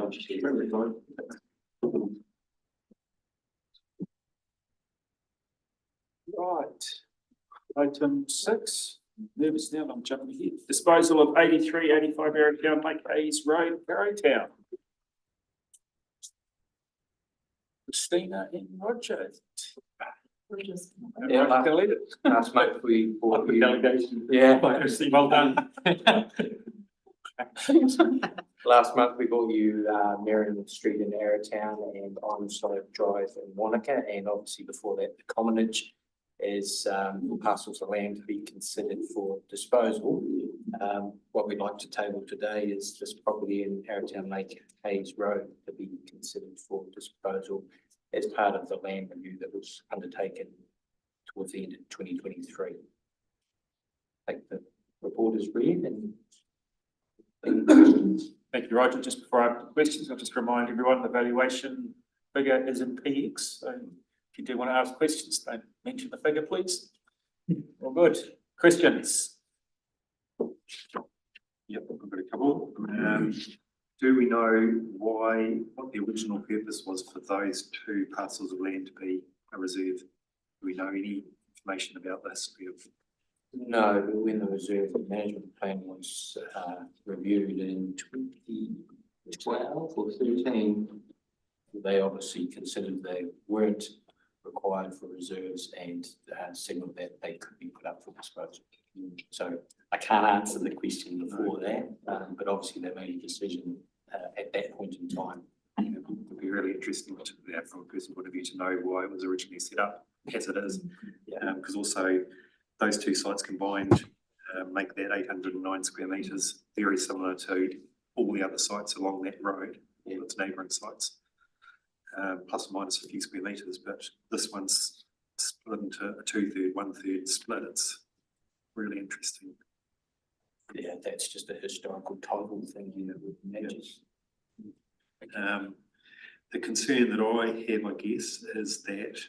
Right. Item 6. Nervous now, I'm jumping ahead. Disposal of 83-85 Arrowtown Lake Hayes Road, Arrowtown. Christina and Roger. Yeah, last month we bought the delegation. Yeah, well done. Last month we bought you Merriman Street in Arrowtown and Onslow Drive in Wanaka, and obviously before that the commonage is parcels of land to be considered for disposal. What we'd like to table today is this property in Arrowtown Lake Hayes Road to be considered for disposal as part of the land review that was undertaken towards the end of 2023. I think the report is read and thank you, Roger. Just before I have questions, I'll just remind everyone the valuation figure is in PX. So if you do want to ask questions, don't mention the figure, please. All good. Questions? Yep, I've got a couple. Do we know what the original purpose was for those 2 parcels of land to be a reserve? Do we know any information about the history of? no, when the reserve management plan was reviewed in 2012 or 13, they obviously considered they weren't required for reserves and signaled that they could be put up for disposal. So I can't answer the question before that, but obviously they made a decision at that point in time. It would be really interesting from a personal point of view to know why it was originally set up as it is, because also those 2 sites combined make that 809 square metres very similar to all the other sites along that road, all its neighbouring sites, plus or minus a few square metres, but this one's split into a 2/3, 1/3 split. It's really interesting. Yeah, that's just a historical title thing, you know, with matches. The concern that I have, I guess, is that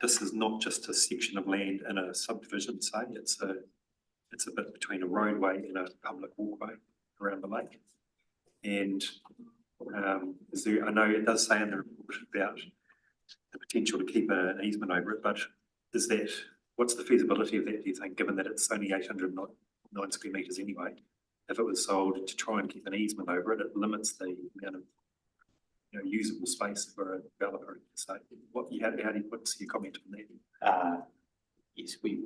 this is not just a section of land in a subdivision, say, it's a bit between a roadway and a public walkway around the lake. And is there, I know it does say in the report about the potential to keep an easement over it, but is that, what's the feasibility of that, do you think, given that it's only 809 square metres anyway? If it was sold to try and keep an easement over it, it limits the amount of usable space for a developer. So what's your comment on that? Yes, we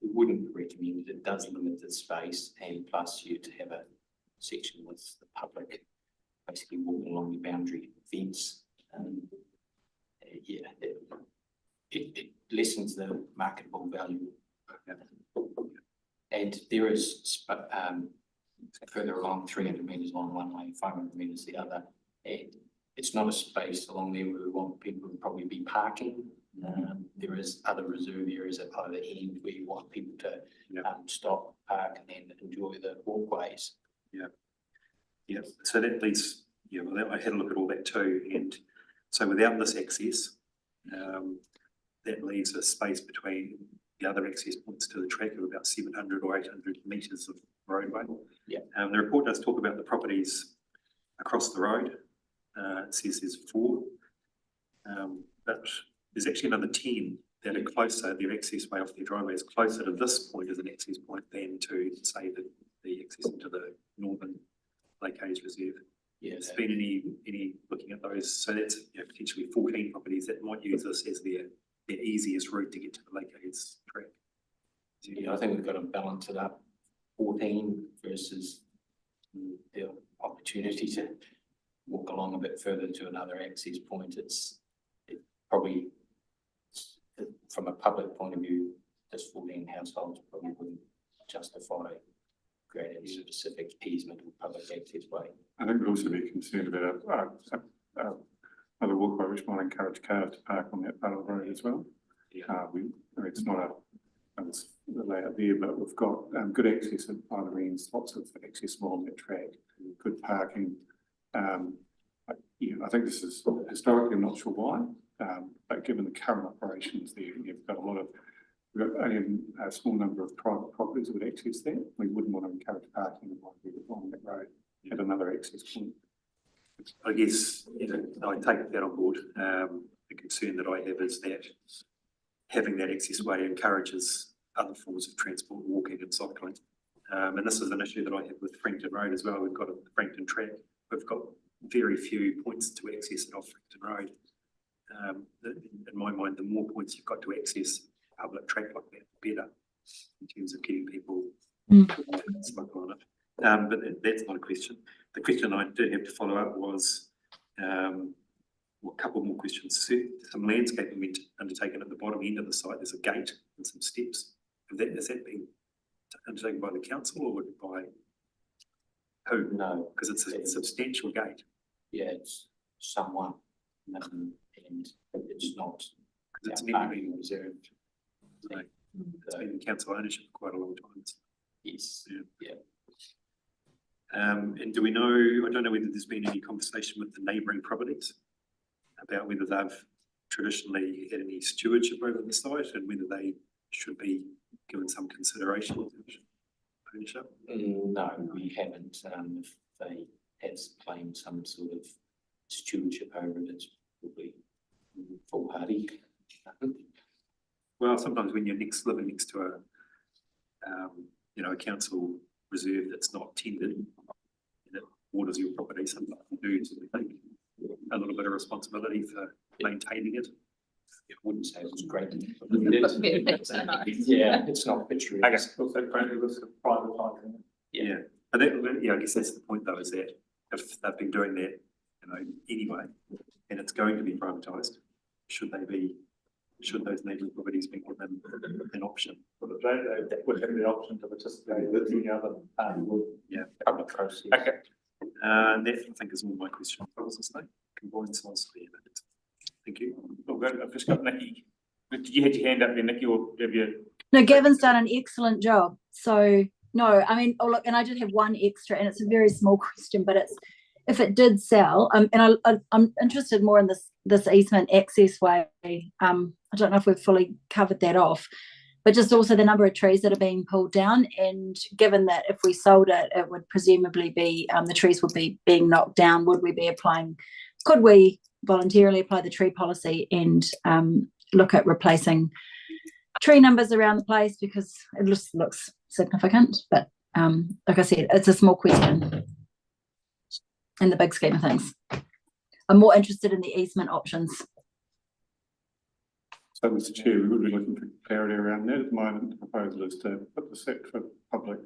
wouldn't recommend it. It does limit the space, and plus you'd have a section with the public basically walking along the boundary fence. Yeah, it lessens the marketable value. And there is further along 300 metres along one way, 500 metres the other. And it's not a space along there where we want people to probably be parking. There is other reserve areas at either end where you want people to stop, park, and then enjoy the walkways. Yeah, so that leads, I had a look at all that too, and so without this access, that leaves a space between the other access points to the track of about 700 or 800 metres of roadway. The report does talk about the properties across the road. It says there's 4, but there's actually another 10 that are closer. Their access way off their driveway is closer to this point as an access point than to, say, the access into the northern Lake Hayes Reserve. There's been any looking at those, so that's potentially 14 properties that might use this as their easiest route to get to the Lake Hayes track. Yeah, I think we've got to balance it up. 14 versus the opportunity to walk along a bit further to another access point. It probably, from a public point of view, just 14 households probably wouldn't justify creating a specific easement or public access way. I think we'd also be concerned about other walkway which might encourage cars to park on that part of the road as well. It's not it's the layout there, but we've got good access at either ends, lots of access along that track, good parking. I think this is historically, I'm not sure why, but given the current operations there, you've got we've got only a small number of private properties that would access that. We wouldn't want to encourage parking along that road at another access point. I guess, I take that on board. The concern that I have is that having that access way encourages other forms of transport, walking and cycling. And this is an issue that I have with Frankton Road as well. We've got a Frankton track. We've got very few points to access it off Frankton Road. In my mind, the more points you've got to access a public track like that, the better in terms of getting people cycle on it. But that's not a question. The question I did have to follow up was a couple more questions. Some landscaping being undertaken at the bottom end of the site. There's a gate and some steps. Has that been undertaken by the council or by who? No, because it's a substantial gate. Yeah, it's someone, and it's not. Because it's never been reserved. Right. It's been in council ownership for quite a long time. Yes. Yeah. And do we know, I don't know whether there's been any conversation with the neighbouring properties about whether they've traditionally had any stewardship over the site and whether they should be given some consideration of ownership? No, we haven't. If they have claimed some sort of stewardship over it, it's probably foolhardy. Well, sometimes when you're living next to a council reserve that's not tended, and it waters your property, sometimes you do take a little bit of responsibility for maintaining it. I wouldn't say it was great. Yeah, it's not picturesque. I guess it's also great risk of privatising. Yeah, but I guess that's the point though, is that if they've been doing that, anyway, and it's going to be privatised, should those neighbouring properties be given an option? Well, they would have the option to participate in any other public process. Okay. That I think is all my questions. Combined size. Thank you. I've just got Nikki. You had your hand up there, Nikki, or have you No, Gavin's done an excellent job. So no, I mean, oh look, and I did have one extra, and it's a very small question, but it's if it did sell, and I'm interested more in this easement access way. I don't know if we've fully covered that off, but just also the number of trees that are being pulled down, and given that if we sold it, it would presumably be the trees would be being knocked down. Would we be applying? Could we voluntarily apply the tree policy and look at replacing tree numbers around the place, because it looks significant, but like I said, it's a small question in the big scheme of things. I'm more interested in the easement options. So, Mr. Chair, we would be looking for clarity around that. At the moment, the proposal is to put the set for public,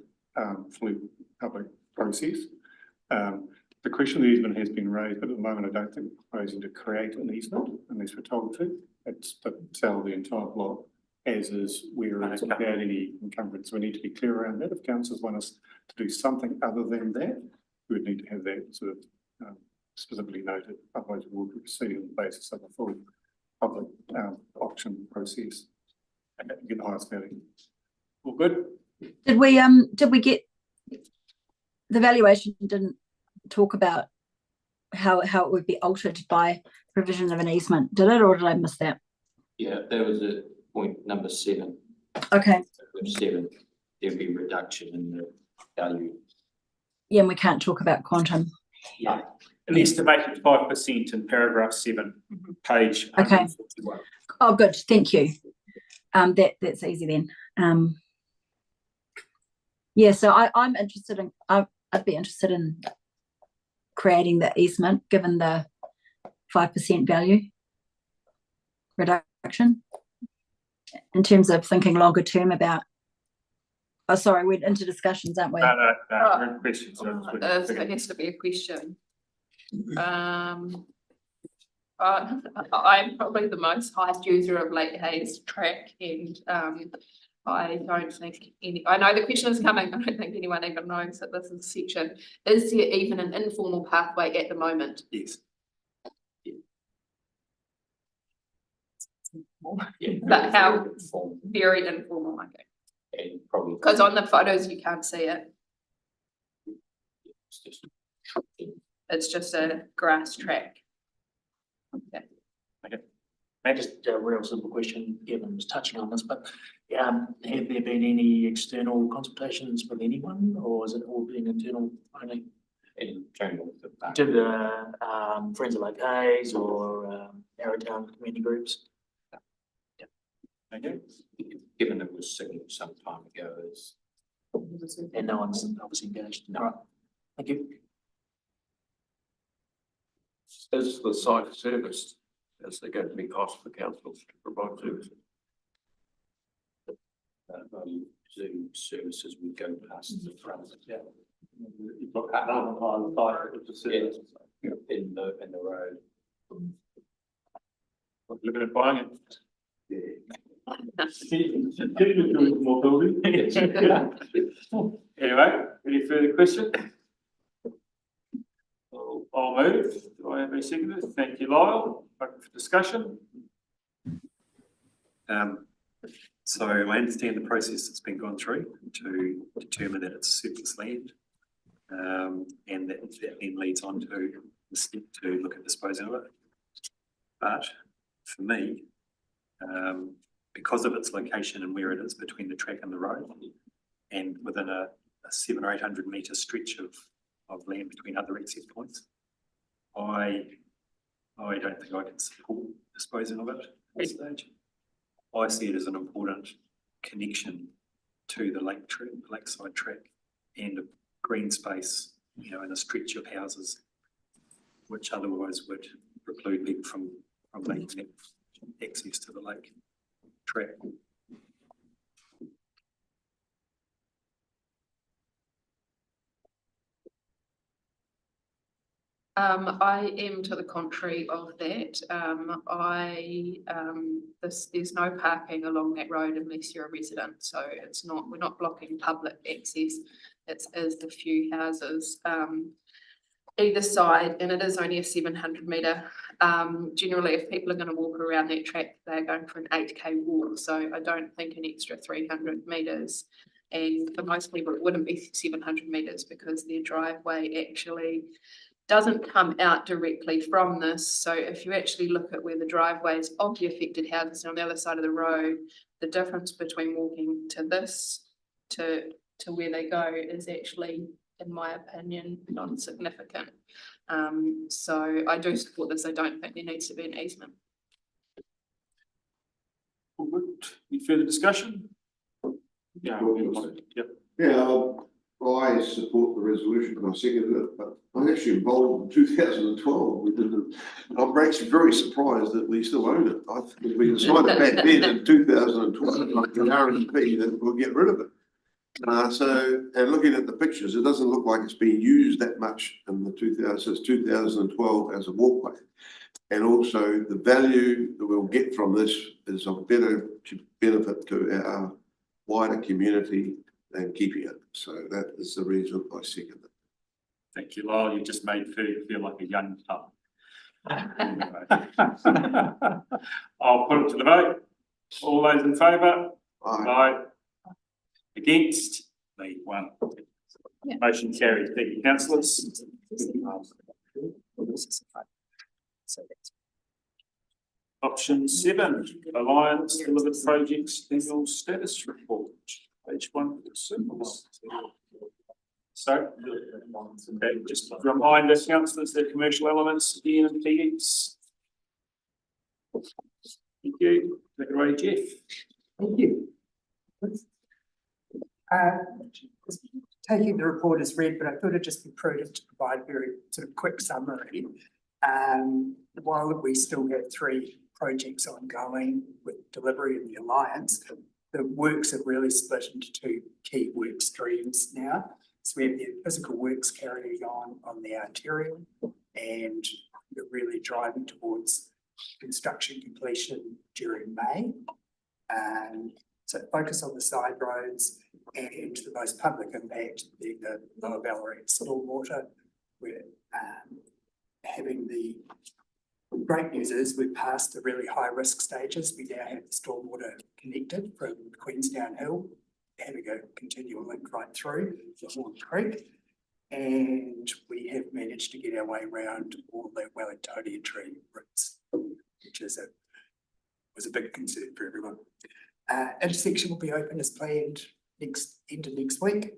fully public process. The question of the easement has been raised, but at the moment, I don't think we're proposing to create an easement unless we're told to. It's to sell the entire block as is, whereas without any encumbrance. We need to be clear around that. If councils want us to do something other than that, we would need to have that sort of specifically noted. Otherwise, we will proceed on the basis of a full public auction process and get the highest value. All good? Did we get the valuation didn't talk about how it would be altered by provision of an easement, did it, or did I miss that? Yeah, that was at point number 7. Okay. With 7, there'll be reduction in the value. Yeah, and we can't talk about quantum. No. An estimated 5% in paragraph 7, page Okay. 141. Oh, good. Thank you. That's easy then. Yeah, so I'm interested in. I'd be interested in creating the easement, given the 5% value reduction. In terms of thinking longer term about. Oh, sorry, we're into discussions, aren't we? No, we're in questions. So it has to be a question. I'm probably the most highest user of Lake Hayes track, and I don't think I know the question is coming. I don't think anyone even knows that this is section. Is there even an informal pathway at the moment? Yes. But how very informal, okay. And probably Because on the photos you can't see it. It's just a grass track. Okay. Maybe just a real simple question, Evan was touching on this, but have there been any external consultations with anyone, or is it all being internal only? in general. To the Friends of Lake Hayes or Arrowtown community groups? Okay. Given it was signalled some time ago, as and no one's obviously engaged. All right, thank you. Is the site serviced? Is there going to be cost for councils to provide services? Zoom services would go past the front. Yeah. You've got that on the side of the service. In the road. Looking at buying it. More building. Anyway, any further questions? I'll move. Do I have a seconder? Thank you, Lyle. Open for discussion. So I understand the process that's been gone through to determine that it's surplus land. And that then leads on to the step to look at disposing of it. But for me, because of its location and where it is between the track and the road, and within a 700 or 800 metre stretch of land between other access points, I don't think I can support disposing of it at this stage. I see it as an important connection to the lakeside track and a green space, in a stretch of houses, which otherwise would preclude people from making access to the lake track. I am to the contrary of that. There's no parking along that road unless you're a resident, so we're not blocking public access. It is the few houses. either side, and it is only a 700 metre. Generally, if people are going to walk around that track, they're going for an 8K walk. So I don't think an extra 300 metres. And for most people, it wouldn't be 700 metres because their driveway actually doesn't come out directly from this. So if you actually look at where the driveways of the affected houses are on the other side of the road, the difference between walking to this to where they go is actually, in my opinion, non-significant. So I do support this. I don't think there needs to be an easement. All good. Any further discussion? Yeah. Yep. Yeah, I support the resolution and I seconded it, but I'm actually involved in 2012. We did it. I'm actually very surprised that we still own it. I think we decided back then in 2012, like the RNP, that we'll get rid of it. And looking at the pictures, it doesn't look like it's being used that much in the 2012 as a walkway. And also the value that we'll get from this is of better benefit to our wider community than keeping it. So that is the reason I second it. Thank you, Lyle. You just made Ferg feel like a young pup. I'll put it to the vote. All those in favour? Aye. Against? Me, one. Yeah. Motion carried. Thank you, councillors. Option 7, Alliance Delivered Projects Annual Status Report. Page 1. So, okay, just a reminder, councillors, the commercial elements, E and PX. Thank you. Take it away, Jeff. Thank you. Taking the report as read, but I thought it'd just be prudent to provide a very sort of quick summary. While we still have 3 projects ongoing with delivery in the Alliance, the works have really split into 2 key work streams now. So we have the physical works carrying on the arterial, and we're really driving towards construction completion during May. So focus on the side roads and the most public impact being the Lower Ballarat stormwater. We're having the great news is we've passed the really high risk stages. We now have the stormwater connected from Queenstown Hill, having a continual link right through the Horn Creek. And we have managed to get our way around all the Wellingtonian tree roots, which was a big concern for everyone. Intersection will be open as planned end of next week,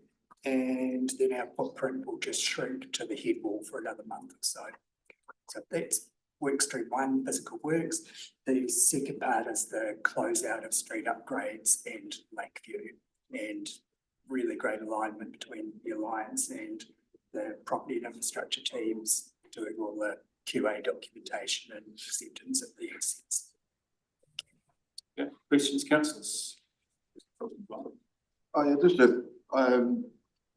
and then our footprint will just shrink to the head wall for another month or so. So that's work stream 1, physical works. The second part is the closeout of street upgrades and Lakeview, and really great alignment between the Alliance and the property and infrastructure teams doing all the QA documentation and acceptance of the assets. Yeah, questions, councillors? I'm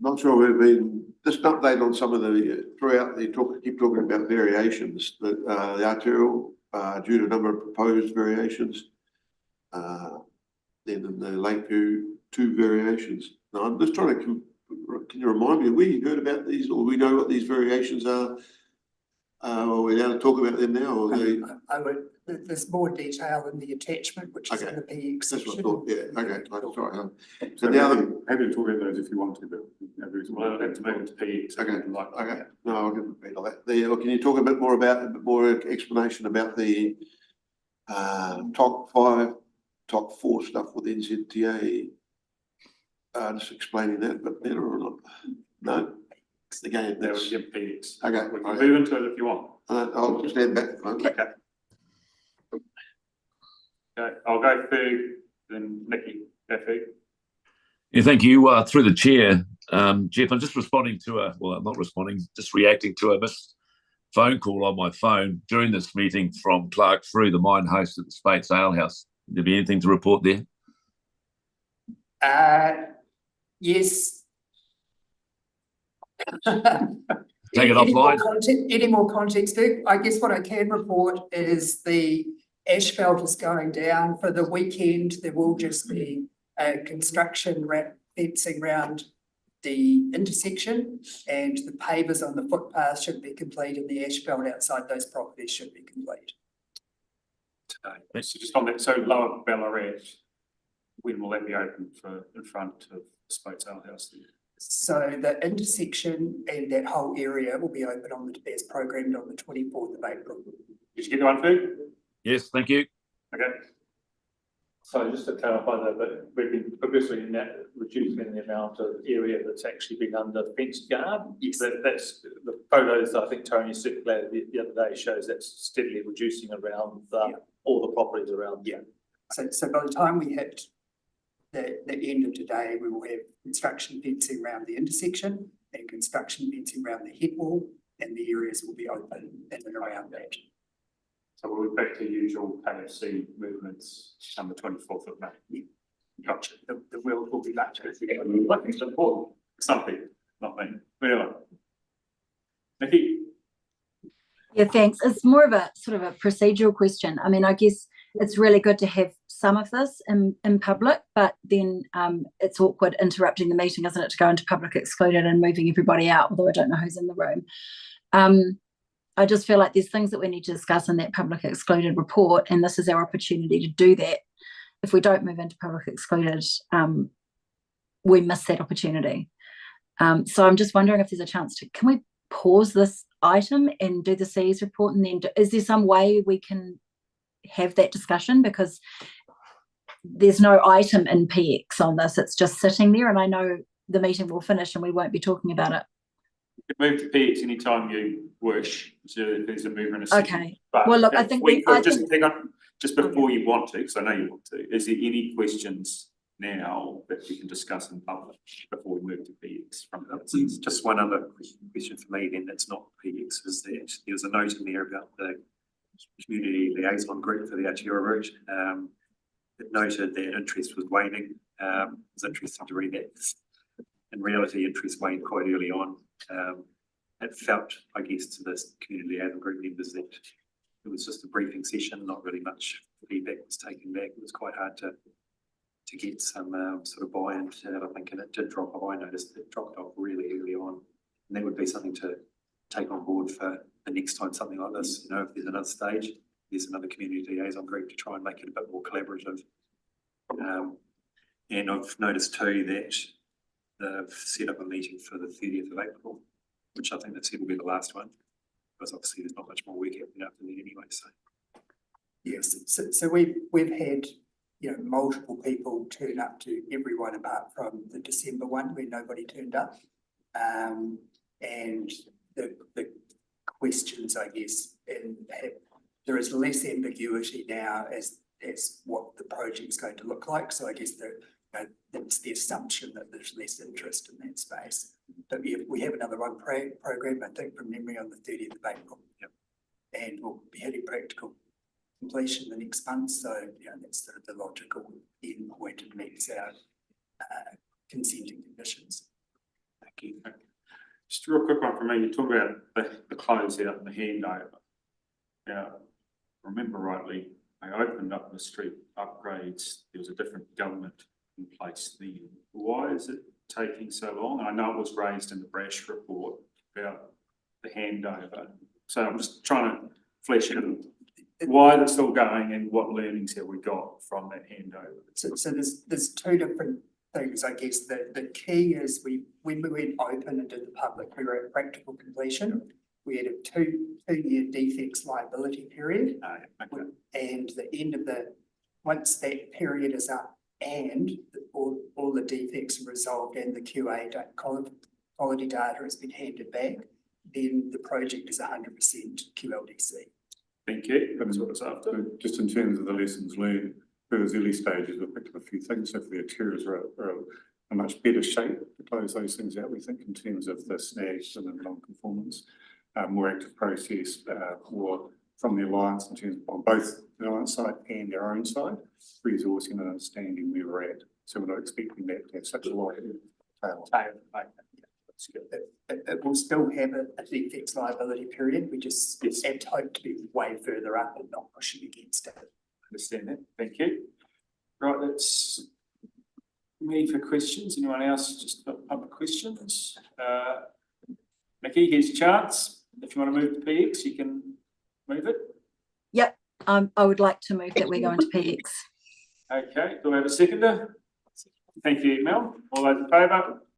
not sure we've been, just an update on some of the, throughout the talk, keep talking about variations, that the arterial, due to a number of proposed variations, then in the Lakeview, 2 variations. Now I'm just trying to, can you remind me, have we heard about these, or we know what these variations are? Are we allowed to talk about them now? Or there's more detail in the attachment, which is in the PX section. That's what I thought, yeah, okay, I'm sorry. So now, happy to talk about those if you want to, but. Well, I'll have to move it to PX. Okay, no, I'll give a bit of that. Can you talk a bit more explanation about the top 5, top 4 stuff with NZTA? Just explaining that a bit better or not? No? Again, that was PX. Okay. We can move into it if you want. I'll stand back. Okay. Okay, I'll go Ferg, then Nikki. Go Ferg. Yeah, thank you. Through the chair, Jeff, I'm just responding to I'm not responding, just reacting to a missed phone call on my phone during this meeting from Clark through the mine host at the Spates Ale House. There be anything to report there? Yes. Take it offline. Any more context? I guess what I can report is the asphalt is going down for the weekend. There will just be a construction fencing around the intersection and the pavers on the footpath should be complete and the asphalt outside those properties should be complete. So just on that, so Lower Ballarat, when will that be open for in front of Spoke's Ale House there? So the intersection and that whole area will be open on the, as programmed on the 24th of April. Did you get the one, Ferg? Yes, thank you. Okay. So just to clarify that, but we've been progressively in that reducing the amount of area that's actually been under fenced guard. Yes. That's the photos I think Tony circulated the other day shows that's steadily reducing around all the properties around. Yeah. So by the time we hit the end of today, we will have construction fencing around the intersection and construction fencing around the head wall, and the areas will be open in and around that. So we'll be back to usual KFC movements on the 24th of May. Yeah. Gotcha. The wheel will be back to it. I think it's important. Something, not me. Really. Nikki? Yeah, thanks. It's more of a sort of a procedural question. I mean, I guess it's really good to have some of this in public, but then it's awkward interrupting the meeting, isn't it, to go into public excluded and moving everybody out, although I don't know who's in the room. I just feel like there's things that we need to discuss in that public excluded report, and this is our opportunity to do that. If we don't move into public excluded, we miss that opportunity. So I'm just wondering if there's a chance to, can we pause this item and do the C's report, and then is there some way we can have that discussion, because there's no item in PX on this, it's just sitting there, and I know the meeting will finish and we won't be talking about it. You can move to PX anytime you wish, so if there's a movement. Okay. Well, look, I think hang on, just before you want to, because I know you want to, is there any questions now that we can discuss in public before we move to PX from that? Just one other question for me then, that's not PX, is that there's a note in there about the community liaison group for the Aotearoa route. It noted that interest was waning. It was interesting to read that. In reality, interest waned quite early on. It felt, I guess, to the community liaison group members that it was just a briefing session, not really much feedback was taken back. It was quite hard to get some sort of buy-in to that, I think, and it did drop off. I noticed it dropped off really early on, and that would be something to take on board for the next time something like this. You know, if there's another stage, there's another community liaison group to try and make it a bit more collaborative. And I've noticed too that they've set up a meeting for the 30th of April, which I think they said will be the last one, because obviously there's not much more work happening after that anyway. So yes, so we've had, you know, multiple people turn up to everyone apart from the December one where nobody turned up, and the questions, I guess, and there is less ambiguity now as what the project's going to look like. So I guess that's the assumption that there's less interest in that space. But we have another one program, I think, from memory, on the 30th of April. Yep. And we'll be having practical completion the next month. So, you know, that's sort of the logical end point and meets our consenting conditions. thank you. Just a real quick one from me. You talk about the closeout and the handover. Now, if I remember rightly, they opened up the street upgrades. There was a different government in place then. Why is it taking so long? I know it was raised in the Brash report about the handover. So I'm just trying to flesh it out. Why is it still going, and what learnings have we got from that handover? So there's two different things, I guess. The key is when we went open and did the public, we were at practical completion. We had a two-year defects liability period. And the end of once that period is up and all the defects are resolved and the QA quality data has been handed back, then the project is 100% QLDC. Thank you. That's what it's after. Just in terms of the lessons learned, for those early stages, we've picked up a few things. So for the interiors are a much better shape to close those things out, we think, in terms of the snags and the non-conformance. More active process from the Alliance in terms of on both the Alliance side and our own side, resourcing and understanding where we're at. So we're not expecting that to have such a wide tail. That's good. It will still have a defects liability period. We just had hoped to be way further up and not pushing against it. Understand that. Thank you. Right, me for questions. Anyone else just got other questions? Nikki, here's your chance. If you want to move to PX, you can move it. Yep, I would like to move that we go into PX. Okay, do I have a seconder? Thank you, Mel. All those in favour?